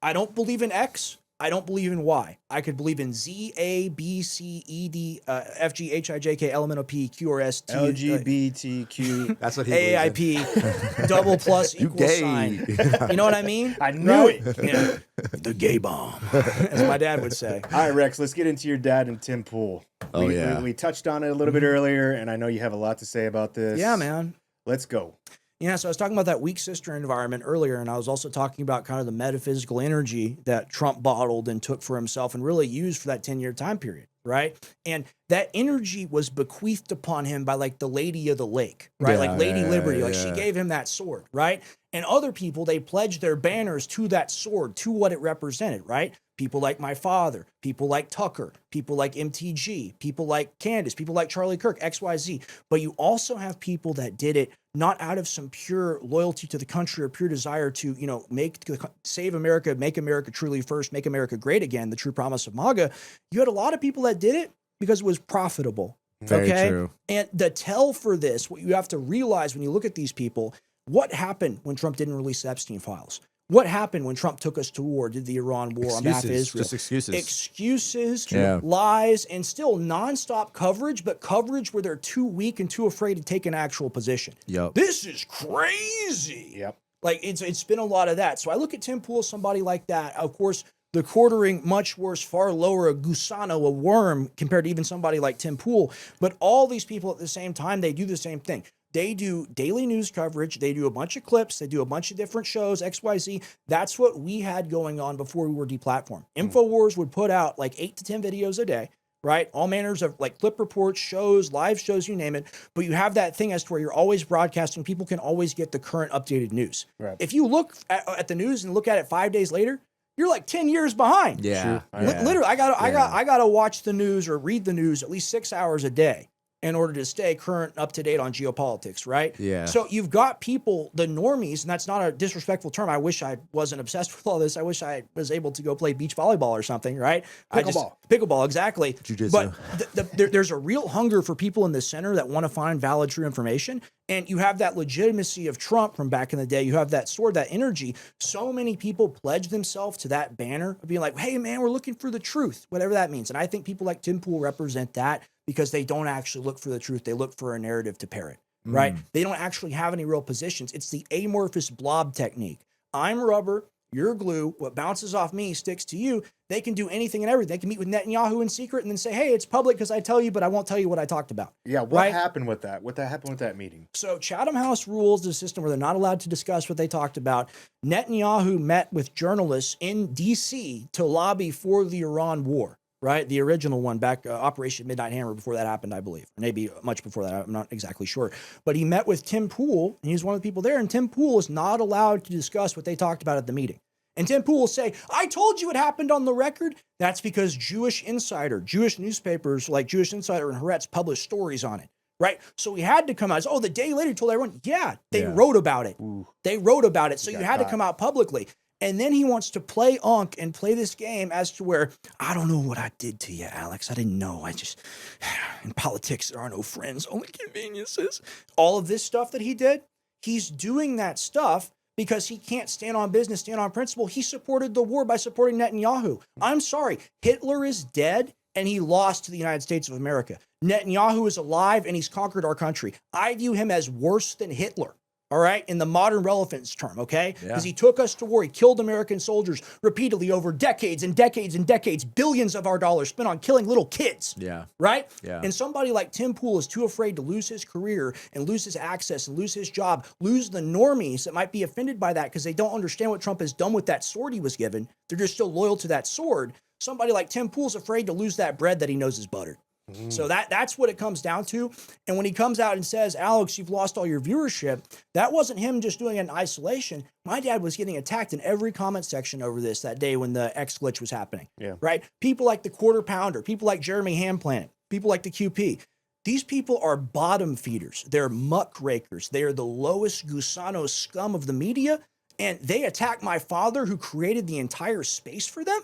I don't believe in X. I don't believe in Y. I could believe in Z, A, B, C, E, D, F, G, H, I, J, K, L, M, N, O, P, Q, R, S, T, LGBTQ. That's what he believes in. AIP, double plus You equal gay. sign. You know what I mean? I knew it. Yeah. The gay bomb, as my dad would say. All right, Rex, let's get into your dad and Tim Pool. Oh, yeah. We touched on it a little bit earlier, and I know you have a lot to say about this. Yeah, man. Let's go. Yeah, so I was talking about that weak sister environment earlier, and I was also talking about kind of the metaphysical energy that Trump bottled and took for himself and really used for that 10-year time period, right? And that energy was bequeathed upon him by like the Lady of the Lake, right? Yeah, like Lady yeah, Liberty, like yeah. she gave him that sword, right? And other people, they pledged their banners to that sword, to what it represented, right? People like my father, people like Tucker, people like MTG, people like Candace, people like Charlie Kirk, XYZ. But you also have people that did it not out of some pure loyalty to the country or pure desire to, save America, make America truly first, make America great again, the true promise of MAGA. You had a lot of people that did it because it was profitable. Very okay? true. And the tell for this, what you have to realize when you look at these people, what happened when Trump didn't release the Epstein files? What happened when Trump took us to war, did the Iran war on behalf of Israel? Just excuses. Excuses, Yeah. lies, and still nonstop coverage, but coverage where they're too weak and too afraid to take an actual position. Yep. This is crazy. Yep. Like it's been a lot of that. So I look at Tim Pool, somebody like that. Of course, the quartering, much worse, far lower, a gusano, a worm, compared to even somebody like Tim Pool. But all these people at the same time, they do the same thing. They do daily news coverage. They do a bunch of clips. They do a bunch of different shows, XYZ. That's what we had going on before we were deplatformed. InfoWars would put out like 8 to 10 videos a day, right? All manners of like clip reports, shows, live shows, you name it. But you have that thing as to where you're always broadcasting. People can always get the current updated news. Right. If you look at the news and look at it 5 days later, you're like 10 years behind. Yeah. Literally, I gotta watch the news or read the news at least 6 hours a day in order to stay current, up to date on geopolitics, right? Yeah. So you've got people, the normies, and that's not a disrespectful term. I wish I wasn't obsessed with all this. I wish I was able to go play beach volleyball or something, right? Pickleball, exactly. Jiu-jitsu. But there's a real hunger for people in the center that want to find valid, true information. And you have that legitimacy of Trump from back in the day. You have that sword, that energy. So many people pledge themselves to that banner of being like, hey, man, we're looking for the truth, whatever that means. And I think people like Tim Pool represent that because they don't actually look for the truth. They look for a narrative to parrot, right? They don't actually have any real positions. It's the amorphous blob technique. I'm rubber, you're glue. What bounces off me sticks to you. They can do anything and everything. They can meet with Netanyahu in secret and then say, hey, it's public because I tell you, but I won't tell you what I talked about. Yeah, what happened with that? What happened with that meeting? So Chatham House rules the system where they're not allowed to discuss what they talked about. Netanyahu met with journalists in D.C. to lobby for the Iran war, right? The original one back, Operation Midnight Hammer, before that happened, I believe. Maybe much before that. I'm not exactly sure. But he met with Tim Pool, and he was one of the people there, and Tim Pool is not allowed to discuss what they talked about at the meeting. And Tim Pool will say, I told you it happened on the record. That's because Jewish Insider, Jewish newspapers like Jewish Insider and Haaretz published stories on it, right? So he had to come out. Oh, the day later he told everyone, they wrote about it. They wrote about it. So you had to come out publicly. And then he wants to play Unk and play this game as to where, I don't know what I did to you, Alex. I didn't know. In politics, there are no friends, only conveniences. All of this stuff that he did, he's doing that stuff because he can't stand on business, stand on principle. He supported the war by supporting Netanyahu. I'm sorry. Hitler is dead and he lost to the United States of America. Netanyahu is alive and he's conquered our country. I view him as worse than Hitler. All right, in the modern relevance term, okay? Because he took us to war. He killed American soldiers repeatedly over decades and decades and decades, billions of our dollars spent on killing little kids. Yeah. Right? Yeah. And somebody like Tim Pool is too afraid to lose his career and lose his access and lose his job, lose the normies that might be offended by that because they don't understand what Trump has done with that sword he was given. They're just still loyal to that sword. Somebody like Tim Pool's afraid to lose that bread that he knows is buttered. So that's what it comes down to. And when he comes out and says, Alex, you've lost all your viewership, that wasn't him just doing it in isolation. My dad was getting attacked in every comment section over this that day when the X glitch was happening. Yeah. Right? People like the Quarter Pounder, people like Jeremy Hamplanet, people like the QP. These people are bottom feeders. They're muck rakers. They are the lowest gusano scum of the media. And they attack my father who created the entire space for them?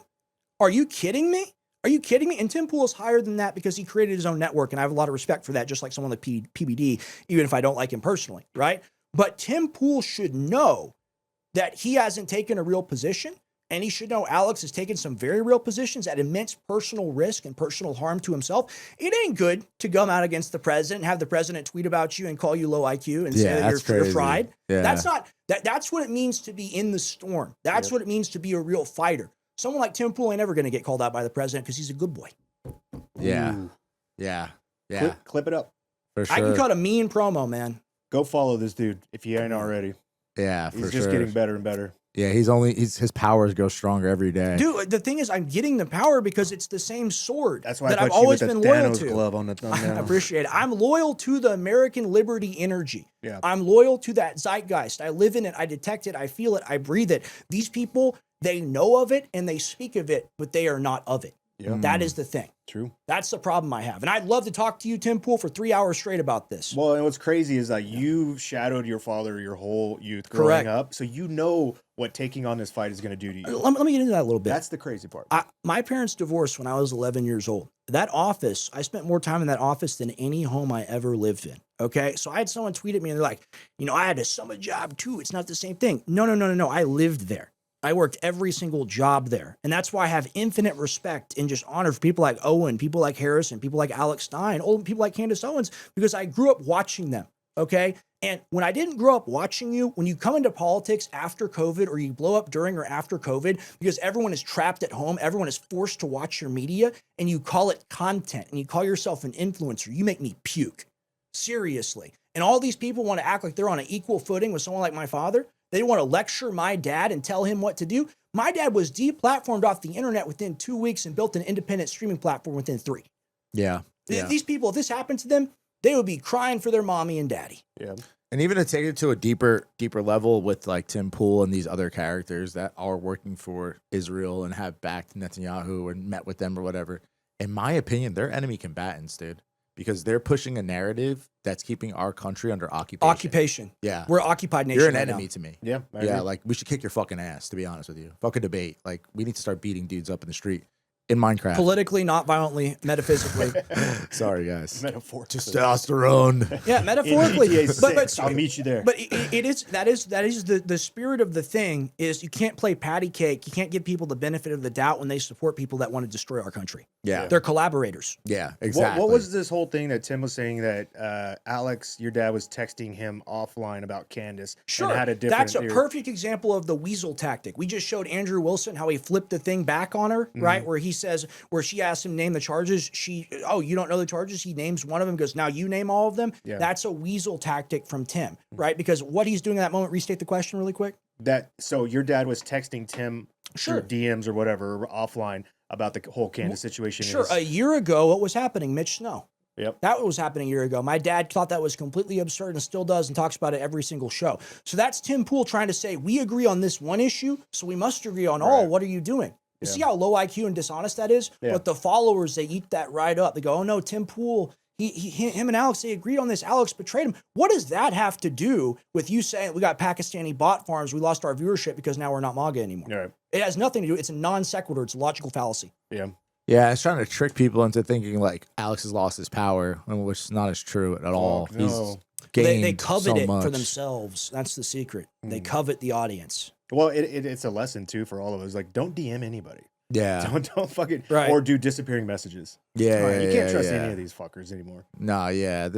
Are you kidding me? Are you kidding me? And Tim Pool is higher than that because he created his own network, and I have a lot of respect for that, just like someone like PBD, even if I don't like him personally, right? But Tim Pool should know that he hasn't taken a real position, and he should know Alex has taken some very real positions at immense personal risk and personal harm to himself. It ain't good to come out against the president and have the president tweet about you and call you low IQ and say that you're fried. Yeah. That's what it means to be in the storm. That's what it means to be a real fighter. Someone like Tim Pool ain't never going to get called out by the president because he's a good boy. Yeah. Ooh. Yeah. Clip it up. For sure. I can cut a mean promo, man. Go follow this dude if you ain't already. Yeah, He's just getting better and better. Yeah, his powers go stronger every day. Dude, the thing is, I'm getting the power because it's the same sword That's why that I I've put you always with the been loyal Thanos to. glove on the thumbnail. I appreciate it. I'm loyal to the American liberty energy. Yeah. I'm loyal to that zeitgeist. I live in it. I detect it. I feel it. I breathe it. These people, they know of it and they speak of it, but they are not of it. Yeah. That is the thing. True. That's the problem I have. And I'd love to talk to you, Tim Pool, for 3 hours straight about this. Well, and what's crazy is that you shadowed your father your whole youth growing up. So you know what taking on this fight is going to do to you. Let me get into that a little bit. That's the crazy part. My parents divorced when I was 11 years old. That office, I spent more time in that office than any home I ever lived in. Okay. So I had someone tweet at me and they're like, I had a summer job too. It's not the same thing. No. I lived there. I worked every single job there. And that's why I have infinite respect and just honor for people like Owen, people like Harrison, people like Alex Stein, old people like Candace Owens, because I grew up watching them. Okay. And when I didn't grow up watching you, when you come into politics after COVID or you blow up during or after COVID, because everyone is trapped at home, everyone is forced to watch your media, and you call it content and you call yourself an influencer, you make me puke. Seriously. And all these people want to act like they're on an equal footing with someone like my father. They want to lecture my dad and tell him what to do. My dad was deplatformed off the internet within 2 weeks and built an independent streaming platform within 3. Yeah. These people, if this happened to them, they would be crying for their mommy and daddy. Yeah. And even to take it to a deeper level with like Tim Pool and these other characters that are working for Israel and have backed Netanyahu and met with them or whatever, in my opinion, they're enemy combatants, dude, because they're pushing a narrative that's keeping our country under occupation. Yeah. We're an occupied nation. You're an right enemy now. to me. Yeah. I Yeah, agree. like we should kick your fucking ass, to be honest with you. Fuck a debate. Like we need to start beating dudes up in the street in Minecraft. Politically, not violently, metaphysically. Sorry, guys. Metaphor. Testosterone. Yeah, metaphorically. ETA But 6, I'll meet you there. But that is the spirit of the thing is you can't play patty cake. You can't give people the benefit of the doubt when they support people that want to destroy our country. Yeah. They're collaborators. Yeah, exactly. What was this whole thing that Tim was saying that Alex, your dad, was texting him offline about Candace? Sure, and had a different that's a perfect example of the weasel tactic. We just showed Andrew Wilson how he flipped the thing back on her, right? Where he says, where she asked him to name the charges, you don't know the charges? He names one of them, goes, now you name all of them. Yeah. That's a weasel tactic from Tim, right? Because what he's doing at that moment, restate the question really quick. So your dad was texting Tim Sure. through DMs or whatever offline about the whole Candace situation. Sure, a year ago, what was happening? Mitch Snow. Yep. That was happening a year ago. My dad thought that was completely absurd and still does and talks about it every single show. So that's Tim Pool trying to say, we agree on this one issue, so we must agree on all. Right. What are you doing? You Yeah. see how low IQ and dishonest that is? Yeah. But the followers, they eat that right up. They go, oh no, Tim Pool, him and Alex, they agreed on this. Alex betrayed him. What does that have to do with you saying we got Pakistani bot farms, we lost our viewership because now we're not MAGA anymore? Right. It has nothing to do. It's a non sequitur. It's a logical fallacy. Yeah. Yeah, it's trying to trick people into thinking like Alex has lost his power, which is not as true at all. no. He's gained They covet so it much. for themselves. That's the secret. They covet the audience. Well, it's a lesson too for all of us. Like, don't DM anybody. Yeah, Don't fucking Right. or do disappearing messages. yeah, Right, you can't trust yeah. any of these fuckers anymore. No, yeah.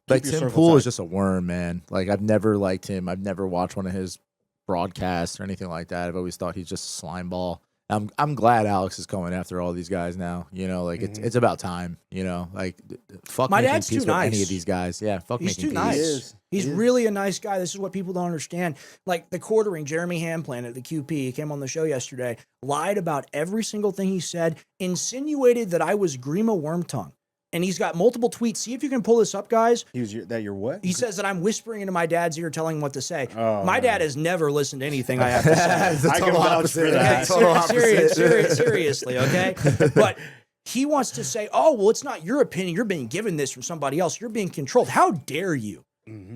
Like your Tim circle Pool tight. is just a worm, man. Like I've never liked him. I've never watched one of his broadcasts or anything like that. I've always thought he's just a slime ball. I'm glad Alex is going after all these guys now. You know, like it's about time. You know, like fuck My making dad's peace too with any nice. of these guys. Yeah, fuck He's making too peace. nice. He is. He's He is. really a nice guy. This is what people don't understand. Like the quartering, Jeremy Hamplan at the QP, he came on the show yesterday, lied about every single thing he said, insinuated that I was Grima Wormtongue. And he's got multiple tweets. See if you can pull this up, guys. Your what? He says that I'm whispering into my dad's ear, telling him what to say. Oh, my dad has never listened to anything I have to say. It's the I can total vouch opposite. for that. Total opposite. Seriously, okay? But he wants to say, oh, well, it's not your opinion. You're being given this from somebody else. You're being controlled. How dare you?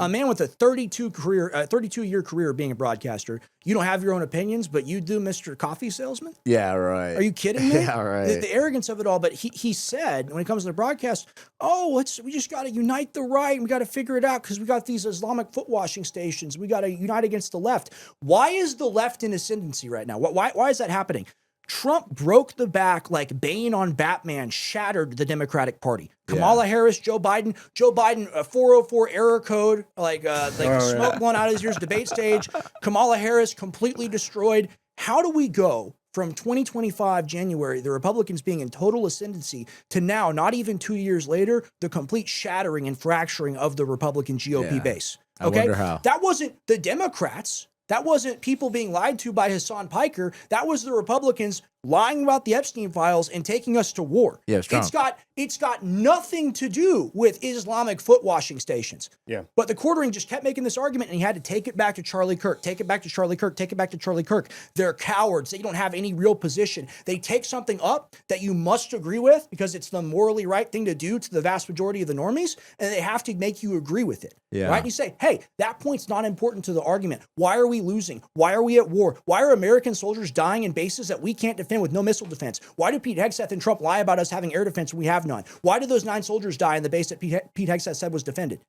A man with a 32-year career being a broadcaster, you don't have your own opinions, but you do, Mr. Coffee Salesman? Yeah, right. Are you kidding me? Yeah, right. The arrogance of it all. But he said, when it comes to the broadcast, we just got to unite the right. And we got to figure it out because we got these Islamic foot washing stations. We got to unite against the left. Why is the left in ascendancy right now? Why is that happening? Trump broke the back like Bane on Batman, shattered the Democratic Party. Kamala Harris, Joe Biden, a 404 error code, smoke blown out of his ears, debate stage. Kamala Harris completely destroyed. How do we go from 2025 January, the Republicans being in total ascendancy, to now, not even 2 years later, the complete shattering and fracturing of the Republican GOP Yeah. base? I wonder how. That wasn't the Democrats. That wasn't people being lied to by Hassan Piker. That was the Republicans lying about the Epstein files and taking us to war. Yeah, it's Trump. It's got nothing to do with Islamic foot washing stations. Yeah. But the quartering just kept making this argument, and he had to take it back to Charlie Kirk, take it back to Charlie Kirk, take it back to Charlie Kirk. They're cowards. They don't have any real position. They take something up that you must agree with because it's the morally right thing to do to the vast majority of the normies, and they have to make you agree with it. Yeah. Right? And you say, hey, that point's not important to the argument. Why are we losing? Why are we at war? Why are American soldiers dying in bases that we can't defend with no missile defense? Why do Pete Hegseth and Trump lie about us having air defense when we have none? Why did those 9 soldiers die in the base that Pete Hegseth said was defended?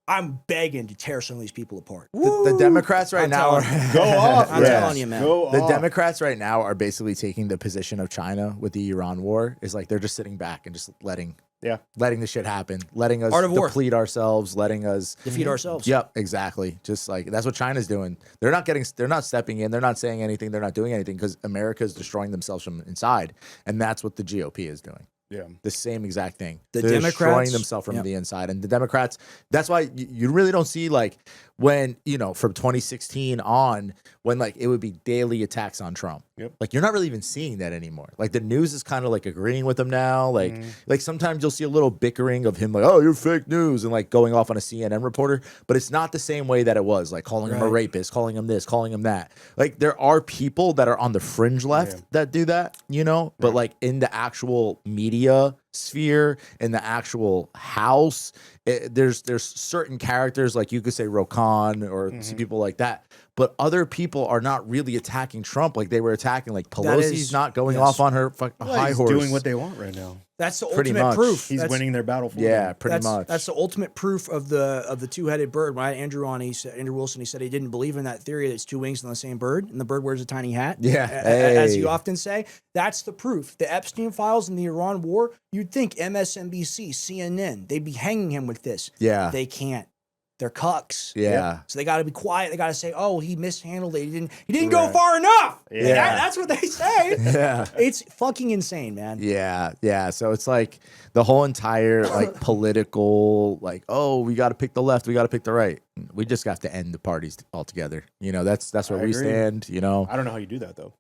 I'm begging to tear some of these people apart. The Democrats right now are Go off. I'm telling you, man. Go the off. Democrats right now are basically taking the position of China with the Iran war. Is like they're just sitting back and just letting Yeah. letting the shit happen, letting us Art of war. deplete ourselves, letting us Defeat ourselves. Yep, exactly. Just like that's what China's doing. They're not stepping in. They're not saying anything. They're not doing anything because America is destroying themselves from inside, and that's what the GOP is doing. Yeah. The same exact thing. The They're destroying Democrats- themselves from Yep. the inside, and the Democrats. That's why you really don't see like when from 2016 on when like it would be daily attacks on Trump. Yep. Like you're not really even seeing that anymore. Like the news is kind of like agreeing with him now. Like like sometimes you'll see a little bickering of him like, oh, you're fake news, and like going off on a CNN reporter. But it's not the same way that it was. Like calling him a Right. rapist, calling him this, calling him that. Like there are people that are on the fringe left that do that, but like in the actual media sphere, in the actual house, there's certain characters like you could say Rokan or see people like that. But other people are not really attacking Trump like they were attacking. Like Pelosi's is- not going yes. off on her high He's horse. doing what they want right now. That's the Pretty ultimate much. proof. He's That's- winning their battle for Yeah, them. pretty that's, much. That's the ultimate proof of the two-headed bird. When I had Andrew on, Andrew Wilson, he said he didn't believe in that theory that it's two wings on the same bird, and the bird wears a tiny hat. Yeah. As Hey. you often say, that's the proof. The Epstein files and the Iran war. You'd think MSNBC, CNN, they'd be hanging him with this. Yeah. They can't. They're cucks. Yeah. So they got to be quiet. They got to say, "Oh, he mishandled it. He didn't go Right. far enough." Yeah. That's what they say. Yeah. It's fucking insane, man. Yeah. So it's like the whole entire like political, like, oh, we got to pick the left, we got to pick the right. We just have to end the parties altogether. That's where I we agree. stand. I don't know how you do that though.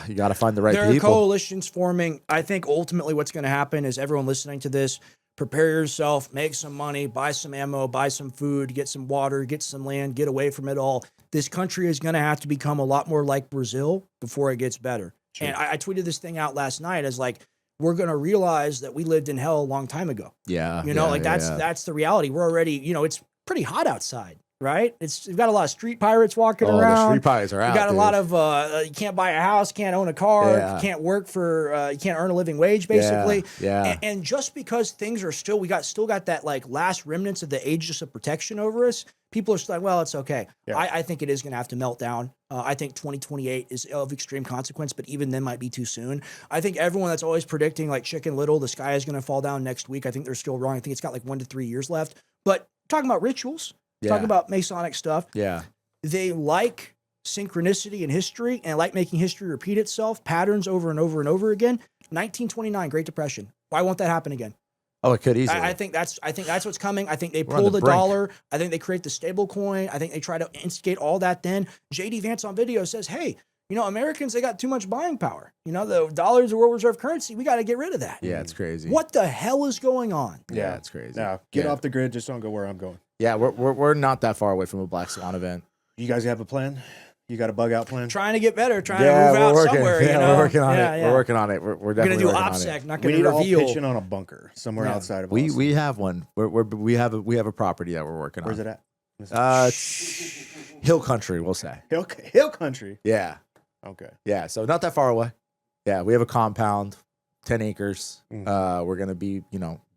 You got to find the right There are people. coalitions forming. I think ultimately what's going to happen is everyone listening to this, prepare yourself, make some money, buy some ammo, buy some food, get some water, get some land, get away from it all. This country is going to have to become a lot more like Brazil before it gets better. Sure. And I tweeted this thing out last night as like, we're going to realize that we lived in hell a long time ago. Yeah. That's the reality. We're already, it's pretty hot outside, right? We've got a lot of street pirates walking Oh, around. the street pies are out. You got a dude. lot of you can't buy a house, can't own a car, Yeah. you can't work for, you can't earn a living wage, basically. Yeah. And just because things are still got that like last remnants of the aegis of protection over us, people are still like, well, it's okay. Yeah. I think it is going to have to melt down. I think 2028 is of extreme consequence, but even then might be too soon. I think everyone that's always predicting like Chicken Little, the sky is going to fall down next week. I think they're still wrong. I think it's got like 1 to 3 years left. But talking about rituals, talking about Masonic stuff, Yeah. they like synchronicity in history and like making history repeat itself, patterns over and over and over again. 1929, Great Depression. Why won't that happen again? Oh, it could easily. I think that's what's coming. I think they We're on pull the the brink. dollar. I think they create the stable coin. I think they try to instigate all that. Then JD Vance on video says, "Hey, Americans, they got too much buying power. The dollar's a world reserve currency. We got to get rid of that." Yeah, it's crazy. What the hell is going on? Yeah, it's crazy. Now get Yeah. off the grid. Just don't go where I'm going. Yeah, we're not that far away from a Black Swan event. You guys have a plan? You got a bug out plan? Trying to get better. Trying Yeah, to move out we're working. somewhere. Yeah, we're working on Yeah, it. yeah. We're working on it. We're We're gonna definitely do working on OPSEC. it. Not We gonna need to all reveal. pitch in on a bunker somewhere Yeah. outside of We Austin. have one. We have a property that we're working Where's on. it at? It's Hill Country, we'll say. Hill Country. Yeah. Okay. Yeah. So not that far away. Yeah, we have a compound, 10 acres. Mm. We're gonna be,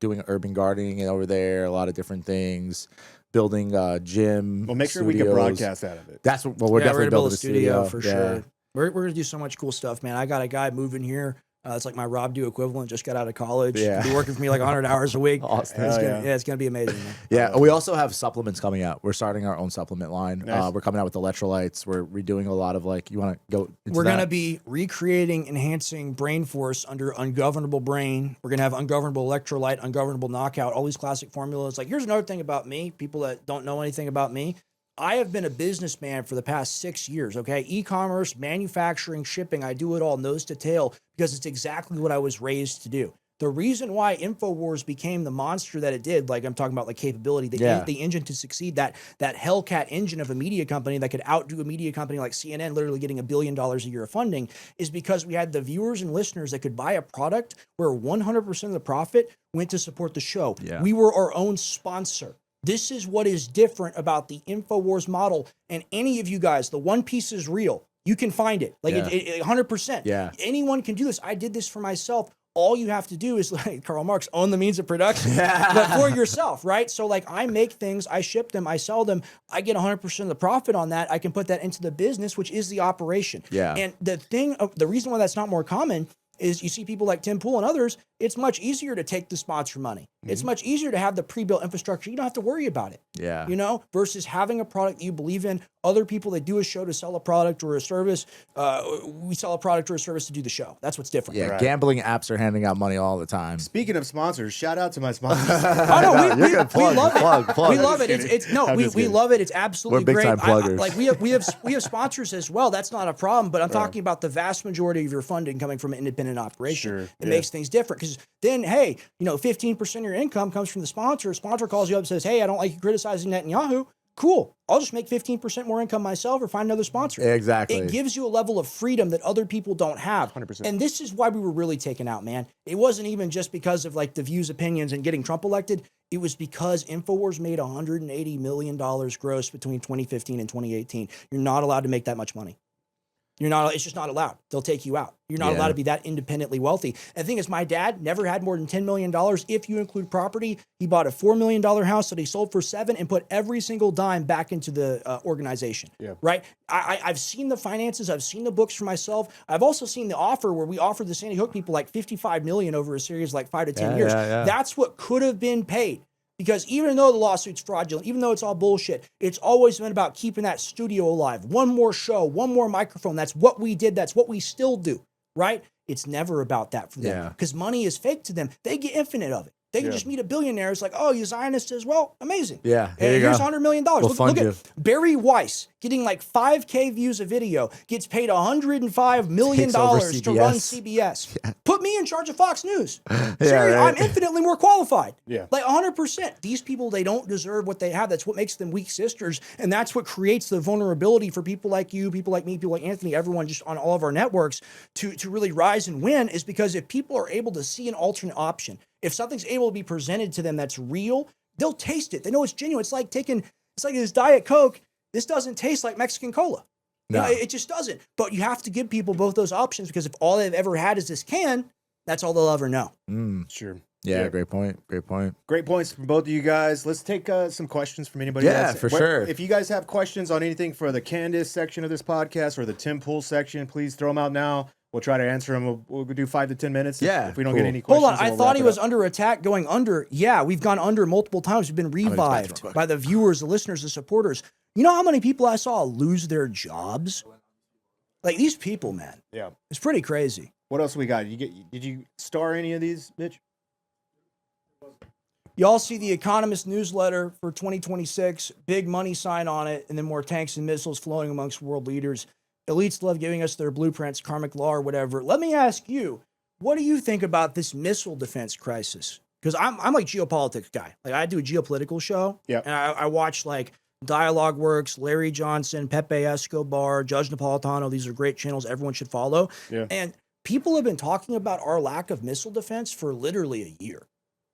doing urban gardening over there, a lot of different things, building gym. Well, make sure we can studios. broadcast out of it. That's what we're Yeah, definitely gonna building build a a studio for Yeah. sure. We're gonna do so much cool stuff, man. I got a guy moving here. It's like my Rob Do equivalent. Just got out of college. Yeah. He'll be working for me like 100 hours a week. Awesome. It's Hell gonna, yeah. it's gonna be amazing, man. Yeah, we also have supplements coming out. We're starting our own supplement line. Nice. We're coming out with electrolytes. We're redoing a lot of you want to go into We're that? gonna be recreating, enhancing brain force under ungovernable brain. We're gonna have ungovernable electrolyte, ungovernable knockout, all these classic formulas. Like, here's another thing about me. People that don't know anything about me. I have been a businessman for the past 6 years, okay? E-commerce, manufacturing, shipping, I do it all nose to tail because it's exactly what I was raised to do. The reason why InfoWars became the monster that it did, like I'm talking about, like capability, the engine to succeed, that Hellcat engine of a media company that could outdo a media company like CNN, literally getting $1 billion a year of funding, is because we had the viewers and listeners that could buy a product where 100% of the profit went to support the show. Yeah. We were our own sponsor. This is what is different about the InfoWars model. And any of you guys, the One Piece is real. You can find it. Like, Yeah. it 100%. Yeah. Anyone can do this. I did this for myself. All you have to do is, like Karl Marx, own the means of production, but for yourself, right? So, like, I make things, I ship them, I sell them, I get 100% of the profit on that. I can put that into the business, which is the operation. Yeah. And the reason why that's not more common is you see people like Tim Pool and others, it's much easier to take the sponsor money. It's much easier to have the pre-built infrastructure. You don't have to worry about it. Yeah. You know, versus having a product that you believe in. Other people that do a show to sell a product or a service, we sell a product or a service to do the show. That's what's different. Yeah, Right. gambling apps are handing out money all the time. Speaking of sponsors, shout out to my sponsors. Oh, no, You're gonna we love it. plug. We love it. kidding. It's no, I'm we just kidding. love it. It's absolutely We're big great. time pluggers. Like we have sponsors as well. That's not a problem. But I'm talking about the vast majority of your funding coming from an independent operation. Sure, It yeah. makes things different because then, hey, 15% of your income comes from the sponsor. Sponsor calls you up and says, hey, I don't like you criticizing Netanyahu. Cool. I'll just make 15% more income myself or find another sponsor. Exactly. It gives you a level of freedom that other people don't have. 100%. And this is why we were really taken out, man. It wasn't even just because of like the views, opinions, and getting Trump elected. It was because InfoWars made $180 million gross between 2015 and 2018. You're not allowed to make that much money. You're not, it's just not allowed. They'll take you out. You're not allowed to be that independently wealthy. And the thing is, my dad never had more than $10 million. If you include property, he bought a $4 million house that he sold for $7 million and put every single dime back into the organization. Yeah. Right. I've seen the finances. I've seen the books for myself. I've also seen the offer where we offered the Sandy Hook people like $55 million over a series like 5 to 10 years. yeah. That's what could have been paid. Because even though the lawsuit's fraudulent, even though it's all bullshit, it's always been about keeping that studio alive. One more show, one more microphone. That's what we did. That's what we still do, right? It's never about that for them. Yeah. Because money is fake to them. They get infinite of it. They can just meet a billionaire. It's like, oh, you Zionists as well? Amazing. Yeah, And here you here's go. $100 million. We'll Look fund at you. Barry Weiss getting like 5K views a video, gets paid $105 million Takes over to run CBS. CBS. Put me in charge of Fox News. Yeah, Seriously, right. I'm infinitely more qualified. Yeah. Like 100%. These people, they don't deserve what they have. That's what makes them weak sisters. And that's what creates the vulnerability for people like you, people like me, people like Anthony, everyone just on all of our networks to really rise and win, is because if people are able to see an alternate option, if something's able to be presented to them that's real, they'll taste it. They know it's genuine. It's like this Diet Coke. This doesn't taste like Mexican cola. No. It just doesn't. But you have to give people both those options, because if all they've ever had is this can, that's all they'll ever know. Sure. Yeah, great point. Great point. Great points from both of you guys. Let's take some questions from anybody Yeah, else. for sure. If you guys have questions on anything for the Candace section of this podcast or the Tim Pool section, please throw them out now. We'll try to answer them. We'll do 5 to 10 minutes. Yeah, If we don't cool. get any questions. Hold on. I then we'll thought wrap he it was up. under attack going under. Yeah, we've gone under multiple times. We've been to the bathroom revived real quick. by the viewers, the listeners, the supporters. You know how many people I saw lose their jobs? Like these people, man. Yeah. It's pretty crazy. What else we got? Did you star any of these, Mitch? Y'all see the Economist newsletter for 2026, big money sign on it, and then more tanks and missiles flowing amongst world leaders. Elites love giving us their blueprints, karmic law or whatever. Let me ask you, what do you think about this missile defense crisis? Because I'm like geopolitics guy. Like I do a geopolitical show. Yeah. And I watch like Dialogue Works, Larry Johnson, Pepe Escobar, Judge Napolitano. These are great channels everyone should follow. Yeah. And people have been talking about our lack of missile defense for literally a year,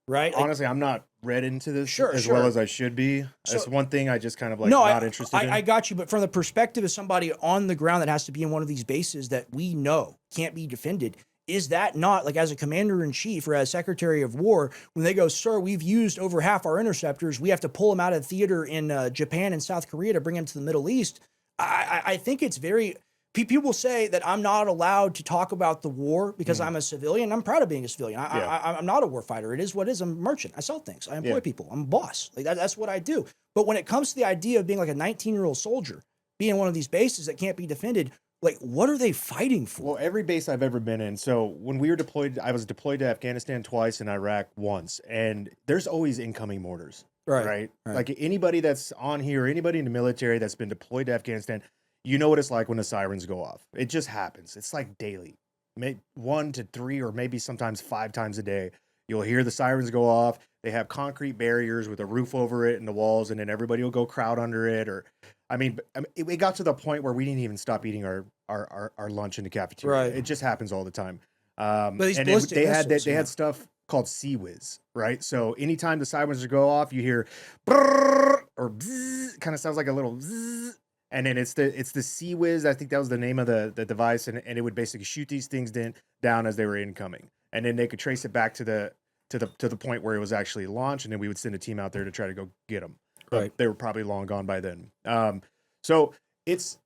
right? Like, Honestly, I'm not read into this Sure, as sure. well as I should be. That's So- one thing I just kind of like no, not interested in. I got you, but from the perspective of somebody on the ground that has to be in one of these bases that we know can't be defended, is that not like as a commander in chief or as secretary of war, when they go, sir, we've used over half our interceptors, we have to pull them out of theater in Japan and South Korea to bring them to the Middle East? I think it's very. People say that I'm not allowed to talk about the war because I'm a civilian. I'm proud of being a civilian. I'm not a war fighter. It is what it is. I'm a merchant. I sell things. I employ people. I'm a boss. Like that's what I do. But when it comes to the idea of being like a 19-year-old soldier, being in one of these bases that can't be defended, like what are they fighting for? Well, every base I've ever been in. So when we were deployed, I was deployed to Afghanistan twice and Iraq once, and there's always incoming mortars. Right. Like anybody that's on here, anybody in the military that's been deployed to Afghanistan, you know what it's like when the sirens go off. It just happens. It's like daily, 1 to 3 or maybe sometimes 5 times a day. You'll hear the sirens go off. They have concrete barriers with a roof over it and the walls, and then everybody will go crowd under it. Or, it got to the point where we didn't even stop eating our lunch in the cafeteria. Right. It just happens all the time. But these And ballistic they had missiles, they yeah. had stuff called Sea-Whiz, right? So anytime the sirens would go off, you hear brrr or bzzz, kind of sounds like a little bzzz. And then it's the Sea-Whiz. I think that was the name of the device, and it would basically shoot these things down as they were incoming, and then they could trace it back to the point where it was actually launched, and then we would send a team out there to try to go get them. Right. They were probably long gone by then. So it's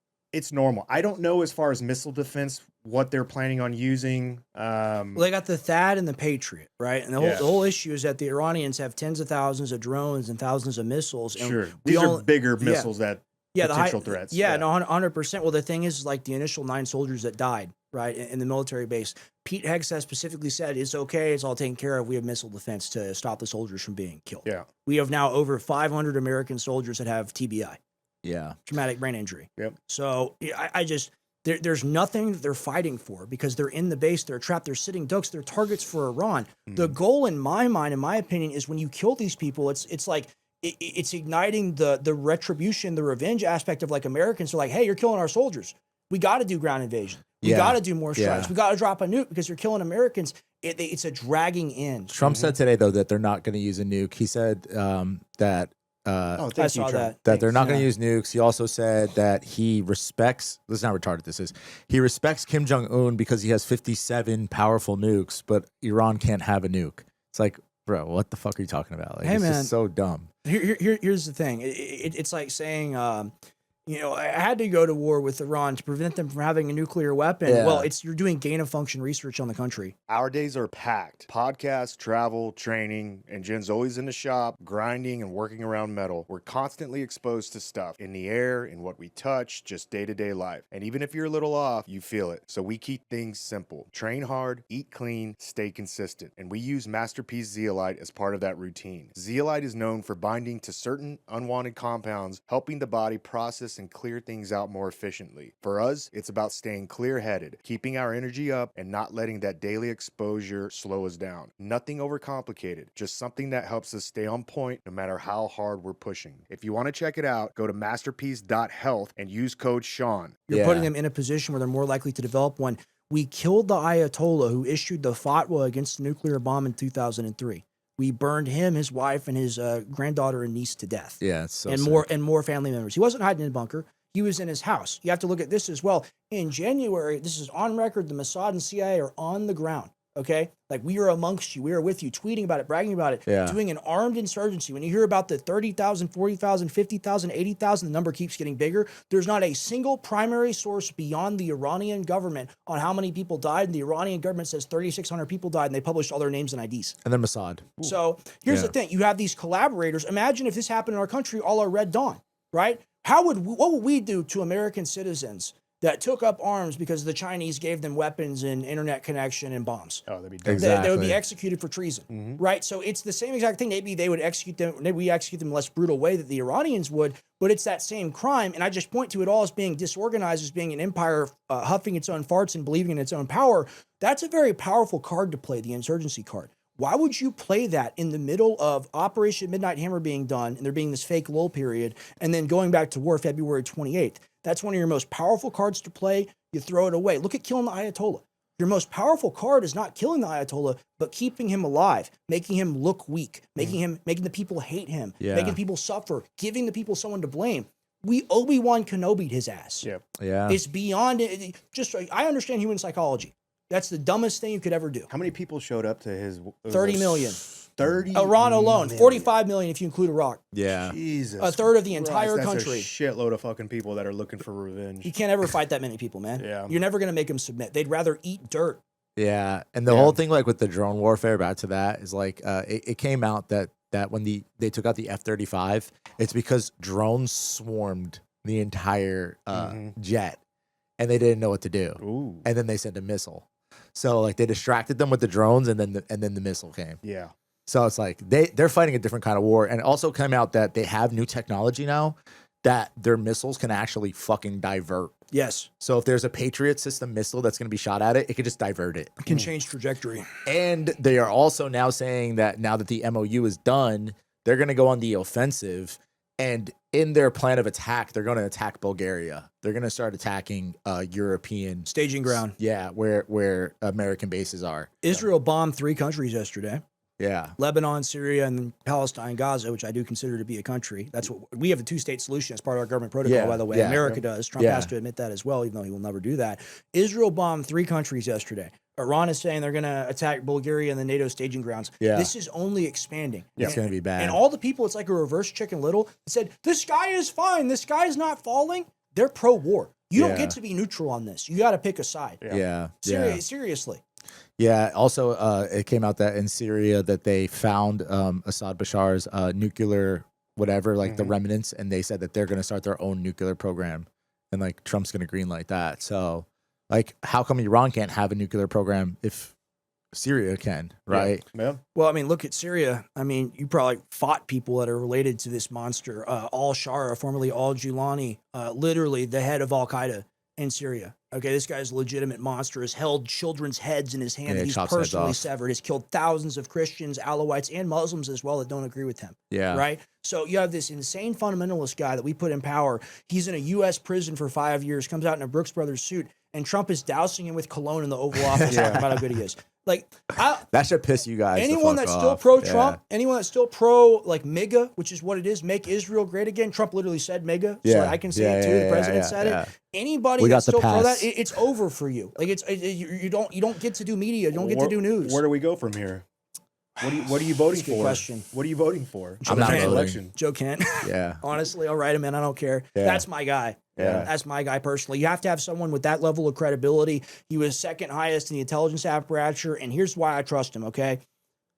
normal. I don't know as far as missile defense what they're planning on using. Well, they got the THAAD and the Patriot, right? And the whole issue is that the Iranians have tens of thousands of drones and thousands of missiles. And sure, these are bigger missiles that potential threats. Yeah, no, 100%. Well, the thing is, like the initial 9 soldiers that died, right, in the military base, Pete Hegseth specifically said, it's okay, it's all taken care of. We have missile defense to stop the soldiers from being killed. Yeah. We have now over 500 American soldiers that have TBI. Yeah. Traumatic brain injury. Yep. So I just, there's nothing that they're fighting for because they're in the base, they're trapped, they're sitting ducks, they're targets for Iran. The goal in my mind, in my opinion, is when you kill these people, it's like, it's igniting the retribution, the revenge aspect of like Americans are like, hey, you're killing our soldiers. We got to do ground invasion. We got to do more strikes. We got to drop a nuke because you're killing Americans. It's a dragging in. Trump said today, though, that they're not going to use a nuke. He said that I saw that they're not going to use nukes. He also said that he respects, this is how retarded this is. He respects Kim Jong-un because he has 57 powerful nukes, but Iran can't have a nuke. It's like, bro, what the fuck are you talking about? Like, Hey, it's man. just so dumb. Here's the thing. It's like saying, I had to go to war with Iran to prevent them from having a nuclear weapon. Yeah. Well, you're doing gain of function research on the country. Our days are packed. Podcasts, travel, training, and Jen's always in the shop, grinding and working around metal. We're constantly exposed to stuff in the air, in what we touch, just day-to-day life. And even if you're a little off, you feel it. So we keep things simple. Train hard, eat clean, stay consistent. And we use Masterpiece Zeolite as part of that routine. Zeolite is known for binding to certain unwanted compounds, helping the body process and clear things out more efficiently. For us, it's about staying clear-headed, keeping our energy up, and not letting that daily exposure slow us down. Nothing overcomplicated, just something that helps us stay on point no matter how hard we're pushing. If you want to check it out, go to masterpiece.health and use code Sean. You're putting them in a position where they're more likely to develop one. We killed the Ayatollah who issued the fatwa against the nuclear bomb in 2003. We burned him, his wife, and his granddaughter and niece to death. Yeah, it's so and sick. more family members. He wasn't hiding in a bunker. He was in his house. You have to look at this as well. In January, this is on record, the Mossad and CIA are on the ground. Okay? Like, we are amongst you. We are with you, tweeting about it, bragging about it, doing an armed insurgency. When you hear about the 30,000, 40,000, 50,000, 80,000, the number keeps getting bigger. There's not a single primary source beyond the Iranian government on how many people died. And the Iranian government says 3,600 people died, and they published all their names and IDs. And then Mossad. So here's the thing. You have these collaborators. Imagine if this happened in our country, all our Red Dawn, right? What would we do to American citizens that took up arms because the Chinese gave them weapons and internet connection and bombs? Oh, that'd be dumb. Exactly. They would be executed for treason, right? So it's the same exact thing. Maybe they would execute them. Maybe we execute them in a less brutal way that the Iranians would, but it's that same crime. And I just point to it all as being disorganized, as being an empire huffing its own farts and believing in its own power. That's a very powerful card to play, the insurgency card. Why would you play that in the middle of Operation Midnight Hammer being done and there being this fake lull period and then going back to war February 28th? That's one of your most powerful cards to play. You throw it away. Look at killing the Ayatollah. Your most powerful card is not killing the Ayatollah, but keeping him alive, making him look weak, making the people hate him, making people suffer, giving the people someone to blame. We Obi-Wan Kenobi'd his ass. Yeah. It's beyond it. I understand human psychology. That's the dumbest thing you could ever do. How many people showed up to his? 30 million. 30 Iran alone, million. 45 million if you include Iraq. Yeah. Jesus. A third of the Christ, entire that's country. A shitload of fucking people that are looking for revenge. You can't ever fight that many people, man. Yeah. You're never going to make them submit. They'd rather eat dirt. Yeah. And the whole thing, like with the drone warfare, back to that, is like it came out that when they took out the F-35, it's because drones swarmed the entire jet and they didn't know what to do. Ooh. And then they sent a missile. So like they distracted them with the drones and then the missile came. Yeah. So it's like they're fighting a different kind of war. And it also came out that they have new technology now that their missiles can actually fucking divert. Yes. So if there's a Patriot system missile that's going to be shot at it, it could just divert it. It can change trajectory. And they are also now saying that now that the MOU is done, they're going to go on the offensive. And in their plan of attack, they're going to attack Bulgaria. They're going to start attacking European Staging ground. Yeah, where American bases are. Israel bombed 3 countries yesterday. Yeah. Lebanon, Syria, and Palestine, Gaza, which I do consider to be a country. That's what we have, a 2-state solution as part of our government protocol, by the way. Yeah. America does. Trump has to admit that as well, even though he will never do that. Israel bombed 3 countries yesterday. Iran is saying they're going to attack Bulgaria and the NATO staging grounds. Yeah. This is only expanding. It's going to be bad. And all the people, it's like a reverse Chicken Little, that said, the sky is fine, the sky is not falling. They're pro-war. You don't Yeah. get to be neutral on this. You got to pick a side. Yeah. Seriously. Yeah. Also, it came out that in Syria that they found Assad Bashar's nuclear whatever, like the remnants, and they said that they're going to start their own nuclear program, and like Trump's going to greenlight that. So, like, how come Iran can't have a nuclear program if Syria can, right? Yeah. Well, I mean, look at Syria. I mean, you probably fought people that are related to this monster. Al-Shara, formerly Al-Julani, literally the head of Al-Qaeda in Syria. Okay, this guy's a legitimate monster, has held children's heads in his hand that he's chops heads personally off. severed, has killed thousands of Christians, Alawites, and Muslims as well that don't agree with him. Yeah. Right? So you have this insane fundamentalist guy that we put in power. He's in a U.S. prison for 5 years, comes out in a Brooks Brothers suit, and Trump is dousing him with cologne in the Oval Office talking about how good he is. Like, That should piss you guys. anyone the fuck that's off. still pro-Trump, anyone that's still pro like MAGA, which is what it is, make Israel great again. Trump literally said MAGA, so Yeah. I can say Yeah, it too. yeah, The president yeah, said yeah. it. Anybody We got that's the still pro pass. that, it's over for you. Like you don't get to do media, you don't get to do news. Where do we go from here? What are you voting That's a good for? question. What are you voting for? I'm not voting. election. Joe Kent. Yeah. Honestly, I'll write him in. I don't care. Yeah. That's my guy. Yeah. That's my guy personally. You have to have someone with that level of credibility. He was second highest in the intelligence apparatus, and here's why I trust him, okay?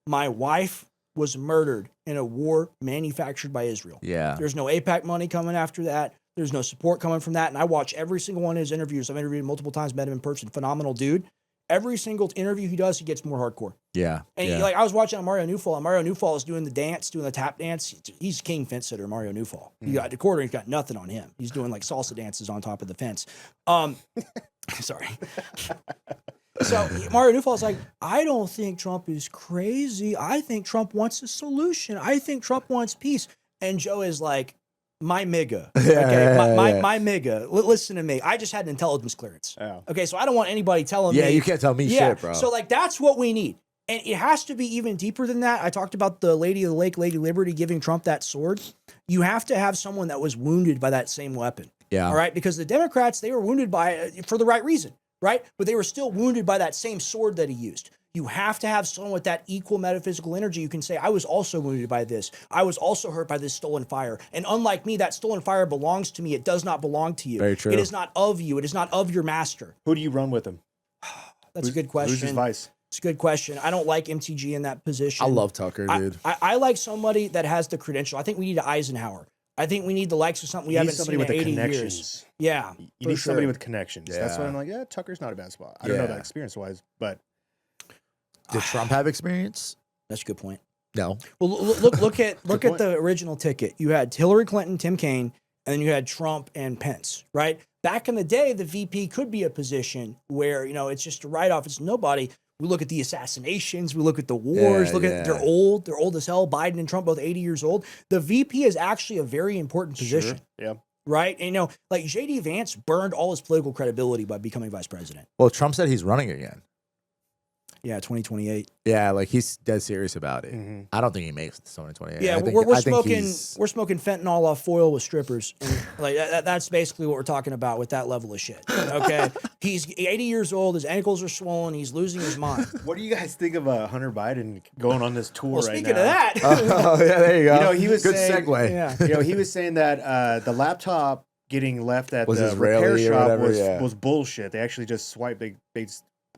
My wife was murdered in a war manufactured by Israel. Yeah. There's no APAC money coming after that. There's no support coming from that. And I watch every single one of his interviews. I've interviewed him multiple times, met him in person. Phenomenal dude. Every single interview he does, he gets more hardcore. Yeah. And yeah. like I was watching on Mario Newfall, and Mario Newfall is doing the dance, doing the tap dance. He's king fence sitter, Mario Newfall. You got the quarter, he's got nothing on him. He's doing like salsa dances on top of the fence. Sorry. So Mario Newfall's like, I don't think Trump is crazy. I think Trump wants a solution. I think Trump wants peace. And Joe is like, my MIGA. Okay, my MIGA. Listen to me. I just had an intelligence clearance. Yeah. Okay, so I don't want anybody telling me. Yeah, you can't tell me shit, bro. So like that's what we need. And it has to be even deeper than that. I talked about the Lady of the Lake, Lady Liberty, giving Trump that sword. You have to have someone that was wounded by that same weapon. Yeah. All right, because the Democrats, they were wounded by it for the right reason, right? But they were still wounded by that same sword that he used. You have to have someone with that equal metaphysical energy. You can say, I was also wounded by this. I was also hurt by this stolen fire. And unlike me, that stolen fire belongs to me. It does not belong to you. Very true. It is not of you. It is not of your master. Who do you run with him? That's a good question. Who's his vice? It's a good question. I don't like MTG in that position. I love Tucker, dude. I like somebody that has the credential. I think we need an Eisenhower. I think we need the likes of something we You need haven't somebody seen with in the 80 connections. years. Yeah, You for need somebody sure. with connections. That's why Yeah. I'm like, yeah, Tucker's not a bad spot. I don't know Yeah. that experience wise, but Did Trump have experience? That's a good point. No. Well, look at point. the original ticket. You had Hillary Clinton, Tim Kaine, and then you had Trump and Pence, right? Back in the day, the VP could be a position where, it's just a write-off. It's nobody. We look at the assassinations. We look at the wars. Yeah, look at they're old. They're old as hell. Biden and Trump both 80 years old. The VP is actually a very important position, yeah. right? And, like J.D. Vance burned all his political credibility by becoming vice president. Well, Trump said he's running again. Yeah, 2028. Yeah, like he's dead serious about it. Mhm. I don't think he makes it to 2028. Yeah, I think- we're I think smoking he's- fentanyl off foil with strippers. And like that's basically what we're talking about with that level of shit. Okay, he's 80 years old. His ankles are swollen. He's losing his mind. What do you guys think of Hunter Biden going on this tour Well, right speaking now? of that, Oh, yeah, there you go. He was good saying- segue. yeah. He was saying that the laptop getting left at Was the Israeli repair or shop whatever, was bullshit. They actually just swiped, they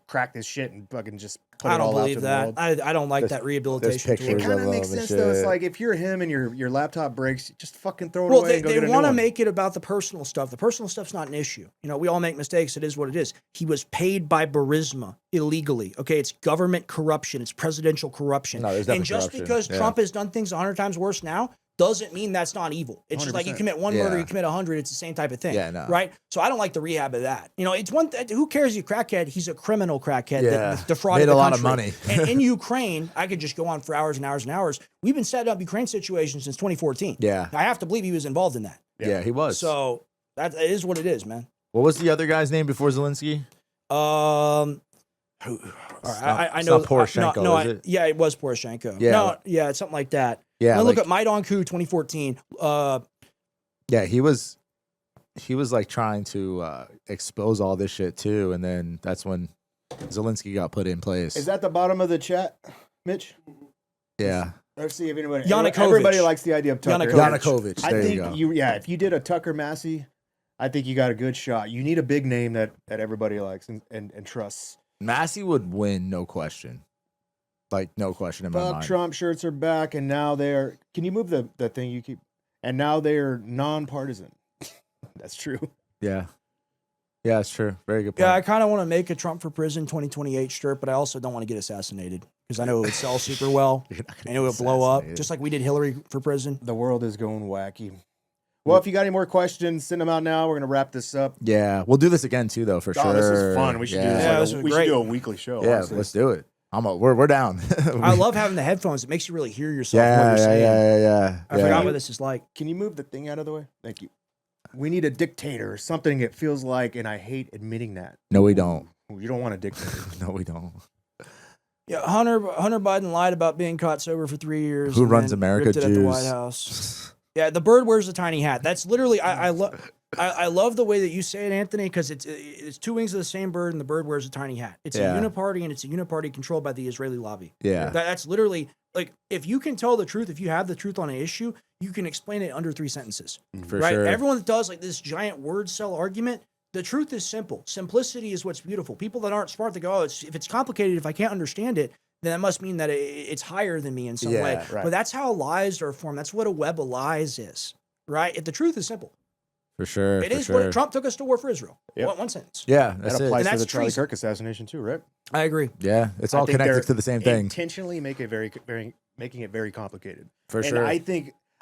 cracked his shit and fucking just put I it don't all out to believe the that. world. I don't like that rehabilitation pictures tool. It kind of of them makes and sense though. It's shit. like if you're him and your laptop breaks, just fucking throw it Well, away they, and go they get a new want to one. make it about the personal stuff. The personal stuff's not an issue. We all make mistakes. It is what it is. He was paid by Burisma illegally. Okay, it's government corruption. It's presidential corruption. No, there's and definitely just corruption. because Yeah. Trump has done things 100 times worse now doesn't mean that's not evil. It's just like you 100%. commit one murder, Yeah. you commit 100. It's the same type of thing. Yeah, no. Right? So I don't like the rehab of that. It's one. Who cares? He's a crackhead. He's a criminal crackhead Yeah. that defrauded Made a the lot of country. money. And in Ukraine, I could just go on for hours and hours and hours. We've been setting up Ukraine situations since 2014. Yeah. I have to believe he was involved in that. Yeah, he was. So that it is what it is, man. What was the other guy's name before Zelensky? Who, all right, not- I it's know not Poroshenko, no, is it? Yeah, it was Poroshenko. Yeah. No, yeah, it's something like that. Yeah, Then like, look at Maidan coup 2014. yeah, he was like trying to expose all this shit too, and then that's when Zelensky got put in place. Is that the bottom of the chat, Mitch? yeah, Let's see if anybody. Yanukovych. Everybody likes the idea of Tucker. Yanukovych. Yanukovych. I There think you go. if you did a Tucker Massey I think you got a good shot. You need a big name that everybody likes and trusts. Massey would win, no question. Like, no question in my Fuck mind. Trump shirts are back, and now they're. Can you move the thing you keep? And now they're nonpartisan. That's true. Yeah. Yeah, it's true. Very good point. Yeah, I kind of want to make a Trump for prison 2028 shirt, but I also don't want to get assassinated because I know it would sell super well. I know it would blow up, just like we did Hillary for prison. The world is going wacky. Well, if you got any more questions, send them out now. We're gonna wrap this up. Yeah, we'll do this again too, though, for sure. Oh, this is fun. We should do this. Yeah, Like this was we great. should do a weekly show. Yeah, honestly. let's do it. We're down. I love having the headphones. It makes you really hear yourself. what Yeah, you're saying. yeah. I forgot what this is like. Can you move the thing out of the way? Thank you. We need a dictator or something. It feels like, and I hate admitting that. No, we don't. You don't want a dictator. No, we don't. Yeah, Hunter Biden lied about being caught sober for 3 years. Who and runs then America? ripped it at the Jews. White House. Yeah, the bird wears a tiny hat. That's literally I love the way that you say it, Anthony, because it's two wings of the same bird, and the bird wears a tiny hat. It's Yeah. a uniparty, and it's a uniparty controlled by the Israeli lobby. Yeah. That's literally like if you can tell the truth, if you have the truth on an issue, you can explain it under 3 sentences. For right? sure. Everyone that does like this giant word cell argument, the truth is simple. Simplicity is what's beautiful. People that aren't smart, they go, if it's complicated, if I can't understand it, then that must mean that it's higher than me in some way. Yeah, right. But that's how lies are formed. That's what a web of lies is, right? If the truth is simple. For sure. It for is sure. what Trump took us to war for Israel. Yep. One sentence. Yeah, That that's it. applies And to that's the Charlie treason. Kirk assassination too, right? I agree. Yeah, it's I all think they're connected to the same thing. Intentionally make it making it very complicated. For And sure.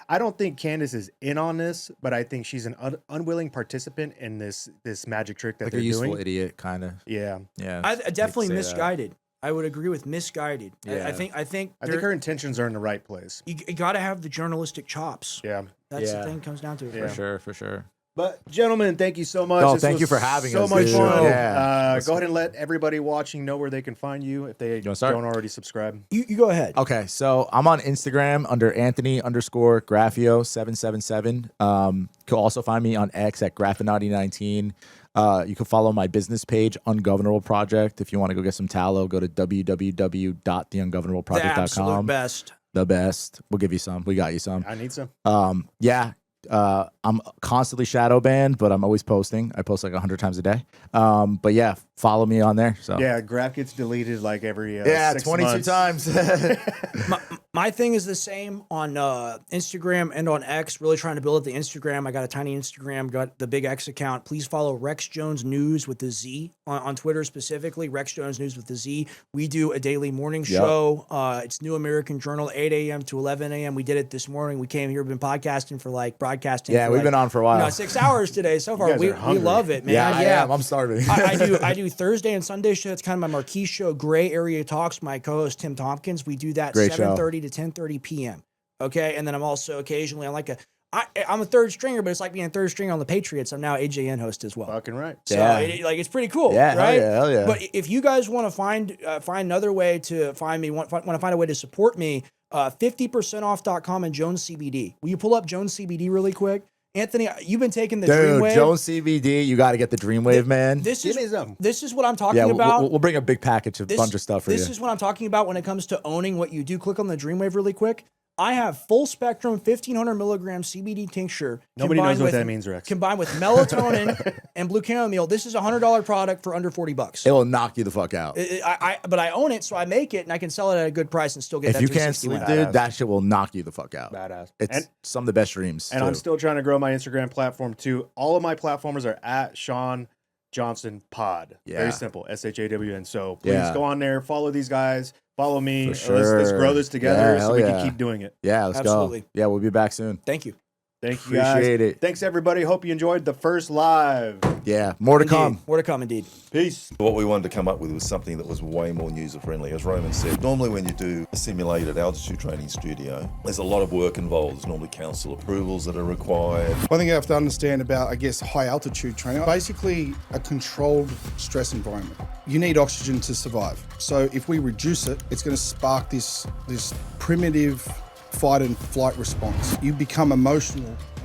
I don't think Candace is in on this, but I think she's an unwilling participant in this magic trick that Like they're a useful doing. idiot, kind of. Yeah, Yeah. I definitely say that. misguided. I would agree with misguided. Yeah. I think I think her intentions are in the right place. you got to have the journalistic chops. Yeah. That's Yeah. the thing. Comes down to it. Yeah. For sure. But gentlemen, thank you so much. Oh, This thank was you for having so us, much dude. fun. Yeah. Go ahead and let everybody watching know where they can find you if they wanna start? don't already subscribe. You go ahead. Okay, so I'm on Instagram under Anthony_Graffeo777. You can also find me on X at Graffinati19. You can follow my business page, Ungovernable Project. If you want to go get some tallow, go to The www.theungovernableproject.com. absolute best. The best. We'll give you some. We got you some. I need some. I'm constantly shadow banned, but I'm always posting. I post like 100 times a day. But yeah, follow me on there. So Yeah, Graph gets deleted like every 6 22 months. times. My thing is the same on Instagram and on X. Really trying to build up the Instagram. I got a tiny Instagram, got the big X account. Please follow Rex Jones News with the Z on Twitter specifically. Rex Jones News with the Z. We do a daily morning show. It's New American Journal, 8 a.m. to 11 a.m. We did it this morning. We came here, been podcasting for broadcasting. Yeah, for we've been on for a while. 6 hours today so far. guys We are hungry. love it, man. Yeah, I am. I'm starving. I do Thursday and Sunday show. It's kind of my marquee show. Gray Area Talks. My co-host Tim Tompkins. We do that Great show. 7:30 to 10:30 p.m. Okay, and then I'm also occasionally I'm a third stringer, but it's like being a third stringer on the Patriots. I'm now AJN host as well. Fucking right. So Yeah. it's pretty cool, Yeah, right? hell yeah. But if you guys want to find another way to find me, want to find a way to support me, 50percentoff.com and Jones CBD. Will you pull up Jones CBD really quick? Anthony, you've been taking the Dude, Dreamwave. Jones CBD, you got to get the Dreamwave, man. This Give me is some. this is what I'm talking Yeah, about. we'll bring a big package of bunch of stuff for you. This is what I'm talking about when it comes to owning what you do. Click on the Dreamwave really quick. I have full spectrum 1,500 milligram CBD tincture. Nobody knows combined what with- that means, Rex. Combined with melatonin and blue chamomile. This is a $100 product for under $40. It will knock you the fuck out. But I own it, so I make it and I can sell it at a good price and still get If that you can't 360 sleep, win. dude, that shit will knock you the fuck out. Badass. It's And- some of the best dreams. And too. I'm still trying to grow my Instagram platform too. All of my platformers are at Sean Johnson Pod. Yeah. Very simple. SHAWN. So please Yeah. go on there, follow these guys, follow me. For Let's sure. grow this together Yeah, so hell we yeah. can keep doing it. Yeah, let's Absolutely. go. Yeah, we'll be back soon. Thank you. Thank you guys. Appreciate it. Thanks everybody. Hope you enjoyed the first live. Yeah, more to Indeed. come. More to come, indeed. Peace. What we wanted to come up with was something that was way more user-friendly. As Roman said, normally when you do a simulated altitude training studio, there's a lot of work involved. There's normally council approvals that are required. One thing you have to understand about, I guess, high altitude training, basically a controlled stress environment. You need oxygen to survive. So if we reduce it, it's going to spark this primitive fight and flight response. You become emotional